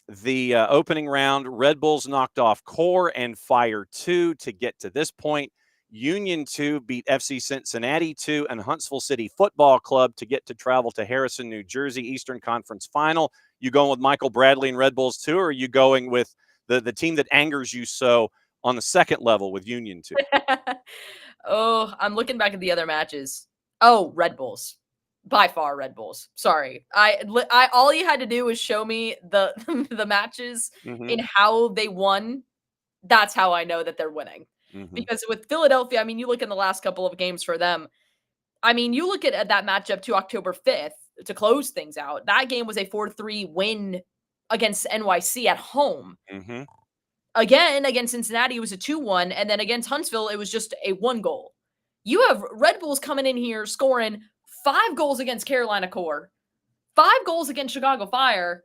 the opening round. Red Bulls knocked off Core and Fire 2 to get to this point. Union 2 beat FC Cincinnati 2 and Huntsville City Football Club to get to travel to Harrison, New Jersey, Eastern Conference Final. You going with Michael Bradley and Red Bulls 2, or are you going with the team that angers you so on the second level with Union 2? Oh, I'm looking back at the other matches. Oh, Red Bulls. By far Red Bulls. Sorry. I all you had to do was show me the the matches and how they won. That's how I know that they're winning. Because with Philadelphia, I mean, you look in the last couple of games for them. I mean, you look at that matchup to October 5th to close things out. That game was a 4-3 win against NYC at home. Again, against Cincinnati, it was a 2-1. And then against Huntsville, it was just a 1 goal. You have Red Bulls coming in here scoring 5 goals against Carolina Core, 5 goals against Chicago Fire.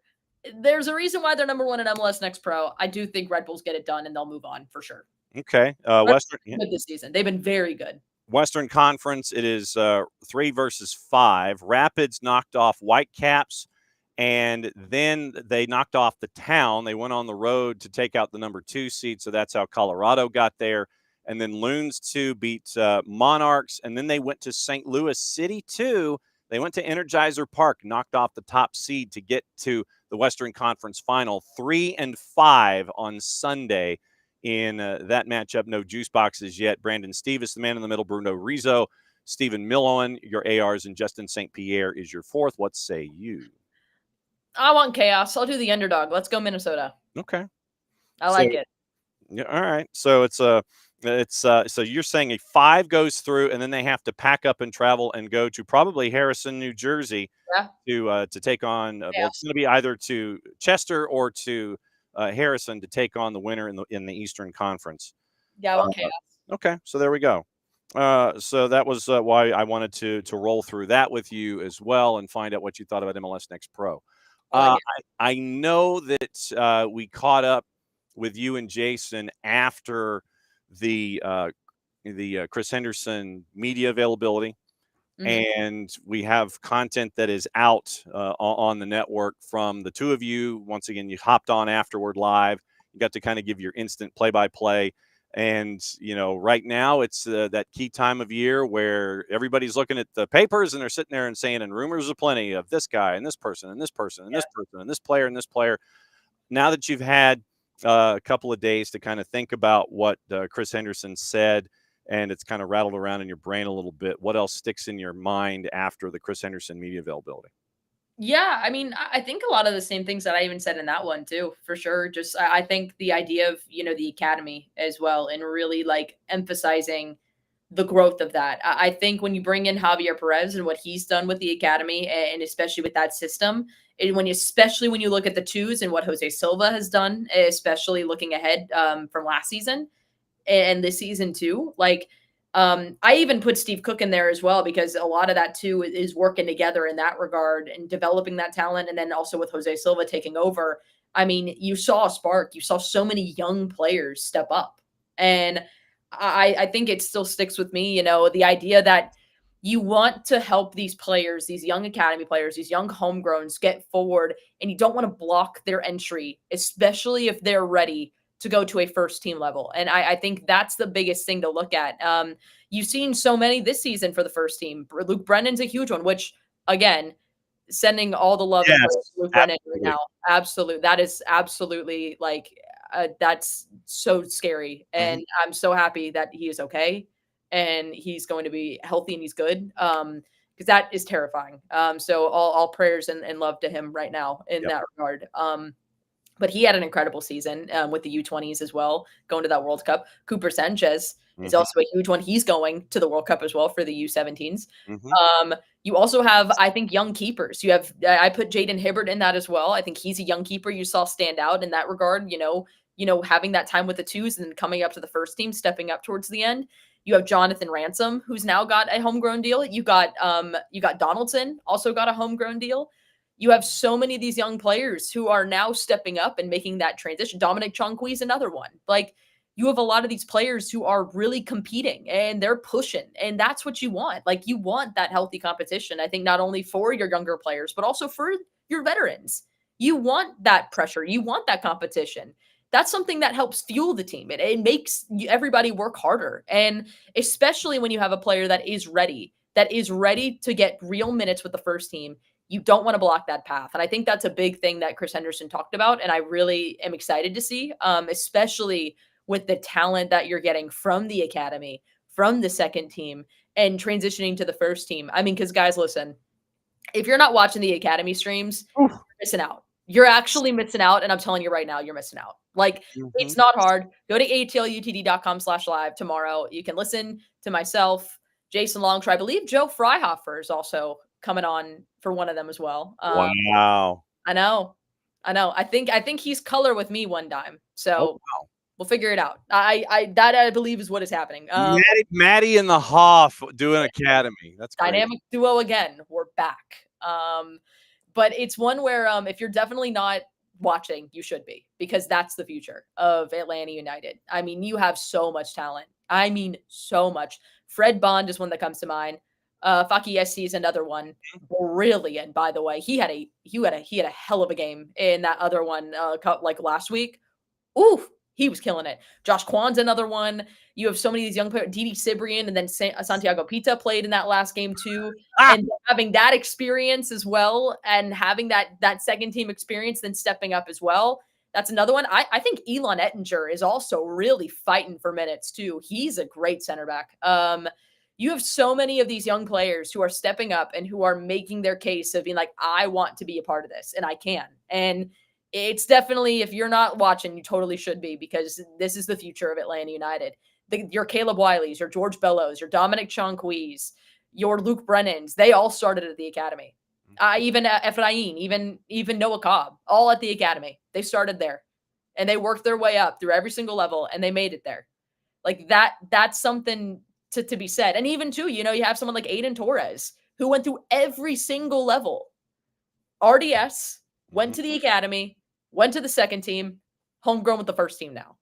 There's a reason why they're number 1 in MLS Next Pro. I do think Red Bulls get it done and they'll move on for sure. Okay. Western good this season. They've been very good. Western Conference, it is 3 versus 5. Rapids knocked off Whitecaps, and then they knocked off the Town. They went on the road to take out the number 2 seed, so that's how Colorado got there. And then Loons 2 beat Monarchs, and then they went to St. Louis City 2. They went to Energizer Park, knocked off the top seed to get to the Western Conference Final. 3 and 5 on Sunday in that matchup. No juice boxes yet. Brandon Stevis, the man in the middle. Bruno Rizzo, Stephen Millowan, your ARs, and Justin St. Pierre is your fourth. What say you? I want chaos. I'll do the underdog. Let's go Minnesota. Okay. I like it. Yeah. All right. So so you're saying a 5 goes through, and then they have to pack up and travel and go to probably Harrison, New Jersey, to take on. Well, it's going to be either to Chester or to Harrison to take on the winner in the Eastern Conference. Yeah, I want chaos. Okay, so there we go. So that was why I wanted to roll through that with you as well and find out what you thought about MLS Next Pro. I know that we caught up with you and Jason after the Chris Henderson media availability, and we have content that is out on the network from the two of you. Once again, you hopped on afterward live. You got to kind of give your instant play-by-play. And, right now it's that key time of year where everybody's looking at the papers and they're sitting there and saying, and rumors are plenty of this guy and this person and this person and this person and this player and this player. Now that you've had a couple of days to kind of think about what Chris Henderson said, and it's kind of rattled around in your brain a little bit, what else sticks in your mind after the Chris Henderson media availability? Yeah, I mean, I think a lot of the same things that I even said in that one too, for sure. Just I think the idea of, the academy as well, and really emphasizing the growth of that. I think when you bring in Javier Perez and what he's done with the academy, and especially with that system, especially when you look at the twos and what Jose Silva has done, especially looking ahead from last season and this season too, I even put Steve Cook in there as well, because a lot of that too is working together in that regard and developing that talent. And then also with Jose Silva taking over, I mean, you saw a spark. You saw so many young players step up. And I think it still sticks with me, the idea that you want to help these players, these young academy players, these young homegrowns get forward, and you don't want to block their entry, especially if they're ready to go to a first team level. And I think that's the biggest thing to look at. You've seen so many this season for the first team. Luke Brennan's a huge one, which again, sending all the love and praise to Luke Brennan right now. Absolutely. That is absolutely like, that's so scary. And I'm so happy that he is okay and he's going to be healthy and he's good. Because that is terrifying. So all prayers and love to him right now in that regard. But he had an incredible season with the U20s as well, going to that World Cup. Cooper Sanchez is also a huge one. He's going to the World Cup as well for the U17s. You also have, I think, young keepers. You have, I put Jaden Hibbert in that as well. I think he's a young keeper you saw stand out in that regard, having that time with the twos and then coming up to the first team, stepping up towards the end. You have Jonathan Ransom, who's now got a homegrown deal. You got Donaldson, also got a homegrown deal. You have so many of these young players who are now stepping up and making that transition. Dominic Chonqui is another one. Like, you have a lot of these players who are really competing and they're pushing, and that's what you want. Like, you want that healthy competition. I think not only for your younger players, but also for your veterans. You want that pressure. You want that competition. That's something that helps fuel the team. It makes everybody work harder. And especially when you have a player that is ready to get real minutes with the first team, you don't want to block that path. And I think that's a big thing that Chris Henderson talked about. And I really am excited to see, especially with the talent that you're getting from the academy, from the second team, and transitioning to the first team. I mean, because guys, listen, if you're not watching the academy streams, you're missing out. You're actually missing out. And I'm telling you right now, you're missing out. Like, it's not hard. Go to atlutd.com/live tomorrow. You can listen to myself, Jason Longshore. I believe Joe Freihofer is also coming on for one of them as well. Wow. I know. I think he's color with me one time. So we'll figure it out. I believe is what is happening. Maddie and the Hoff doing academy. That's great. Dynamic duo again. We're back. But it's one where if you're definitely not watching, you should be, because that's the future of Atlanta United. I mean, you have so much talent. I mean, so much. Fred Bond is one that comes to mind. Faki SC is another one. Brilliant, by the way. He had a hell of a game in that other one, like last week. Oof, he was killing it. Josh Kwan's another one. You have so many of these young players. Didi Cibrian and then Santiago Pita played in that last game too. And having that experience as well, and having that second team experience, then stepping up as well. That's another one. I think Elon Ettinger is also really fighting for minutes too. He's a great center back. You have so many of these young players who are stepping up and who are making their case of being like, I want to be a part of this and I can. And it's definitely, if you're not watching, you totally should be, because this is the future of Atlanta United. Your Caleb Wileys, your George Bellows, your Dominic Chonquis, your Luke Brennans, they all started at the academy. Even Efrain, even Noah Cobb, all at the academy. They started there and they worked their way up through every single level and they made it there. Like that's something to be said. And even too, you have someone like Aiden Torres who went through every single level. RDS, went to the academy, went to the second team, homegrown with the first team now,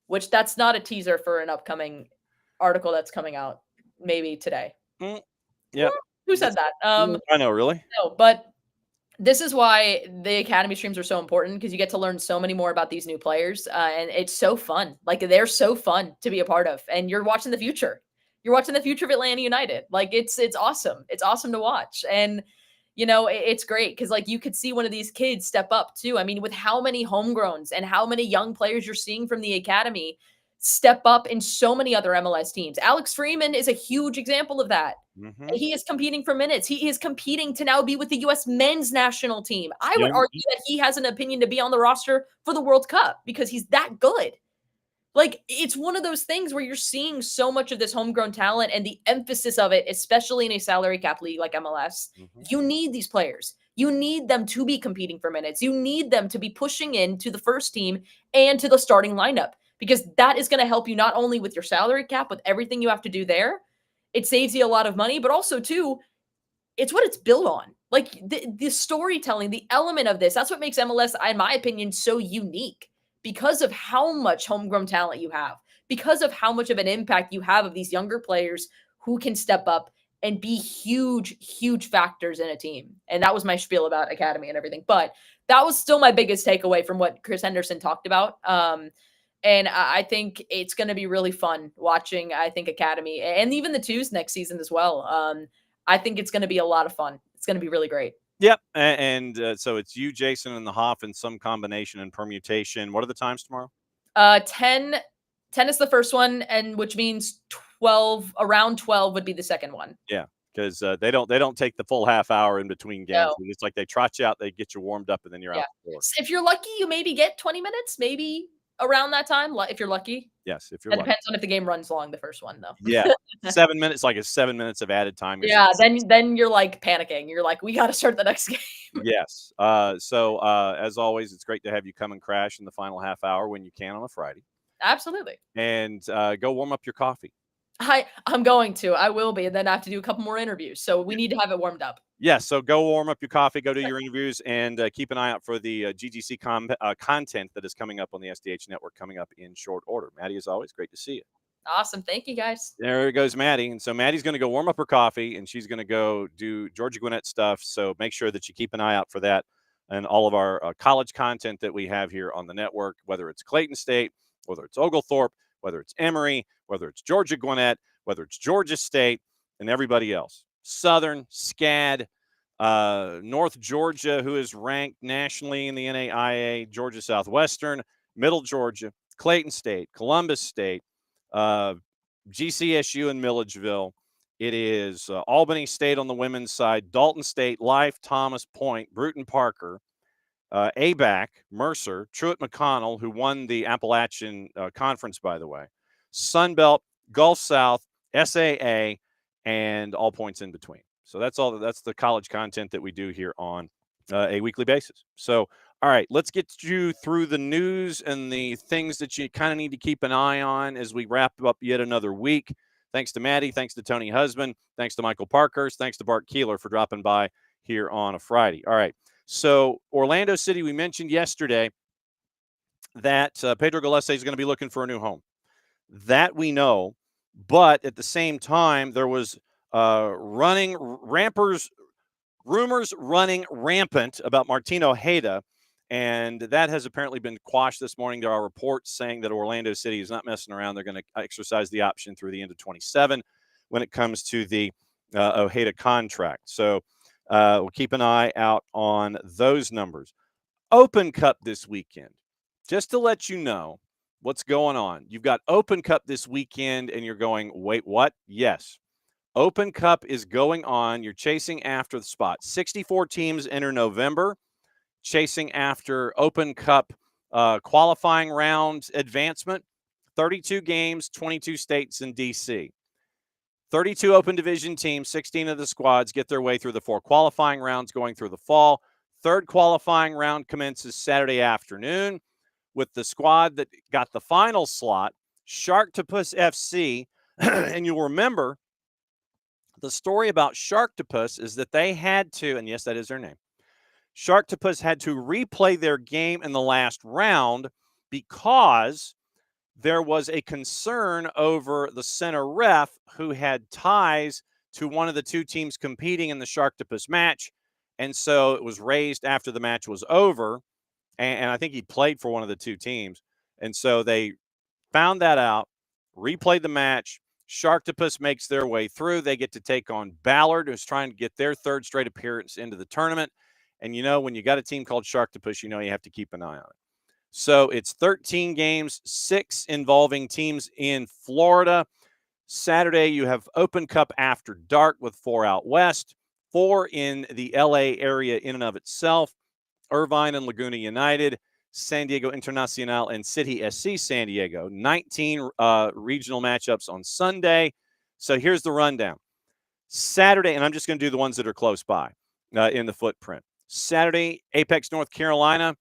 which that's not a teaser for an upcoming article that's coming out maybe today. Yeah. Who said that? I know, really? No, but this is why the academy streams are so important, because you get to learn so many more about these new players. And it's so fun. Like, they're so fun to be a part of. And you're watching the future. You're watching the future of Atlanta United. Like, it's awesome. It's awesome to watch. And, it's great because, like, you could see one of these kids step up too. I mean, with how many homegrowns and how many young players you're seeing from the academy step up in so many other MLS teams. Alex Freeman is a huge example of that. He is competing for minutes. He is competing to now be with the U.S. men's national team. I would argue that he has an opinion to be on the roster for the World Cup because he's that good. Like, it's one of those things where you're seeing so much of this homegrown talent and the emphasis of it, especially in a salary cap league like MLS. You need these players. You need them to be competing for minutes. You need them to be pushing into the first team and to the starting lineup, because that is going to help you not only with your salary cap, with everything you have to do there. It saves you a lot of money, but also too, it's what it's built on. Like, the storytelling, the element of this, that's what makes MLS, in my opinion, so unique. Because of how much homegrown talent you have, because of how much of an impact you have of these younger players who can step up and be huge, huge factors in a team. And that was my spiel about academy and everything. But that was still my biggest takeaway from what Chris Henderson talked about. And I think it's going to be really fun watching, I think, Academy and even the twos next season as well. I think it's going to be a lot of fun. It's going to be really great. Yep. And so it's you, Jason, and the Hoff in some combination and permutation. What are the times tomorrow? 10 is the first one, and which means 12, around 12 would be the second one. Yeah. Because they don't take the full half hour in between games. No. It's like they trot you out, they get you warmed up, and then you're out the door. If you're lucky, you maybe get 20 minutes, maybe around that time, if you're lucky. Yes, if you're That lucky. depends on if the game runs long, the first one, though. Yeah. 7 minutes, like it's 7 minutes of added time. Yeah, then you're like panicking. You're like, we got to start the next game. Yes. So as always, it's great to have you come and crash in the final half hour when you can on a Friday. Absolutely. And go warm up your coffee. I'm going to. I will be. And then I have to do a couple more interviews. So we need to have it warmed up. Yes. So go warm up your coffee, go do your interviews, and keep an eye out for the GGC content that is coming up on the SDH network coming up in short order. Maddie, as always, great to see you. Awesome. Thank you, guys. There goes Maddie. And so Maddie's going to go warm up her coffee, and she's going to go do Georgia Gwinnett stuff. So make sure that you keep an eye out for that and all of our college content that we have here on the network, whether it's Clayton State, whether it's Oglethorpe, whether it's Emory, whether it's Georgia Gwinnett, whether it's Georgia State, and everybody else. Southern, SCAD, North Georgia, who is ranked nationally in the NAIA, Georgia Southwestern, Middle Georgia, Clayton State, Columbus State, GCSU in Milledgeville. It is Albany State on the women's side, Dalton State, Life, Thomas Point, Bruton Parker, ABAC, Mercer, Truett McConnell, who won the Appalachian Conference, by the way, Sunbelt, Gulf South, SAA, and all points in between. So that's all. That's the college content that we do here on a weekly basis. So, all right, let's get you through the news and the things that you kind of need to keep an eye on as we wrap up yet another week. Thanks to Maddie. Thanks to Tony Husband. Thanks to Michael Parkhurst. Thanks to Bart Keeler for dropping by here on a Friday. All right. So Orlando City, we mentioned yesterday that Pedro Gillespie is going to be looking for a new home. That we know. But at the same time, there was rumors running rampant about Martin Ojeda, and that has apparently been quashed this morning. There are reports saying that Orlando City is not messing around. They're going to exercise the option through the end of 27 when it comes to the Ojeda contract. So we'll keep an eye out on those numbers. Open Cup this weekend. Just to let you know what's going on. You've got Open Cup this weekend, and you're going, wait, what? Yes. Open Cup is going on. You're chasing after the spot. 64 teams enter November, chasing after Open Cup qualifying round advancement. 32 games, 22 states in D.C. 32 Open Division teams, 16 of the squads get their way through the 4 qualifying rounds going through the fall. Third qualifying round commences Saturday afternoon with the squad that got the final slot, Sharktopus FC. And you'll remember the story about Sharktopus is that they had to, and yes, that is their name, Sharktopus had to replay their game in the last round because there was a concern over the center ref who had ties to one of the 2 teams competing in the Sharktopus match. And so it was raised after the match was over. And I think he played for one of the 2 teams. And so they found that out, replayed the match. Sharktopus makes their way through. They get to take on Ballard, who's trying to get their 3rd straight appearance into the tournament. And, when you got a team called Sharktopus, you have to keep an eye on it. So it's 13 games, 6 involving teams in Florida. Saturday, you have Open Cup after dark with 4 out west, 4 in the L.A. area in and of itself. Irvine and Laguna United, San Diego Internacional, and City SC San Diego. 19 regional matchups on Sunday. So here's the rundown. Saturday, and I'm just going to do the ones that are close by in the footprint. Saturday, Apex, North Carolina,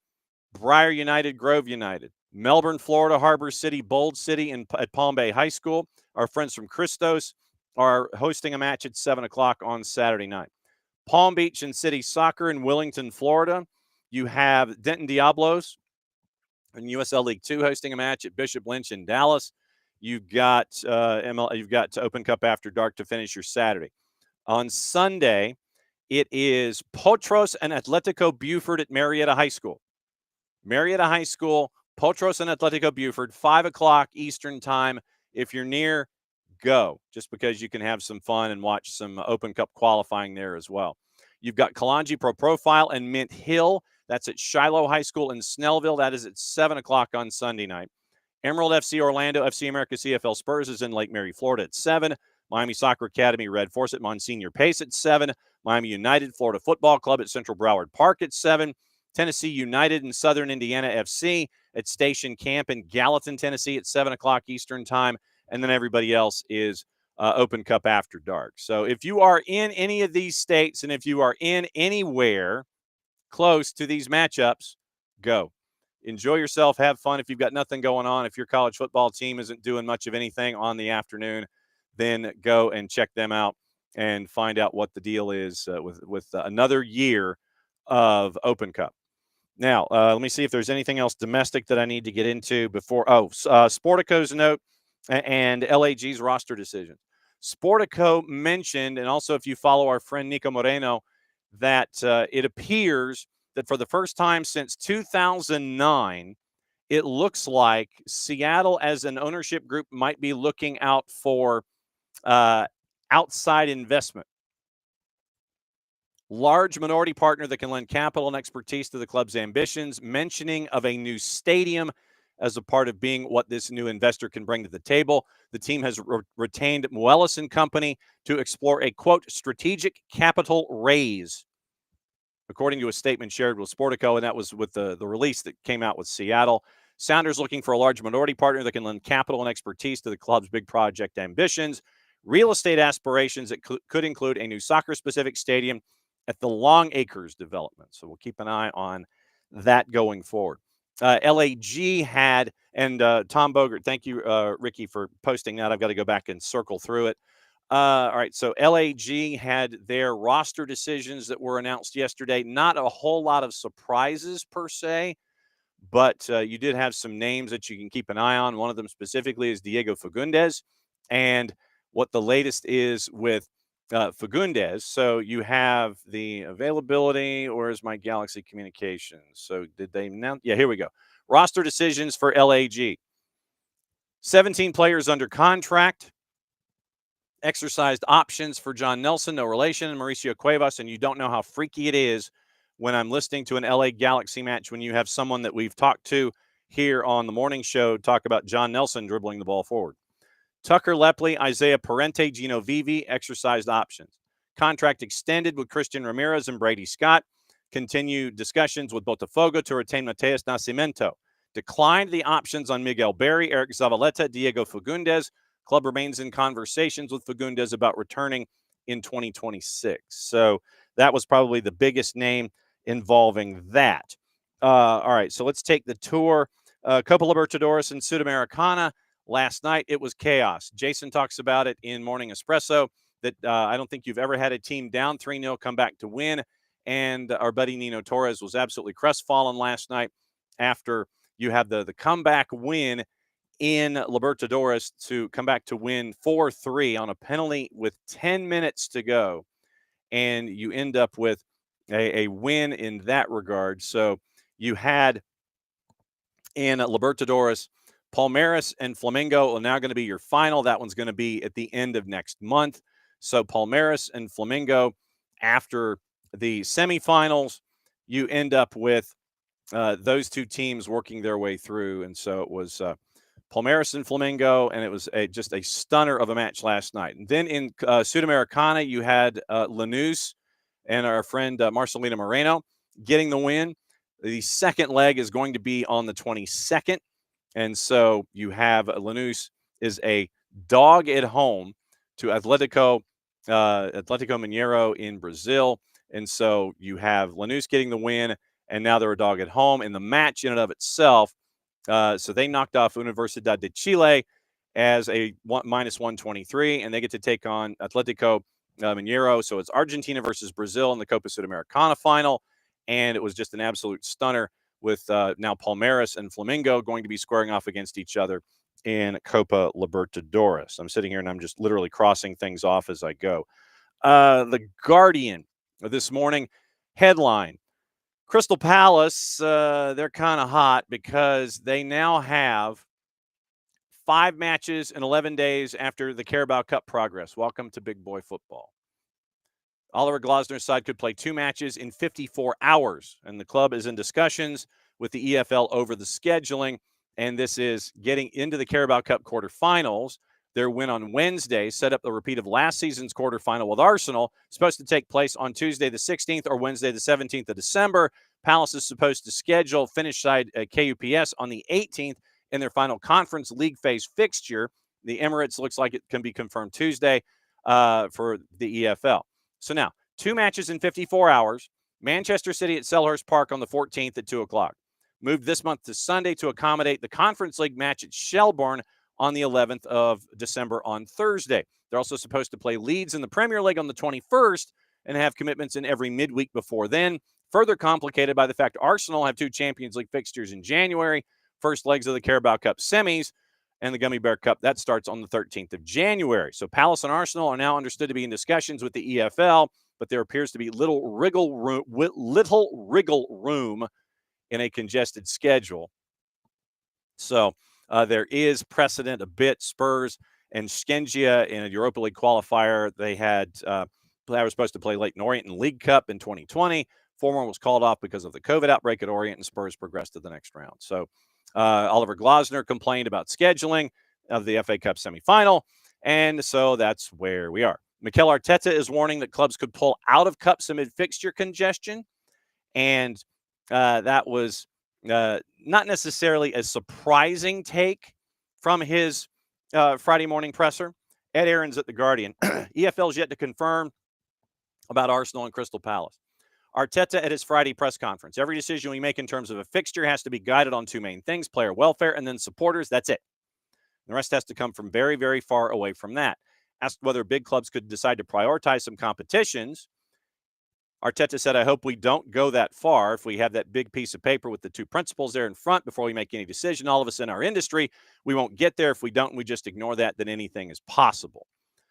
Briar United, Grove United. Melbourne, Florida, Harbor City, Bold City, at Palm Bay High School. Our friends from Christos are hosting a match at 7 o'clock on Saturday night. Palm Beach and City Soccer in Willington, Florida. You have Denton Diablos in USL League 2 hosting a match at Bishop Lynch in Dallas. You've got Open Cup after dark to finish your Saturday. On Sunday, it is Potros and Atletico Buford at Marietta High School. Marietta High School Potros and Atletico Buford, 5 o'clock Eastern time. If you're near, go, just because you can have some fun and watch some Open Cup qualifying there as well. You've got Kalanji Pro Profile and Mint Hill. That's at Shiloh High School in Snellville. That is at 7 o'clock on Sunday night. Emerald FC Orlando, FC America CFL Spurs is in Lake Mary, Florida at 7. Miami Soccer Academy Red Force at Monsignor Pace at 7. Miami United Florida Football Club at Central Broward Park at 7. Tennessee United and Southern Indiana FC at Station Camp in Gallatin, Tennessee at 7 o'clock Eastern time. And then everybody else is Open Cup after dark. So if you are in any of these states and if you are in anywhere close to these matchups, go. Enjoy yourself. Have fun. If you've got nothing going on, if your college football team isn't doing much of anything on the afternoon, then go and check them out and find out what the deal is with another year of Open Cup. Now, let me see if there's anything else domestic that I need to get into before. Sportico's note and LAG's roster decisions. Sportico mentioned, and also if you follow our friend Nico Moreno, that it appears that for the first time since 2009, it looks like Seattle as an ownership group might be looking out for outside investment. Large minority partner that can lend capital and expertise to the club's ambitions, mentioning of a new stadium as a part of being what this new investor can bring to the table. The team has retained Moelis & Company to explore a, quote, strategic capital raise, according to a statement shared with Sportico, and that was with the release that came out with Seattle. Sounders looking for a large minority partner that can lend capital and expertise to the club's big project ambitions. Real estate aspirations that could include a new soccer-specific stadium at the Long Acres development. So we'll keep an eye on that going forward. LAG had, and Tom Bogert, thank you, Ricky, for posting that. I've got to go back and circle through it. All right, so LAG had their roster decisions that were announced yesterday. Not a whole lot of surprises per se, but you did have some names that you can keep an eye on. One of them specifically is Diego Fagundes, and what the latest is with Fagundes. So you have the availability. Where's my Galaxy Communications? So did they announce? Yeah, here we go. Roster decisions for LAG. 17 players under contract. Exercised options for John Nelson, no relation, and Mauricio Cuevas. And you don't know how freaky it is when I'm listening to an LA Galaxy match when you have someone that we've talked to here on the morning show talk about John Nelson dribbling the ball forward. Tucker Lepley, Isaiah Parente, Gino Vivi, exercised options. Contract extended with Christian Ramirez and Brady Scott. Continued discussions with Botafogo to retain Mateus Nascimento. Declined the options on Miguel Berry, Eric Zavaleta, Diego Fagundes. Club remains in conversations with Fagundes about returning in 2026. So that was probably the biggest name involving that. All right, so let's take the tour. Copa Libertadores and Sudamericana. Last night, it was chaos. Jason talks about it in Morning Espresso, that I don't think you've ever had a team down 3-0 come back to win. And our buddy Nino Torres was absolutely crestfallen last night after you have the comeback win in Libertadores to come back to win 4-3 on a penalty with 10 minutes to go. And you end up with a win in that regard. So you had in Libertadores, Palmeiras and Flamengo are now going to be your final. That one's going to be at the end of next month. So Palmeiras and Flamengo, after the semifinals, you end up with those two teams working their way through. And so it was Palmeiras and Flamengo, and it was just a stunner of a match last night. And then in Sudamericana, you had Lanús and our friend Marcelino Moreno getting the win. The second leg is going to be on the 22nd. And so you have Lanús is a dog at home to Atletico Mineiro in Brazil. And so you have Lanús getting the win, and now they're a dog at home. In the match in and of itself, so they knocked off Universidad de Chile as a minus 123, and they get to take on Atletico Mineiro. So it's Argentina versus Brazil in the Copa Sudamericana final, and it was just an absolute stunner with now Palmeiras and Flamengo going to be squaring off against each other in Copa Libertadores. I'm sitting here and I'm just literally crossing things off as I go. The Guardian this morning, headline, Crystal Palace, they're kind of hot because they now have 5 matches in 11 days after the Carabao Cup progress. Welcome to big boy football. Oliver Glasner's side could play 2 matches in 54 hours, and the club is in discussions with the EFL over the scheduling, and this is getting into the Carabao Cup quarterfinals. Their win on Wednesday set up a repeat of last season's quarterfinal with Arsenal, supposed to take place on Tuesday the 16th or Wednesday the 17th of December. Palace is supposed to schedule Finnish side KUPS on the 18th in their final Conference League phase fixture. The Emirates looks like it can be confirmed Tuesday for the EFL. So now, 2 matches in 54 hours. Manchester City at Selhurst Park on the 14th at 2 o'clock. Moved this month to Sunday to accommodate the Conference League match at Shelbourne on the 11th of December on Thursday. They're also supposed to play Leeds in the Premier League on the 21st and have commitments in every midweek before then. Further complicated by the fact Arsenal have 2 Champions League fixtures in January, first legs of the Carabao Cup semis, and the Gummy Bear Cup. That starts on the 13th of January. So Palace and Arsenal are now understood to be in discussions with the EFL, but there appears to be little wriggle room in a congested schedule. So there is precedent a bit. Spurs and Skengia in a Europa League qualifier, they were supposed to play Leyton Orient in League Cup in 2020. Former was called off because of the COVID outbreak at Orient, and Spurs progressed to the next round. So Oliver Glasner complained about scheduling of the FA Cup semifinal, and so that's where we are. Mikel Arteta is warning that clubs could pull out of cups amid fixture congestion, and that was not necessarily a surprising take from his Friday morning presser. Ed Aarons at The Guardian. EFL's yet to confirm about Arsenal and Crystal Palace. Arteta at his Friday press conference. Every decision we make in terms of a fixture has to be guided on 2 main things, player welfare and then supporters. That's it. The rest has to come from very, very far away from that. Asked whether big clubs could decide to prioritize some competitions, Arteta said, I hope we don't go that far. If we have that big piece of paper with the 2 principles there in front before we make any decision, all of us in our industry, we won't get there. If we don't, we just ignore that, then anything is possible.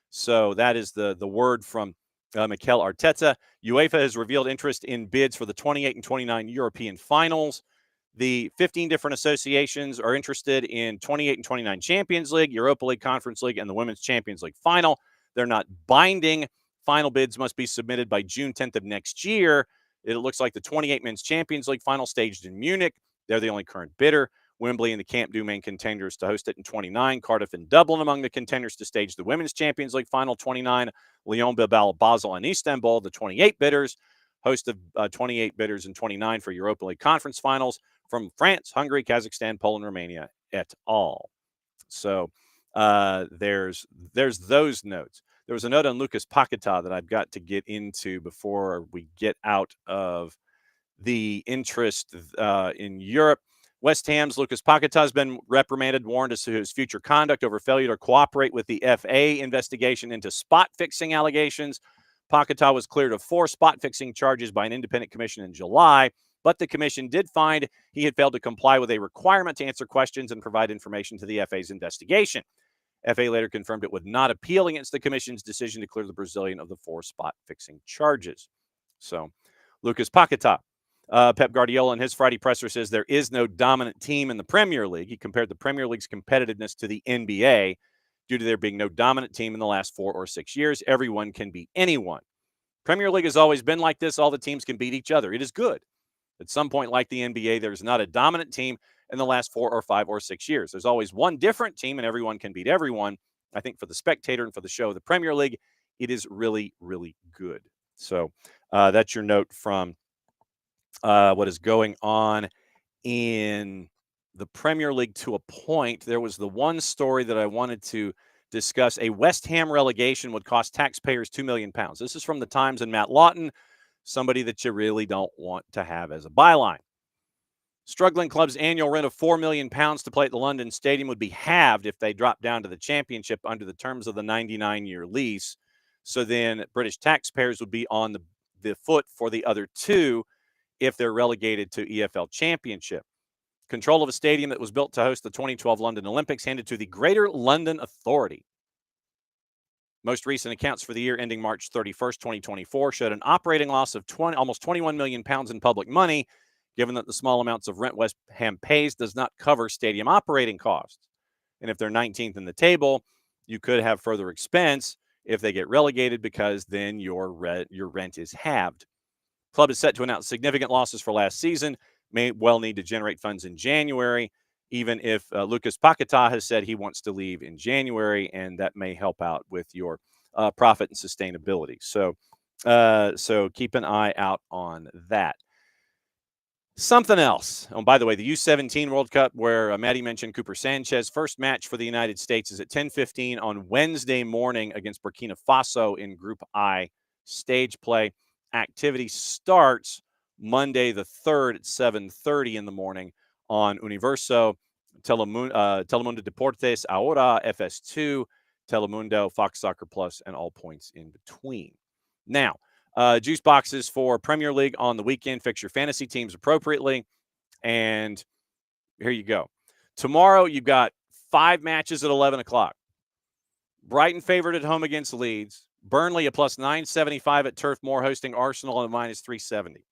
So that is the word from Mikel Arteta. UEFA has revealed interest in bids for the 28 and 29 European finals. The 15 different associations are interested in 28 and 29 Champions League, Europa League, Conference League, and the Women's Champions League final. They're not binding. Final bids must be submitted by June 10th of next year. It looks like the 28 Men's Champions League final staged in Munich. They're the only current bidder. Wembley and the Camp Nou main contenders to host it in 29. Cardiff and Dublin among the contenders to stage the Women's Champions League final 29. Lyon, Bilbao, Basel, and Istanbul, the 28 bidders. Host of 28 bidders in 29 for Europa League conference finals from France, Hungary, Kazakhstan, Poland, Romania, et al. So there's those notes. There was a note on Lucas Paquetá that I've got to get into before we get out of the interest in Europe. West Ham's Lucas Paquetá has been reprimanded, warned as to his future conduct over failure to cooperate with the FA investigation into spot fixing allegations. Paquetá was cleared of 4 spot fixing charges by an independent commission in July, but the commission did find he had failed to comply with a requirement to answer questions and provide information to the FA's investigation. FA later confirmed it would not appeal against the commission's decision to clear the Brazilian of the 4 spot fixing charges. So, Lucas Paquetá. Pep Guardiola in his Friday presser says there is no dominant team in the Premier League. He compared the Premier League's competitiveness to the NBA due to there being no dominant team in the last 4 or 6 years. Everyone can beat anyone. Premier League has always been like this. All the teams can beat each other. It is good. At some point, like the NBA, there's not a dominant team in the last 4 or 5 or 6 years. There's always one different team, and everyone can beat everyone. I think for the spectator and for the show of the Premier League, it is really, really good. So that's your note from what is going on in the Premier League to a point. There was the one story that I wanted to discuss. A West Ham relegation would cost taxpayers £2 million. This is from the Times and Matt Lawton, somebody that you really don't want to have as a byline. Struggling club's annual rent of £4 million to play at the London Stadium would be halved if they dropped down to the Championship under the terms of the 99-year lease. So then British taxpayers would be on the foot for the other 2 if they're relegated to EFL Championship. Control of a stadium that was built to host the 2012 London Olympics handed to the Greater London Authority. Most recent accounts for the year ending March 31st, 2024 showed an operating loss of almost 21 million pounds in public money, given that the small amounts of rent West Ham pays does not cover stadium operating costs. And if they're 19th in the table, you could have further expense if they get relegated, because then your rent is halved. Club is set to announce significant losses for last season, may well need to generate funds in January, even if Lucas Paquetá has said he wants to leave in January, and that may help out with your profit and sustainability. So keep an eye out on that. Something else. Oh, by the way, the U17 World Cup, where Maddie mentioned Cooper Sanchez, first match for the United States is at 10:15 on Wednesday morning against Burkina Faso in Group I stage play. Activity starts Monday the 3rd at 7:30 in the morning on Universo, Telemundo Deportes, Ahora, FS2, Telemundo, Fox Soccer Plus, and all points in between. Now, juice boxes for Premier League on the weekend. Fix your fantasy teams appropriately. And here you go. Tomorrow, you've got 5 matches at 11 o'clock. Brighton favored at home against Leeds. Burnley a plus 975 at Turf Moor hosting Arsenal at a minus 370.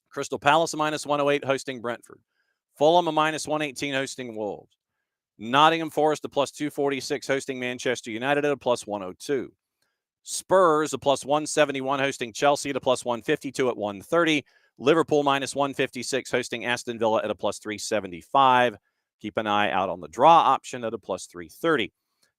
Crystal Palace a minus 108 hosting Brentford. Fulham a minus 118 hosting Wolves. Nottingham Forest a plus 246 hosting Manchester United at a plus 102. Spurs a plus 171 hosting Chelsea at a plus 152 at 130. Liverpool minus 156 hosting Aston Villa at a plus 375. Keep an eye out on the draw option at a plus 330.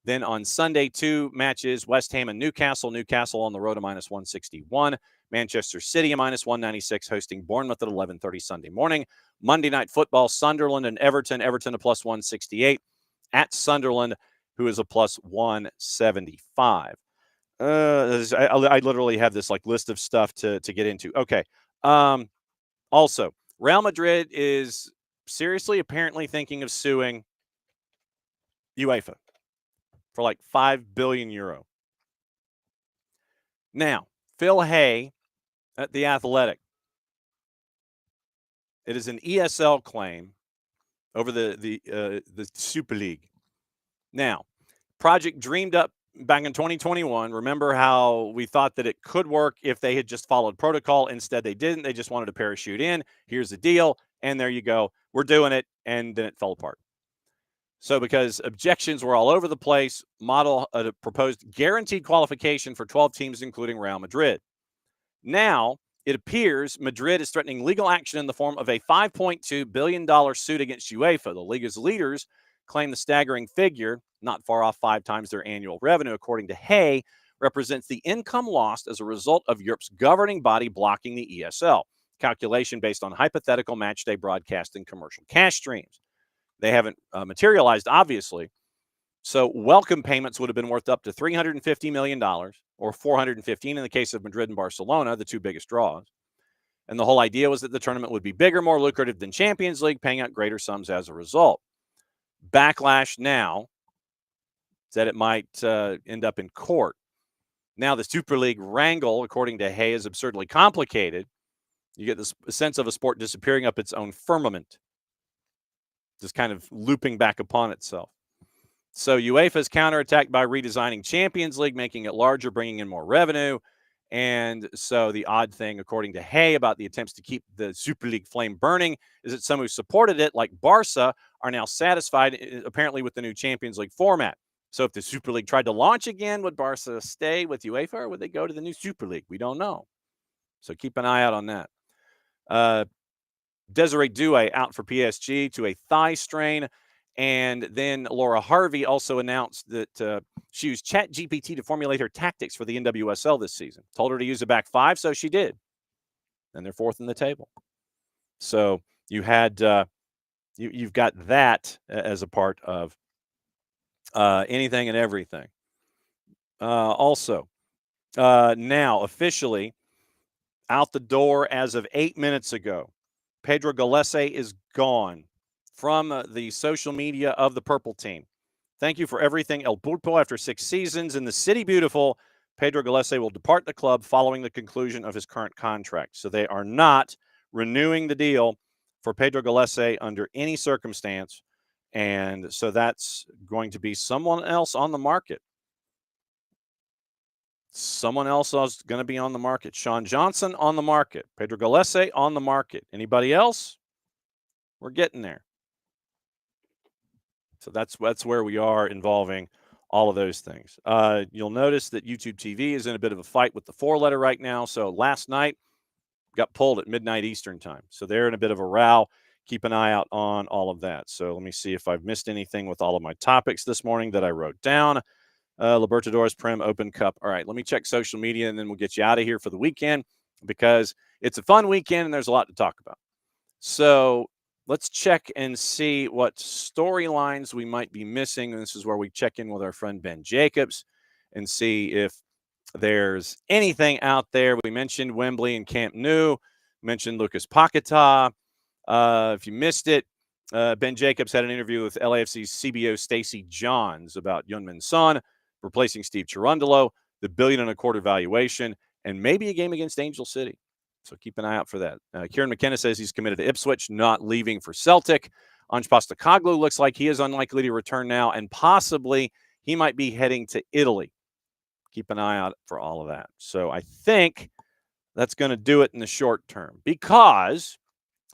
Then on Sunday, 2 matches, West Ham and Newcastle. Newcastle on the road a minus 161. Manchester City a minus 196 hosting Bournemouth at 11:30 Sunday morning. Monday Night Football, Sunderland and Everton. Everton a plus 168 at Sunderland, who is a plus 175. I literally have this list of stuff to get into. Okay. Also, Real Madrid is seriously apparently thinking of suing UEFA for 5 billion euro. Now, Phil Hay at The Athletic. It is an ESL claim over the Super League. Now, project dreamed up back in 2021. Remember how we thought that it could work if they had just followed protocol. Instead, they didn't. They just wanted to parachute in. Here's the deal. And there you go. We're doing it. And then it fell apart. So because objections were all over the place, Model proposed guaranteed qualification for 12 teams, including Real Madrid. Now, it appears Madrid is threatening legal action in the form of a $5.2 billion suit against UEFA. The league's leaders claim the staggering figure, not far off 5 times their annual revenue, according to Hay, represents the income lost as a result of Europe's governing body blocking the ESL. Calculation based on hypothetical matchday broadcast and commercial cash streams. They haven't materialized, obviously. So welcome payments would have been worth up to $350 million, or 415 in the case of Madrid and Barcelona, the 2 biggest draws. And the whole idea was that the tournament would be bigger, more lucrative than Champions League, paying out greater sums as a result. Backlash now said it might end up in court. Now the Super League wrangle, according to Hay, is absurdly complicated. You get this sense of a sport disappearing up its own firmament, just kind of looping back upon itself. So UEFA's counterattacked by redesigning Champions League, making it larger, bringing in more revenue. And so the odd thing, according to Hay, about the attempts to keep the Super League flame burning is that some who supported it, like Barca, are now satisfied, apparently, with the new Champions League format. So if the Super League tried to launch again, would Barca stay with UEFA, or would they go to the new Super League? We don't know. So keep an eye out on that. Desiree Doué out for PSG to a thigh strain. And then Laura Harvey also announced that she used ChatGPT to formulate her tactics for the NWSL this season. Told her to use a back 5, so she did. And they're 4th in the table. So you had you've got that as a part of anything and everything. Also, now officially out the door as of 8 minutes ago, Pedro Gallese is gone from the social media of the Purple Team. Thank you for everything, El Pulpo. After 6 seasons in the City Beautiful, Pedro Gallese will depart the club following the conclusion of his current contract. So they are not renewing the deal for Pedro Gallese under any circumstance. And so that's going to be someone else on the market. Someone else is going to be on the market. Sean Johnson on the market. Pedro Gallese on the market. Anybody else? We're getting there. So that's where we are involving all of those things. You'll notice that YouTube TV is in a bit of a fight with the 4-letter right now. So last night got pulled at midnight Eastern time. So they're in a bit of a row. Keep an eye out on all of that. So let me see if I've missed anything with all of my topics this morning that I wrote down. Libertadores, Prem, Open Cup. All right, let me check social media, and then we'll get you out of here for the weekend because it's a fun weekend and there's a lot to talk about. So let's check and see what storylines we might be missing. And this is where we check in with our friend Ben Jacobs and see if there's anything out there. We mentioned Wembley and Camp Nou, mentioned Lucas Paquetá. If you missed it, Ben Jacobs had an interview with LAFC's CBO Stacey Johns about Youngmin Son replacing Steve Cherundolo, the $1.25 billion valuation, and maybe a game against Angel City. So keep an eye out for that. Kieran McKenna says he's committed to Ipswich, not leaving for Celtic. Ange Postecoglou looks like he is unlikely to return now, and possibly he might be heading to Italy. Keep an eye out for all of that. So I think that's going to do it in the short term because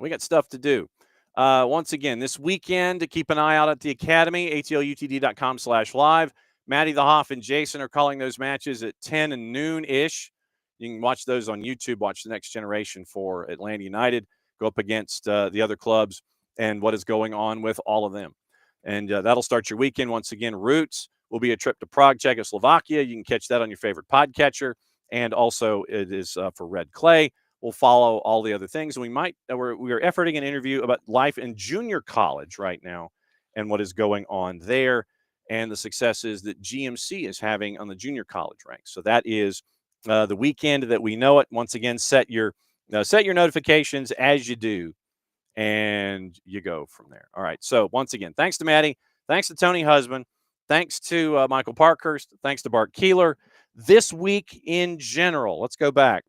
we got stuff to do. Once again, this weekend, to keep an eye out at the Academy, atlutd.com/live. Maddie the Hoff and Jason are calling those matches at 10 and noon-ish. You can watch those on YouTube. Watch The Next Generation for Atlanta United. Go up against the other clubs and what is going on with all of them. And that'll start your weekend. Once again, Roots will be a trip to Prague, Czechoslovakia. You can catch that on your favorite podcatcher. And also it is for Red Clay. We'll follow all the other things. We are efforting an interview about life in junior college right now and what is going on there and the successes that GMC is having on the junior college ranks. So that is the weekend that we know it. Once again, set your notifications as you do, and you go from there. All right. So once again, thanks to Maddie. Thanks to Tony Husband. Thanks to Michael Parkhurst. Thanks to Bart Keeler. This week in general, let's go back.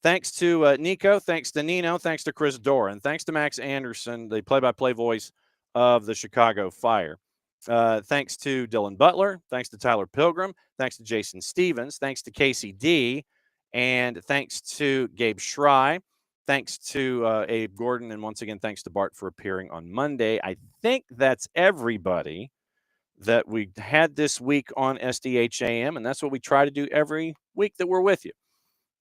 Thanks to Nico. Thanks to Nino. Thanks to Chris Doran. Thanks to Max Anderson, the play-by-play voice of the Chicago Fire. Thanks to Dylan Butler. Thanks to Tyler Pilgrim. Thanks to Jason Stevens. Thanks to Casey D. And thanks to Gabe Schrei. Thanks to Abe Gordon. And once again, thanks to Bart for appearing on Monday. I think that's everybody that we had this week on SDHAM. And that's what we try to do every week that we're with you.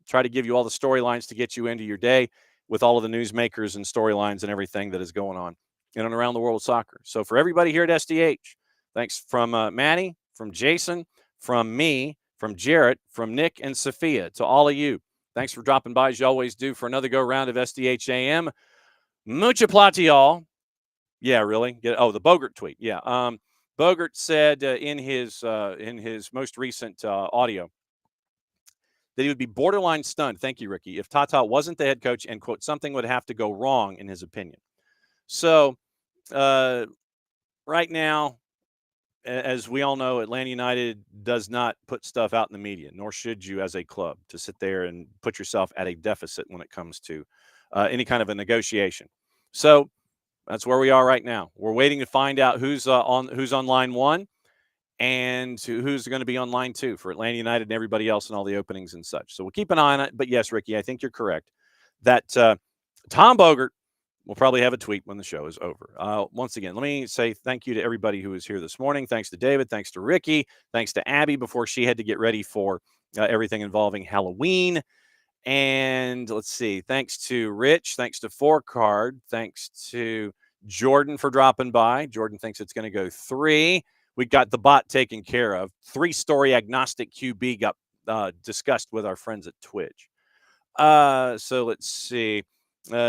Try to give you all the storylines to get you into your day with all of the newsmakers and storylines and everything that is going on in and around the world of soccer. So for everybody here at SDH, thanks from Maddie, from Jason, from me, from Jarrett, from Nick and Sophia, to all of you. Thanks for dropping by as you always do for another go-round of SDHAM. Mucha plata, y'all. Yeah, really? The Bogart tweet. Yeah. Bogart said in his most recent audio that he would be borderline stunned, thank you, Ricky, if Tata wasn't the head coach and, quote, something would have to go wrong in his opinion. So right now, as we all know, Atlanta United does not put stuff out in the media, nor should you as a club to sit there and put yourself at a deficit when it comes to any kind of a negotiation. So that's where we are right now. We're waiting to find out who's on line one and who's going to be on line two for Atlanta United and everybody else and all the openings and such. So we'll keep an eye on it. But yes, Ricky, I think you're correct that Tom Bogart will probably have a tweet when the show is over. Once again, let me say thank you to everybody who was here this morning. Thanks to David. Thanks to Ricky. Thanks to Abby before she had to get ready for everything involving Halloween. And let's see. Thanks to Rich. Thanks to Four Card. Thanks to Jordan for dropping by. Jordan thinks it's going to go 3. We got the bot taken care of. 3-story agnostic QB got discussed with our friends at Twitch. So let's see.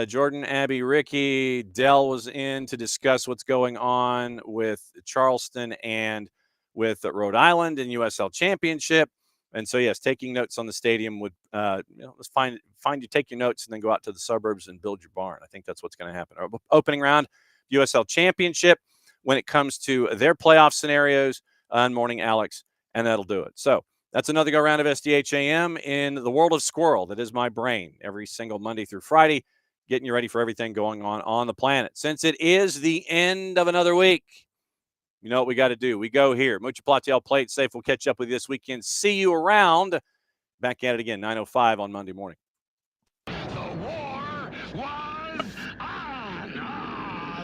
Jordan, Abby, Ricky, Dell was in to discuss what's going on with Charleston and with Rhode Island in USL Championship. And so, yes, taking notes on the stadium would, let's find you, take your notes, and then go out to the suburbs and build your barn. I think that's what's going to happen. Our opening round, USL Championship, when it comes to their playoff scenarios on Morning Alex, and that'll do it. So that's another go-round of SDHAM in the world of squirrel. That is my brain every single Monday through Friday, getting you ready for everything going on the planet. Since it is the end of another week, you know what we got to do. We go here. Mucha plata, y'all. Play it safe. We'll catch up with you this weekend. See you around Back at it again, 9:05 on Monday morning. The war was on.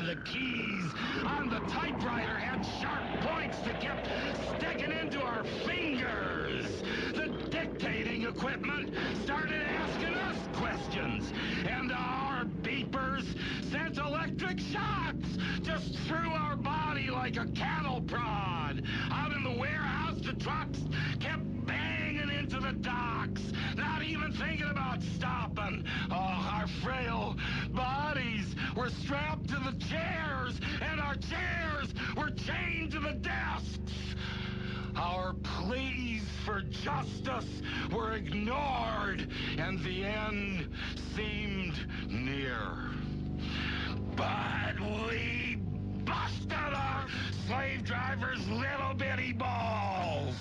The keys on the typewriter had sharp points that kept sticking into our fingers. The dictating equipment started asking us questions, and our beepers sent electric shocks just through our body like a cattle prod. Out in the warehouse, the trucks kept banging into the docks, not even thinking about stopping. Our frail bodies were strapped to the chairs, and our chairs were chained to the desks. Our pleas for justice were ignored, and the end seemed near. But we busted our slave drivers' little bitty balls.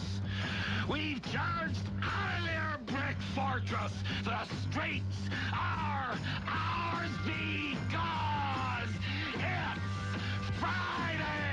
We've charged out of their brick fortress. The streets are ours because it's Friday.